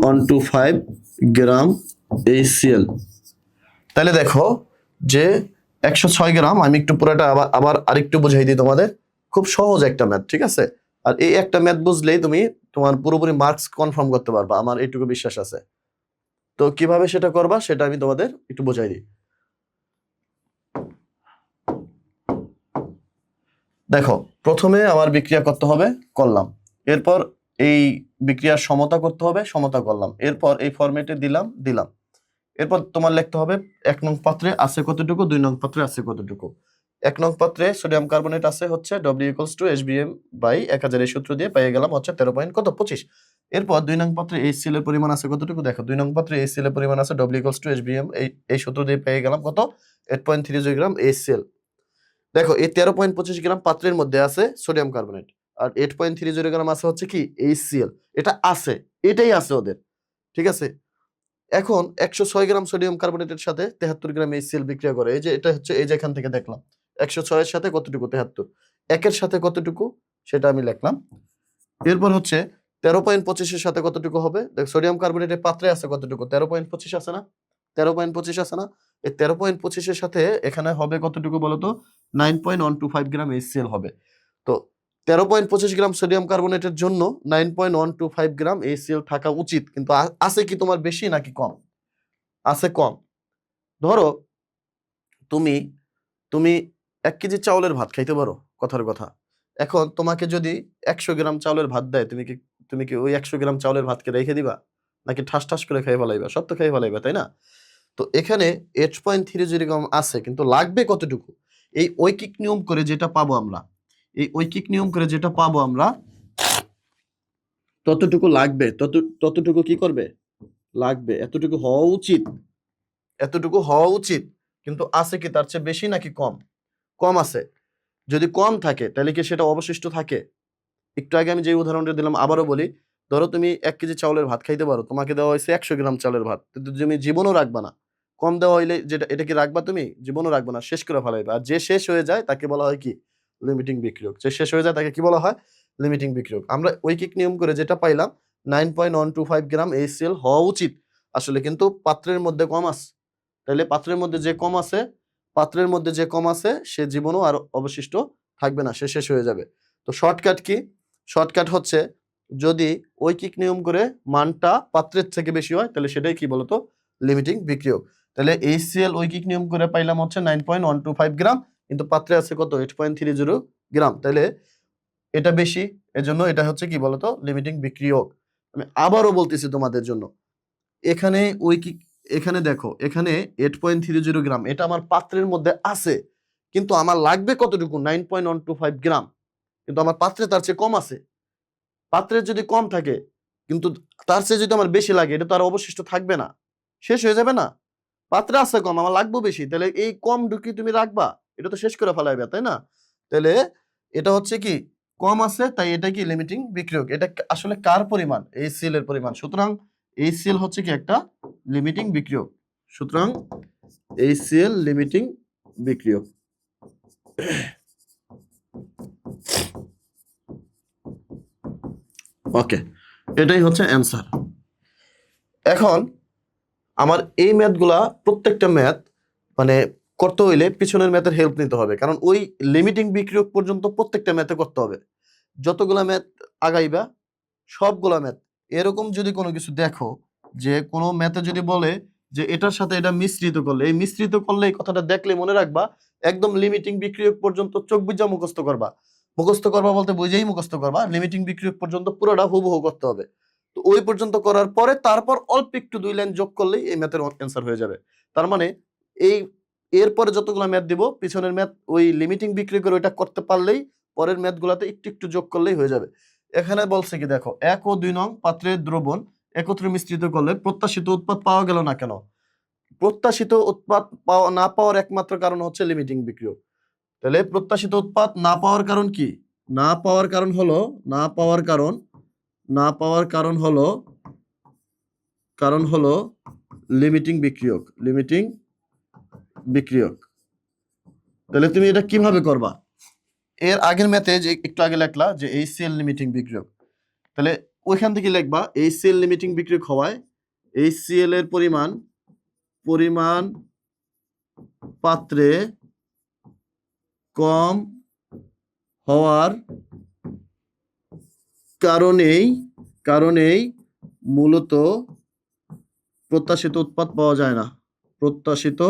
one two five gram HCl। তাহলে দেখো যে 106 গ্রাম, আমি একটু পুরোটা আবার আরেকটু বুঝাই দিই তোমাদের। খুব সহজ একটা ম্যাথ, ঠিক আছে? আর এই একটা ম্যাথ বুঝলেই তুমি তোমার পুরোপুরি মার্কস কনফার্ম করতে পারবা, আমার এইটুকু বিশ্বাস আছে। তো কিভাবে সেটা করবা সেটা আমি তোমাদের একটু বুঝাই দিই। দেখো, প্রথমে আমার বিক্রিয়া করতে হবে, করলাম। এরপর এই বিক্রিয়ার সমতা করতে হবে, সমতা করলাম। এরপর এই ফরম্যাটে দিলাম। এরপর তোমার লিখতে হবে 1 নং পাত্রে আছে কতটুকু, 2 নং পাত্রে আছে কতটুকু। 1 নং পাত্রে সোডিয়াম কার্বনেট আছে হচ্ছে W=HBm/1000 এই সূত্র দিয়ে পেয়ে গেলাম হচ্ছে 13.25। এরপর 2 নং পাত্রে HCl এর পরিমাণ আছে কতটুকু, দেখো 2 নং পাত্রে HCl এর পরিমাণ আছে W=HBm, এই সূত্র দিয়ে পেয়ে গেলাম কত 8.30 গ্রাম HCl। দেখো এই 13.25 গ্রাম পাত্রের মধ্যে আছে সোডিয়াম কার্বনেট, আর 8.30 গ্রাম আছে হচ্ছে কি HCl। এটা আছে, এটাই আছে ওদের, ঠিক আছে? এখন 106 গ্রাম সোডিয়াম কার্বনেটের সাথে 73 গ্রাম HCl বিক্রিয়া করে। এই যে এটা হচ্ছে, এই যে এখান থেকে দেখলাম 106 এর সাথে কতটুকু 73, একের সাথে কতটুকু সেটা আমি লিখলাম। এরপর হচ্ছে 13.25 এর সাথে কতটুকু হবে, দেখ সোডিয়াম কার্বনেটের পাত্রে আছে কতটুকু 13.25 আছে না, 13.25 আছে না। এই 13.25 এর সাথে এখানে হবে কতটুকু বলতো 9.125 গ্রাম HCl হবে। তো 13.25 গ্রাম সোডিয়াম কার্বনেটের জন্য 9.125 গ্রাম HCl থাকা উচিত, কিন্তু আছে কি তোমার বেশি নাকি কম? আছে কম। ধরো তুমি তুমি 1 কেজি চাউলের ভাত খাইতে পারো, কথার কথা। এখন তোমাকে যদি 100 গ্রাম চাউলের ভাত দেয়, তুমি কি ওই 100 গ্রাম চাউলের ভাতকে রেখে দিবা, নাকি ঠাস ঠাস করে খেয়ে ফেলাইবা? সব তো খেয়ে ফেলাইবা, তাই না? তো এখানে 8.30 গ্রাম আছে, কিন্তু লাগবে কতটুকু? এই ঐকিক নিয়ম করে যেটা পাবো আমরা, ততটুকু লাগবে, ততটুকু কি করবে লাগবে, এতটুকু হওয়া উচিত। কিন্তু আছে কি তার চেয়ে বেশি নাকি কম? কম আছে। যদি কম থাকে তাহলে কি সেটা অবশিষ্ট থাকে? একটু আগে আমি যে উদাহরণটা দিলাম আবারও বলি। ধরো তুমি 1 কেজি চাউলের ভাত খাইতে পারো, তোমাকে দেওয়া হয়েছে 100 গ্রাম চাউলের ভাত, কিন্তু তুমি জীবনও রাখবা না। কম দেওয়া হইলে এটা কি রাখবা? তুমি জীবনও রাখবা না, শেষ করে ফেলাইবা। আর যে শেষ হয়ে যায় তাকে বলা হয় কি লিমিটিং বিক্রিয়ক। যে শেষ হয়ে যায় তাকে কি বলা হয় লিমিটিং বিক্রিয়ক। আমরা ঐকিক নিয়ম করে যেটা পাইলাম 9.125 গ্রাম HCl হওয়া উচিত আসলে, কিন্তু পাত্রের মধ্যে কম আছে। তাহলে পাত্রের মধ্যে যে কম আছে সে জীবনও আর অবশিষ্ট থাকবে না, সে শেষ হয়ে যাবে। তো শর্টকাট কি? শর্টকাট হচ্ছে যদি ঐকিক নিয়ম করে মানটা পাত্রের থেকে বেশি হয় তাহলে সেটাই কি বলতো লিমিটিং বিক্রিয়ক। তাহলে HCl ঐকিক নিয়ম করে পাইলাম হচ্ছে 9.125 গ্রাম, কিন্তু পাত্রে আছে কত 8.30 গ্রাম। তাহলে এটা বেশি, এজন্য এটা হচ্ছে কি বলতো লিমিটিং বিক্রিয়ক। আমি আবারও বলতেছি তোমাদের জন্য, এখানে দেখো, এখানে 8.30 গ্রাম এটা আমার পাত্রের মধ্যে আছে, কিন্তু আমার লাগবে কতটুকু 9.125 গ্রাম, কিন্তু আমার পাত্রে তার চেয়ে কম আছে। পাত্রের যদি কম থাকে কিন্তু তার চেয়ে যদি আমার বেশি লাগে, এটা তো আর অবশিষ্ট থাকবে না, শেষ হয়ে যাবে না। পাত্রে আছে কম, আমার লাগবে বেশি, তাহলে এই কম ঢুকি তুমি রাখবা, এটা তো শেষ করে ফেলাইবে, তাই না? তাহলে এটা হচ্ছে কি কম আছে, তাই এটা কি লিমিটিং বিক্রিয়ক। এটা আসলে কার পরিমাণ? HCl এর পরিমাণ। সুতরাং HCl হচ্ছে কি একটা লিমিটিং বিক্রিয়ক। সুতরাং HCl লিমিটিং বিক্রিয়ক। ওকে, এটাই হচ্ছে অ্যান্সার। এখন আমার এই ম্যাথগুলা প্রত্যেকটা ম্যাথ মানে করতে হইলে পিছনের ম্যাথের হেল্প নিতে হবে, কারণ ওই লিমিটিং বিক্রিয়ক পর্যন্ত প্রত্যেকটা ম্যাথে করতে হবে। যতগুলা ম্যাথ আগাইবা সবগুলা ম্যাথ। এরকম যদি কোনো কিছু দেখো যে কোনো ম্যাথে যদি বলে যে এটার সাথে এটা মিশ্রিত করলে, এই মিশ্রিত করলে এই কথাটা দেখলে মনে রাখবা একদম লিমিটিং বিক্রিয়ক পর্যন্ত চোখ বুঝা মুখস্থ করবা বলতে বুঝেই মুখস্থ করবা। লিমিটিং বিক্রিয়ক পর্যন্ত পুরোটা হুবহু করতে হবে। তো ওই পর্যন্ত করার পরে তারপর অল্প একটু 2 লাইন যোগ করলেই এই ম্যাথের অ্যান্সার হয়ে যাবে। তার মানে এই এরপরে যতগুলো ম্যাথ দিব পিছনের ম্যাথ ওই লিমিটিং বিক্রিয়ক ওইটা করতে পারলেই পরের ম্যাথগুলোতে একটু একটু যোগ করলেই হয়ে যাবে। এখানে বলছে কি দেখো 1 ও 2 নং পাত্রের দ্রবণ একত্রে মিশ্রিত করলে প্রত্যাশিত উৎপাদ পাওয়া গেল না কেন? প্রত্যাশিত উৎপাদ না পাওয়ার একমাত্র কারণ হচ্ছে লিমিটিং বিক্রিয়ক। তাহলে প্রত্যাশিত উৎপাদ না পাওয়ার কারণ কি? না পাওয়ার কারণ হলো লিমিটিং বিক্রিয়ক। তাহলে তুমি এটা কিভাবে করবা? এর আগের ম্যাথে যে একটু আগে লেখলা যে HCl লিমিটিং বিক্রিয়ক, তাহলে ওইখান থেকে লিখবা HCl লিমিটিং বিক্রিয়ক হওয়ায় HCl এর পরিমাণ পাত্রে কম হওয়ার কারণেই মূলত প্রত্যাশিত উৎপাদ পাওয়া যায় না। প্রত্যাশিত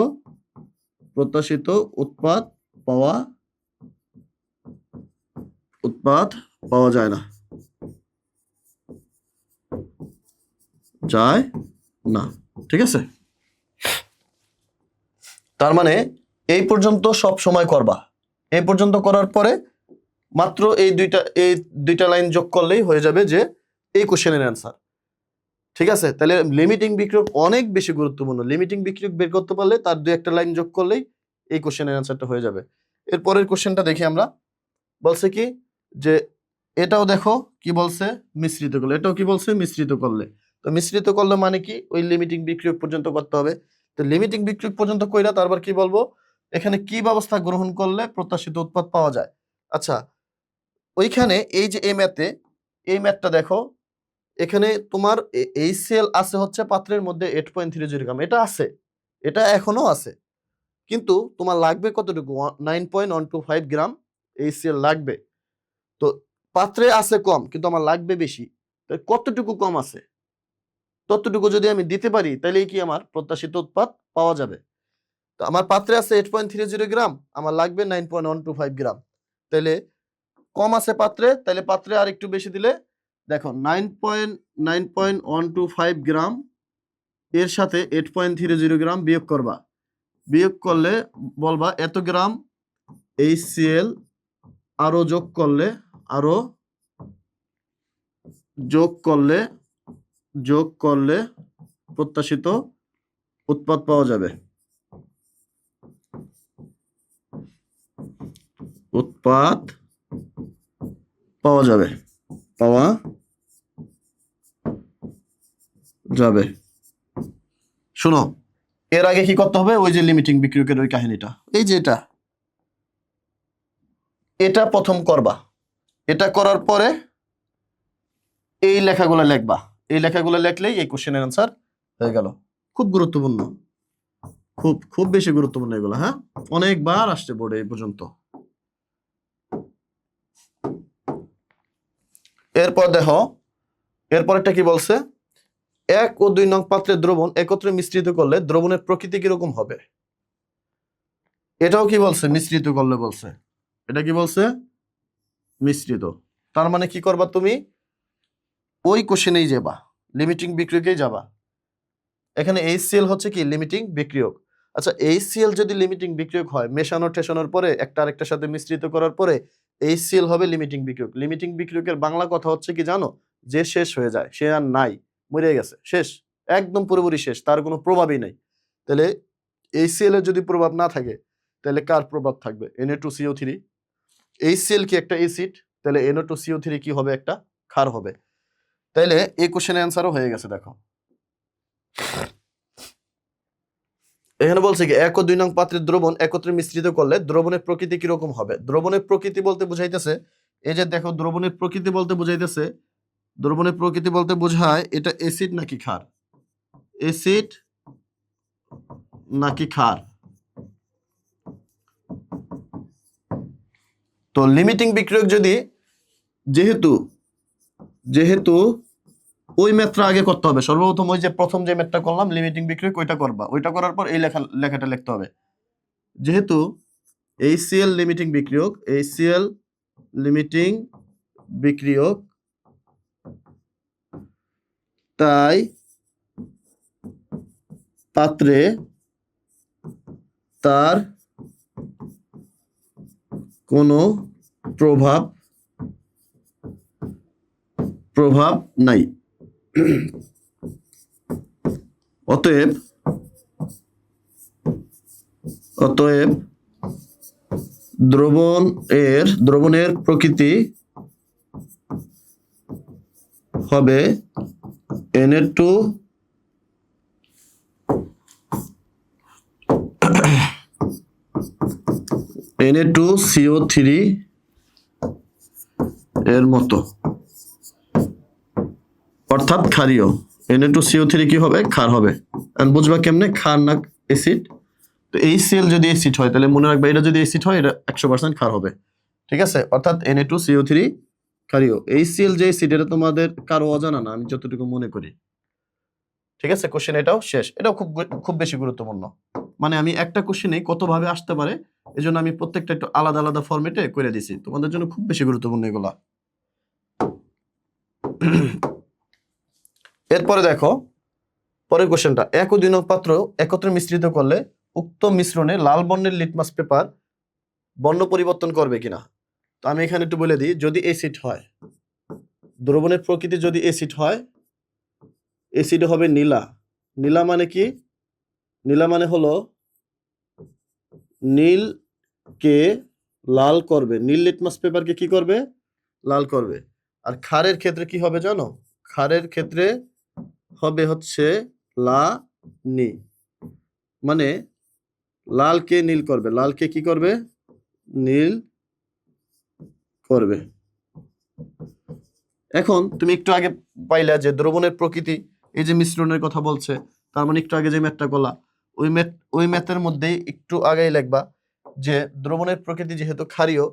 উৎপাদ পাওয়া যায় না। ঠিক আছে? তার মানে এই পর্যন্ত সব সময় করবা। এই পর্যন্ত করার পরে মাত্র এই দুইটা লাইন যোগ করলেই হয়ে যাবে যে এই কোশ্চেনের অ্যান্সার। ঠিক আছে? তাহলে লিমিটিং বিক্রিয়ক অনেক বেশি গুরুত্বপূর্ণ। লিমিটিং বিক্রিয়ক বের করতে পারলে তার 2-1টা লাইন যোগ করলেই এই কোশ্চেনের অ্যান্সারটা হয়ে যাবে। এর পরের কোশ্চেনটা দেখি আমরা। বলছে কি যে এটাও দেখো কি বলছে, মিশ্রিত করলে। এটাও কি বলছে, মিশ্রিত করলে। তো মিশ্রিত করলে মানে কি ওই লিমিটিং বিক্রিয়ক পর্যন্ত করতে হবে। তো লিমিটিং বিক্রিয়ক পর্যন্ত কইরা তারপর কি বলবো, এখানে কি ব্যবস্থা গ্রহণ করলে প্রত্যাশিত উৎপাদ পাওয়া যায়। আচ্ছা, ওইখানে এই যে এই ম্যাথটা দেখো, এখানে তোমার HCl আছে হচ্ছে পাত্রের মধ্যে 8.30 গ্রাম। এটা আছে, এটা এখনো আছে, কিন্তু তোমার লাগবে কতটুকু? 9.125 গ্রাম HCl লাগবে। তো পাত্রে আছে কম, কিন্তু আমার লাগবে বেশি। কতটুকু কম আছে ততটুকু যদি আমি দিতে পারি তাহলেই কি আমার প্রত্যাশিত উৎপাদ পাওয়া যাবে। তো আমার পাত্রে আছে 8.30 গ্রাম, আমার লাগবে 9.125 গ্রাম। তাহলে কম আছে পাত্রে, তাহলে পাত্রে আর একটু বেশি দিলে দেখো 9.125 গ্রাম এর সাথে 8.30 গ্রাম বিয়োগ করবা। বিয়োগ করলে বলবা এত গ্রাম HCl আরো যোগ করলে প্রত্যাশিত উৎপাদ পাওয়া যাবে। শোনো, এর আগে কি করতে হবে? ওই যে লিমিটিং বিক্রিয়কের ওই কাহিনীটা, এই যে এটা প্রথম করবা। এটা করার পরে এই লেখাগুলো লিখবা। এই লেখাগুলো লিখলেই এই কোশ্চেনের অ্যান্সার হয়ে গেল। খুব গুরুত্বপূর্ণ, খুব বেশি গুরুত্বপূর্ণ এগুলো। হ্যাঁ, অনেকবার আসছে বোর্ডে এই পর্যন্ত। এরপর দেখো, এরপরটা কি বলছে? 1 ও 2 নং পাত্রের দ্রবণ একত্রে মিশ্রিত করলে দ্রবণের প্রকৃতি কিরকম হবে? এটাও কি বলছে? মিশ্রিত করলে বলছে। এটা কি বলছে? মিশ্রিত। তার মানে কি করবা তুমি? ওই কোশ্চেনেই যাবা, লিমিটিং বিক্রিয়কেই যাবা। এখানে HCl হচ্ছে কি লিমিটিং বিক্রিয়ক। আচ্ছা, HCl যদি লিমিটিং বিক্রিয়ক হয়, মেশানো টেশানোর পরে একটা আরেকটার সাথে মিশ্রিত করার পরে HCl হবে লিমিটিং বিক্রিয়ক। লিমিটিং বিক্রিয়কের বাংলা কথা হচ্ছে কি জানো? যে শেষ হয়ে যায়, সে আর নাই, মরে গেছে, শেষ, একদম পুরোপুরি শেষ, তার কোনো প্রভাবই নাই। তাহলে HCl এর যদি প্রভাব না থাকে তাহলে কার প্রভাব থাকবে? Na2CO3। HCl কি একটা অ্যাসিড, তাহলে Na2CO3 কি হবে? একটা ক্ষার হবে। তাইলে এই কোশ্চেনের অ্যান্সারও হয়ে গেছে। দেখো এখানে বলছে কি 1 ও 2 নং পাত্রের দ্রবণ একত্রে মিশ্রিত করলে দ্রবণের প্রকৃতি কিরকম হবে? দ্রবণের প্রকৃতি বলতে বুঝাইতেছে, এই যে দেখো দ্রবণের প্রকৃতি বলতে বোঝায় এটা অ্যাসিড নাকি ক্ষার। তো লিমিটিং বিক্রিয়ক যদি, যেহেতু ওই ম্যাথটা আগে করতে হবে। সর্বপ্রথম ওই যে প্রথম যে ম্যাথটা করলাম লিমিটিং বিক্রিয়ক, ওইটা করবা। ওইটা করার পর এই লেখাটা লিখতে হবে। যেহেতু HCl লিমিটিং বিক্রিয়ক তাই পাত্রে তার কোনো প্রভাব নাই। অতএব দ্রবণের প্রকৃতি হবে Na2CO3 এর মতো, অর্থাৎ ক্ষারীয়। Na2CO3 কি হবে? ক্ষার হবে। বুঝবা কেমনে? ক্ষার না অ্যাসিড। তো HCl যদি অ্যাসিড হয় তাহলে মনে রাখবা এটা যদি অ্যাসিড হয় এটা 100% ক্ষার হবে। ঠিক আছে? অর্থাৎ Na2CO3 ক্ষারীয়। HCl যে অ্যাসিড এটা তোমাদের কারো অজানা না, আমি যতটুকু মনে করি। ঠিক আছে? কোশ্চেন এটাও শেষ। এটাও খুব বেশি গুরুত্বপূর্ণ। মানে আমি একটা কোশ্চেনে কত ভাবে আসতে পারে এজন্য আমি প্রত্যেকটা একটু আলাদা আলাদা ফরম্যাটে করে দিছি। তোমাদের জন্য খুব বেশি গুরুত্বপূর্ণ এগুলা। এরপরে দেখো পরের কোশ্চেনটা, 1 ও 2 নং পাত্র একত্রে মিশ্রিত করলে উক্ত মিশ্রণে লাল বর্ণের লিটমাস পেপার বর্ণ পরিবর্তন করবে কিনা। তো আমি এখানে একটু বলে দিই, যদি অ্যাসিড হয়, দ্রবণের প্রকৃতি যদি অ্যাসিড হয়, অ্যাসিড হবে নীলা। নীলা মানে কি? নীলা মানে হলো নীলকে লাল করবে, নীল লিটমাস পেপারকে কি করবে? লাল করবে। আর ক্ষারের ক্ষেত্রে কি হবে জানো? ক্ষারের ক্ষেত্রে হবে হচ্ছে নি, মানে লালকে নীল করবে, লালকে কি করবে? নীল করবে। এখন তুমি একটু আগে পাইলা যে দ্রবণের প্রকৃতি, এই যে মিশ্রণের কথা বলছে, তার মানে একটু আগে যে ম্যাথটা করলা ওই ম্যাথের মধ্যেই একটু আগেই লিখবা যে দ্রবণের প্রকৃতি যেহেতু ক্ষারীয়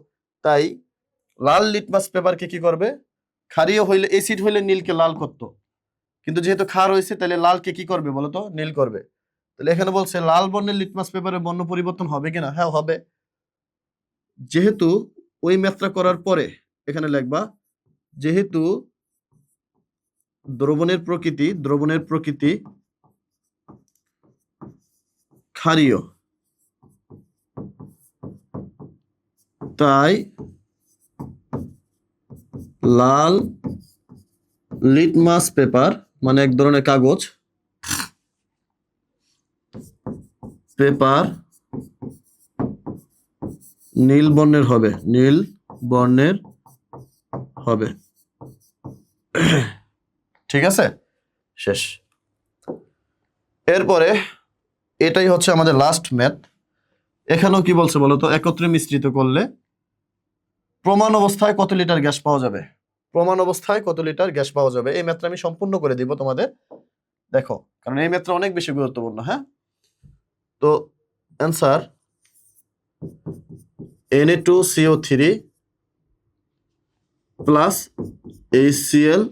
তাই লাল লিটমাস পেপারকে কি করবে? ক্ষারীয় হইলে, অ্যাসিড হইলে নীলকে লাল করতো, কিন্তু যেহেতু ক্ষার হয়েছে তাহলে লালকে কি করবে বলতো? নীল করবে। তাহলে এখানে বলছে লাল বর্ণের লিটমাস পেপারের বর্ণ পরিবর্তন হবে কিনা? হ্যাঁ হবে। যেহেতু ওই ম্যাথটা করার পরে এখানে লিখবা যেহেতু দ্রবণের প্রকৃতি ক্ষারীয় তাই লাল লিটমাস পেপার, মানে এক ধরনের কাগজ, পেপার নীল বর্ণের হবে। ঠিক আছে? শেষ। এরপরে এটাই হচ্ছে আমাদের লাস্ট ম্যাথ। এখানেও কি বলছে বলতো? একত্রে মিশ্রিত করলে প্রমাণ অবস্থায় কত লিটার গ্যাস পাওয়া যাবে? প্রমাণ অবস্থায় কত লিটার গ্যাস পাওয়া যাবে? এই ম্যাথটা আমি সম্পূর্ণ করে দিব তোমাদের, দেখো, কারণ এই ম্যাথটা অনেক বেশি গুরুত্বপূর্ণ। হ্যাঁ, তো answer Na2CO3 plus HCl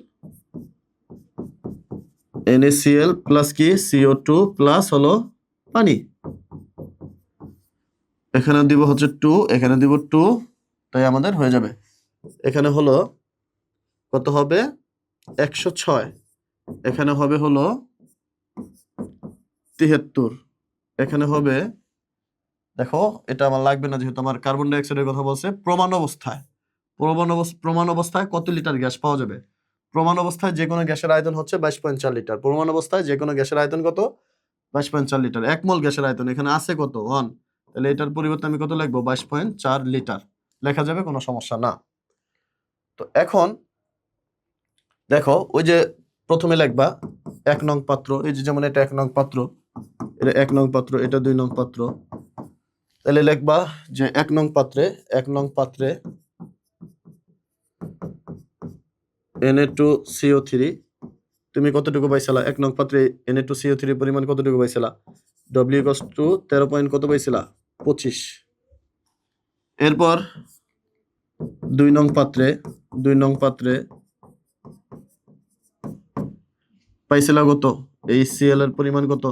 NaCl plus কি CO2 প্লাস হলো পানি। এখানে দিব হচ্ছে 2, এখানে দিব 2, তাই আমাদের হয়ে যাবে। এখানে হলো কত হবে? 106, এখানে হবে হলো 73, এখানে হবে, দেখো এটা আমার লাগবে না যেহেতু আমার কার্বন ডাই অক্সাইডের কথা বলছে। প্রমাণ অবস্থায় কত লিটার গ্যাস পাওয়া যাবে? প্রমাণ অবস্থায় যে কোনো গ্যাসের আয়তন হচ্ছে 22.4 লিটার। প্রমাণ অবস্থায় যে কোনো গ্যাসের আয়তন কত? 22.4 লিটার। 1 মোল গ্যাসের আয়তন এখানে আছে কত? 1। তাহলে এটার পরিবর্তে আমি কত লিখবো? 22.4 লিটার লেখা যাবে, কোনো সমস্যা না। তো এখন দেখো ওই যে প্রথমে লিখবা 1 নং পাত্র, এই যে যেমন এটা 1 নং পাত্র, এটা 1 নং পাত্র, এটা 2 নং পাত্র। তাহলে লিখবা যে 1 নং পাত্রে Na2CO3 তুমি কতটুকু পাইছিলা? 1 নং পাত্রে Na2CO3 পরিমাণ কতটুকু পাইছিলা? W = 13 পয়েন্ট কত পাইছিলা? 25। এরপর 2 নং পাত্রে পাইছিলা কত? HCl এর পরিমাণ কত?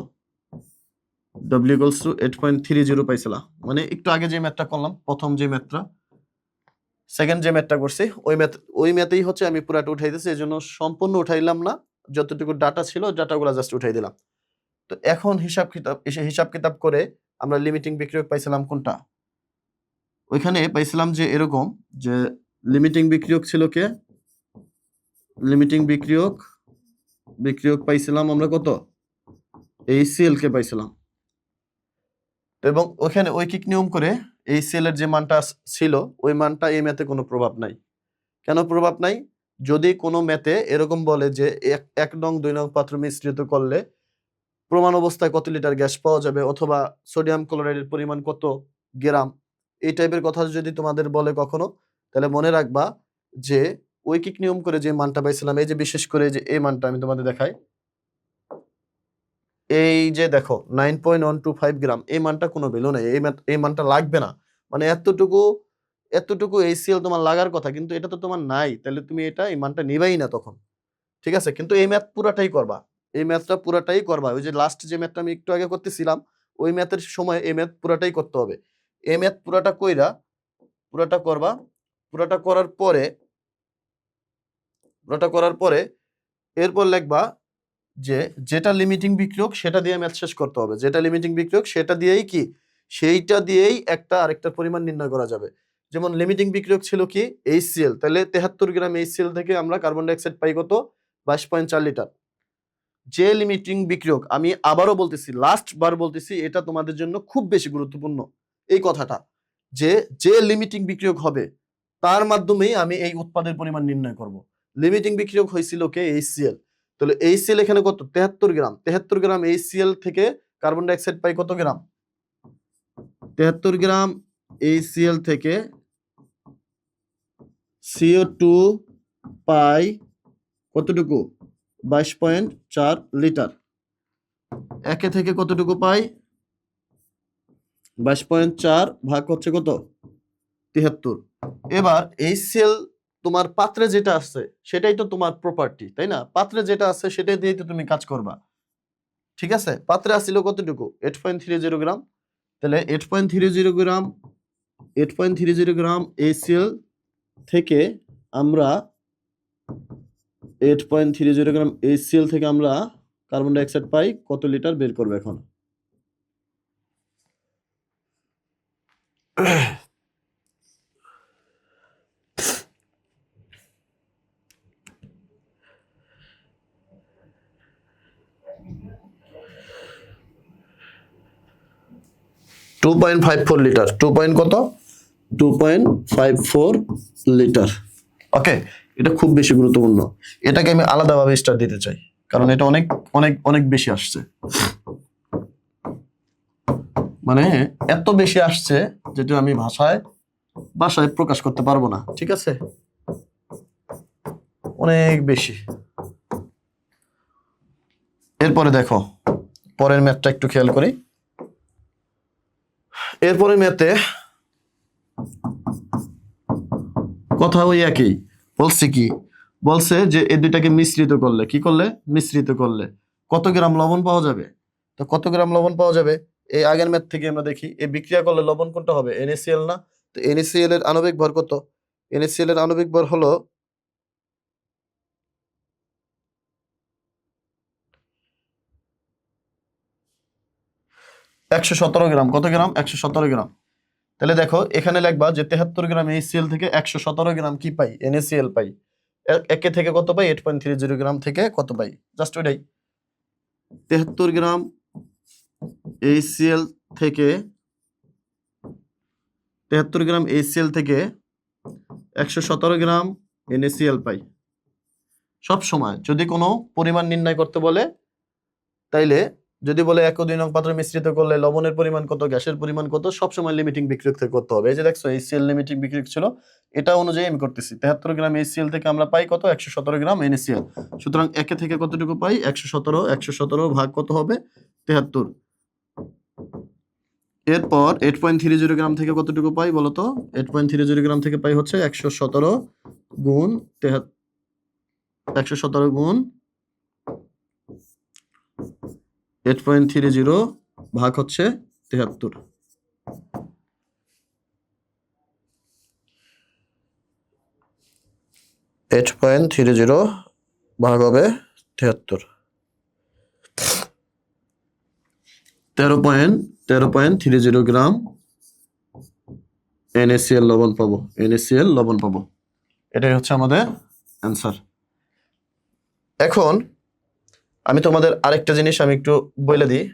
W = 8.30 পাইছিলা। মানে একটু আগে যে ম্যাথটা করলাম, প্রথম যে ম্যাথটা, সেকেন্ড যে ম্যাথটা করছি, ওই ম্যাথেই হচ্ছে আমি পুরাটা উঠাই দিয়েছি, এজন্য সম্পূর্ণ উঠাইলাম না, যতটুকু ডাটা ছিল ডাটাগুলো জাস্ট উঠাই দিলাম। তো এখন হিসাব কিতাব করে আমরা লিমিটিং বিক্রিয়ক পাইছিলাম কোনটা? ওইখানে পাইছিলাম যে এরকম যে লিমিটিং বিক্রিয়ক ছিল কে? লিমিটিং বিক্রিয়ক পাইছিলাম আমরা কত? HCl কে পাইছিলাম। এবং ওখানে ঐকিক নিয়ম করে HCl এর যে মানটা ছিল ওই মানটা এই ম্যাথে কোনো প্রভাব নাই। কেন প্রভাব নাই? যদি কোনো ম্যাথে এরকম বলে যে 1 নং 2 নং পাত্র মিশ্রিত করলে প্রমাণ অবস্থায় কত লিটার গ্যাস পাওয়া যাবে অথবা সোডিয়াম ক্লোরাইডের পরিমাণ কত গ্রাম, এই টাইপের কথা যদি তোমাদের বলে কখনো, তাহলে মনে রাখবা যে ঐকিক নিয়ম করে যে মানটা পাইছিলাম, এই যে বিশেষ করে যে এই মানটা আমি তোমাদের দেখাই, এই যে দেখো 9.125 গ্রাম, এই মানটা কোনো ভ্যালু নাই, এই মানটা লাগবে না। মানে এতটুকু HCl তোমার লাগার কথা, কিন্তু এটা তো তোমার নাই, তাহলে তুমি এই মানটা নিবাই না তখন। ঠিক আছে, কিন্তু এই ম্যাথ পুরাটাই করবা, এই ম্যাথটা পুরাটাই করবা। ওই যে লাস্ট যে ম্যাথটা আমি একটু আগে করতেছিলাম ওই ম্যাথের সময় এই ম্যাথ পুরাটাই করতে হবে। এই ম্যাথ পুরাটা করবা। পুরাটা করার পরে এরপর লিখবা যে যেটা লিমিটিং বিক্রিয়ক সেটা দিয়ে ম্যাথ শেষ করতে হবে। যেটা লিমিটিং বিক্রিয়ক সেটা দিয়েই সেইটা দিয়েই আরেকটার পরিমাণ নির্ণয় করা যাবে। যেমন লিমিটিং বিক্রিয়ক ছিল কি? HCl, তাহলে 73 গ্রাম HCl থেকে আমরা কার্বন ডাইঅক্সাইড পাই কত? 22.4 লিটার। যে লিমিটিং বিক্রিয়ক, আমি আবারও বলতেছি, লাস্ট বার বলতেছি, এটা তোমাদের জন্য খুব বেশি গুরুত্বপূর্ণ এই কথাটা, যে লিমিটিং বিক্রিয়ক হবে তার মাধ্যমেই আমি এই উৎপাদের পরিমাণ নির্ণয় করব। লিমিটিং বিক্রিয়ক হয়েছিল কে? HCl। তাহলে HCl এখানে কত? 73 গ্রাম। 73 গ্রাম HCl থেকে কার্বন ডাইঅক্সাইড পাই কত গ্রাম? 73 গ্রাম HCl থেকে CO2 পাই কতটুকু? 22.4 লিটার। একে থেকে কতটুকু পাই? 22.4 ভাগ হচ্ছে কত? 73। এবার HCl তোমার পাত্রে যেটা আছে সেটাই তো তোমার প্রপার্টি, তাই না? পাত্রে যেটা আছে সেটাই দিয়ে তো তুমি কাজ করবা। ঠিক আছে, পাত্রে আসছিল কতটুকু? 8.30 গ্রাম। তাহলে 8.30 গ্রাম HCl থেকে আমরা 8.30 গ্রাম HCl থেকে আমরা কার্বন ডাইঅক্সাইড পাই কত লিটার বের করবো এখন। Two point five four litre. 2.54 লিটার। ওকে, এটা খুব বেশি গুরুত্বপূর্ণ। এটাকে আমি আলাদাভাবে স্টার দিতে চাই, কারণ এটা অনেক অনেক অনেক বেশি আসছে। মানে এত বেশি আসছে যেটা আমি ভাষায় প্রকাশ করতে পারবো না। ঠিক আছে, অনেক বেশি। এরপরে দেখো পরের ম্যাথটা একটু খেয়াল করি। এরপরে ম্যাথে কথা ওই একই। বলছে যে এই দুইটাকে মিশ্রিত করলে কত গ্রাম লবণ পাওয়া যাবে। তো কত গ্রাম লবণ পাওয়া যাবে এই আগের ম্যাথ থেকে আমরা দেখি, এই বিক্রিয়া করলে লবণ কোনটা হবে? NaCl না? তো NaCl এর আণবিক ভর কত? NaCl এর আণবিক ভর হলো 117 গ্রাম। কত গ্রাম? 117 গ্রাম। তাহলে দেখো এখানে লিখবা যে 73 গ্রাম HCl থেকে 117 গ্রাম কি পাই? NaCl পাই। একে থেকে কত পাই? 8.30 গ্রাম থেকে কত পাই? জাস্ট ওইটাই। 73 গ্রাম HCl থেকে 117 গ্রাম NaCl পাই। সব সময় যদি কোনো পরিমাণ নির্ণয় করতে বলে, তাইলে যদি বলে 1 ও 2 নং পাত্র মিশ্রিত করলে লবণের পরিমাণ কত, গ্যাসের পরিমাণ কত, সবসময় লিমিটিং বিক্রিয়ক থেকে করতে হবে। এই যে দেখছো HCl লিমিটিং বিক্রিয়ক ছিল, এটা অনুযায়ী আমি করতেছি। 73 গ্রাম HCl থেকে আমরা পাই কত? 117 গ্রাম NaCl। সুতরাং একে থেকে কতটুকু পাই? 117 ভাগ কত হবে? 73। এরপর 8.30 গ্রাম থেকে কতটুকু পাই বলতো? 8.30 গ্রাম থেকে পাই হচ্ছে 117 গুণ 8.30 ভাগ হচ্ছে 73। ভাগ হবে 73 13.30 গ্রাম NaCl লবণ পাবো, NaCl লবণ পাবো। এটাই হচ্ছে আমাদের অ্যান্সার। এখন আমি তোমাদের আরেকটা জিনিস আমি একটু বলে দিই,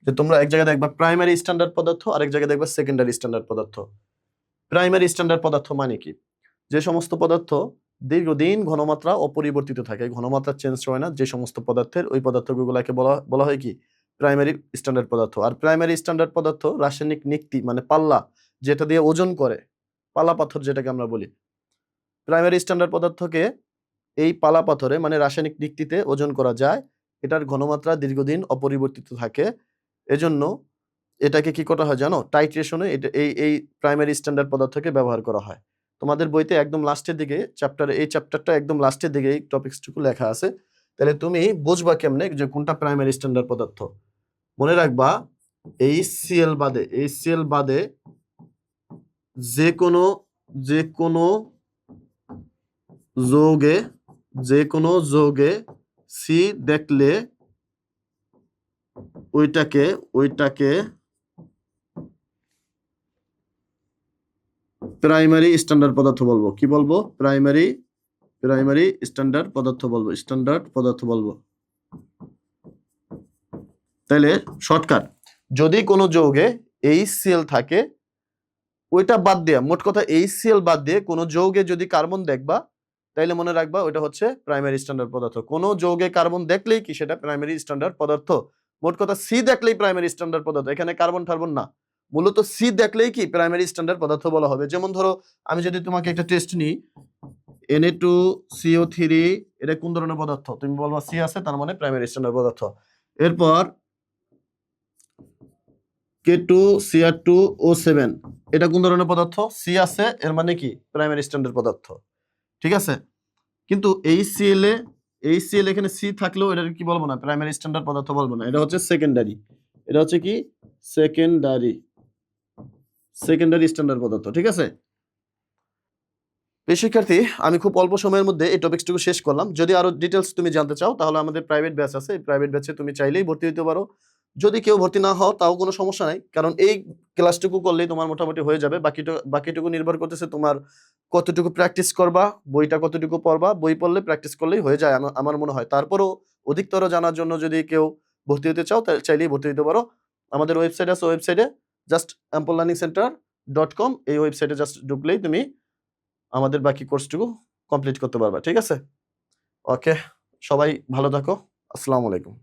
যে তোমরা এক জায়গায় দেখবা প্রাইমারি স্ট্যান্ডার্ড পদার্থ, আরেক জায়গায় দেখবা সেকেন্ডারি স্ট্যান্ডার্ড পদার্থ। প্রাইমারি স্ট্যান্ডার্ড পদার্থ মানে কি? যে সমস্ত পদার্থ দীর্ঘদিন ঘনমাত্রা অপরিবর্তিত থাকে, ঘনমাত্রা চেঞ্জ হয় না, যে সমস্ত পদার্থের, ওই পদার্থগুলোকে বলা হয় কি? প্রাইমারি স্ট্যান্ডার্ড পদার্থ। আর প্রাইমারি স্ট্যান্ডার্ড পদার্থ রাসায়নিক নিক্তি মানে পাল্লা, যেটা দিয়ে ওজন করে, পালা পাথর যেটাকে আমরা বলি, প্রাইমারি স্ট্যান্ডার্ড পদার্থকে এই পালা পাথরে মানে রাসায়নিক নিক্তিতে ওজন করা যায়। এটার ঘনমাত্রা দীর্ঘদিন অপরিবর্তিত থাকে, এজন্য এটাকে কি করা হয় জানো? টাইট্রেশনে এটা এই প্রাইমারি স্ট্যান্ডার্ড পদার্থকে ব্যবহার করা হয়। তোমাদের বইতে একদম লাস্টের দিকে এই চ্যাপ্টারটা একদম লাস্টের দিকে এই টপিকসটুকু লেখা আছে, তাহলে তুমি বুঝবা কেমনে যে কোনটা প্রাইমারি স্ট্যান্ডার্ড পদার্থ। মনে রাখবা HCl বাদে যে কোনো যৌগে সি দেখলে ওইটাকে প্রাইমারি স্ট্যান্ডার্ড পদার্থ বলবো। কি বলবো? প্রাইমারি স্ট্যান্ডার্ড পদার্থ বলবো। তাহলে শর্টকাট, যদি কোনো যৌগে HCl থাকে, ওইটা বাদ দিয়ে, মোট কথা HCl বাদ দিয়ে কোনো যৌগে যদি কার্বন দেখবা, তাইলে মনে রাখবা ওইটা হচ্ছে প্রাইমারি স্ট্যান্ডার্ড পদার্থ। কোনো যৌগে কার্বন দেখলেই কি সেটা প্রাইমারি স্ট্যান্ডার্ড পদার্থ। মোট কথা সি দেখলেই প্রাইমারি স্ট্যান্ডার্ড পদার্থ, এখানে কার্বন টার্বন না, মূলত সি দেখলেই কি প্রাইমারি স্ট্যান্ডার্ড পদার্থ বলা হবে। যেমন ধরো আমি যদি তোমাকে একটা টেস্ট নিই, Na2CO3, এটা কোন ধরনের পদার্থ? তুমি বলবা সি আছে, তার মানে প্রাইমারি স্ট্যান্ডার্ড পদার্থ। এরপর K2Cr2O7, এটা কোন ধরনের পদার্থ? সি আছে, এর মানে কি প্রাইমারি স্ট্যান্ডার্ড পদার্থ। ঠিক আছে, কিন্তু HCl এখানে সি থাকলেও এটা কি বলবো না, প্রাইমারি স্ট্যান্ডার্ড পদার্থ বলবো না, এটা হচ্ছে সেকেন্ডারি। এটা হচ্ছে কি সেকেন্ডারি স্ট্যান্ডার্ড পদার্থ। ঠিক আছে প্রিয় শিক্ষার্থী, আমি খুব অল্প সময়ের মধ্যে এই টপিকসটুকু শেষ করলাম। যদি আরো ডিটেলস তুমি জানতে চাও, তাহলে আমাদের প্রাইভেট ব্যাচ আছে, এই প্রাইভেট ব্যাচে তুমি চাইলেই ভর্তি হতে পারো। যদি কেউ ভর্তি না হও তাও কোনো সমস্যা নাই, কারণ এই ক্লাসটুকু করলেই তোমার মোটামুটি হয়ে যাবে। বাকিটুকু নির্ভর করতেছে তোমার কতটুকু প্র্যাকটিস করবা, বইটা কতটুকু পড়বা। বই পড়লে প্র্যাকটিস করলেই হয়ে যায় আমার মনে হয়। তারপরও অধিকতর জানার জন্য যদি কেউ ভর্তি হতে চাও, চাইলেই ভর্তি হতে পারো। আমাদের ওয়েবসাইট আছে, ওয়েবসাইটে জাস্ট ampolelearningcenter.com, এই ওয়েবসাইটে জাস্ট ঢুকলেই তুমি আমাদের বাকি কোর্সটুকু কমপ্লিট করতে পারবা। ঠিক আছে, ওকে, সবাই ভালো থাকো। আসসালামু আলাইকুম।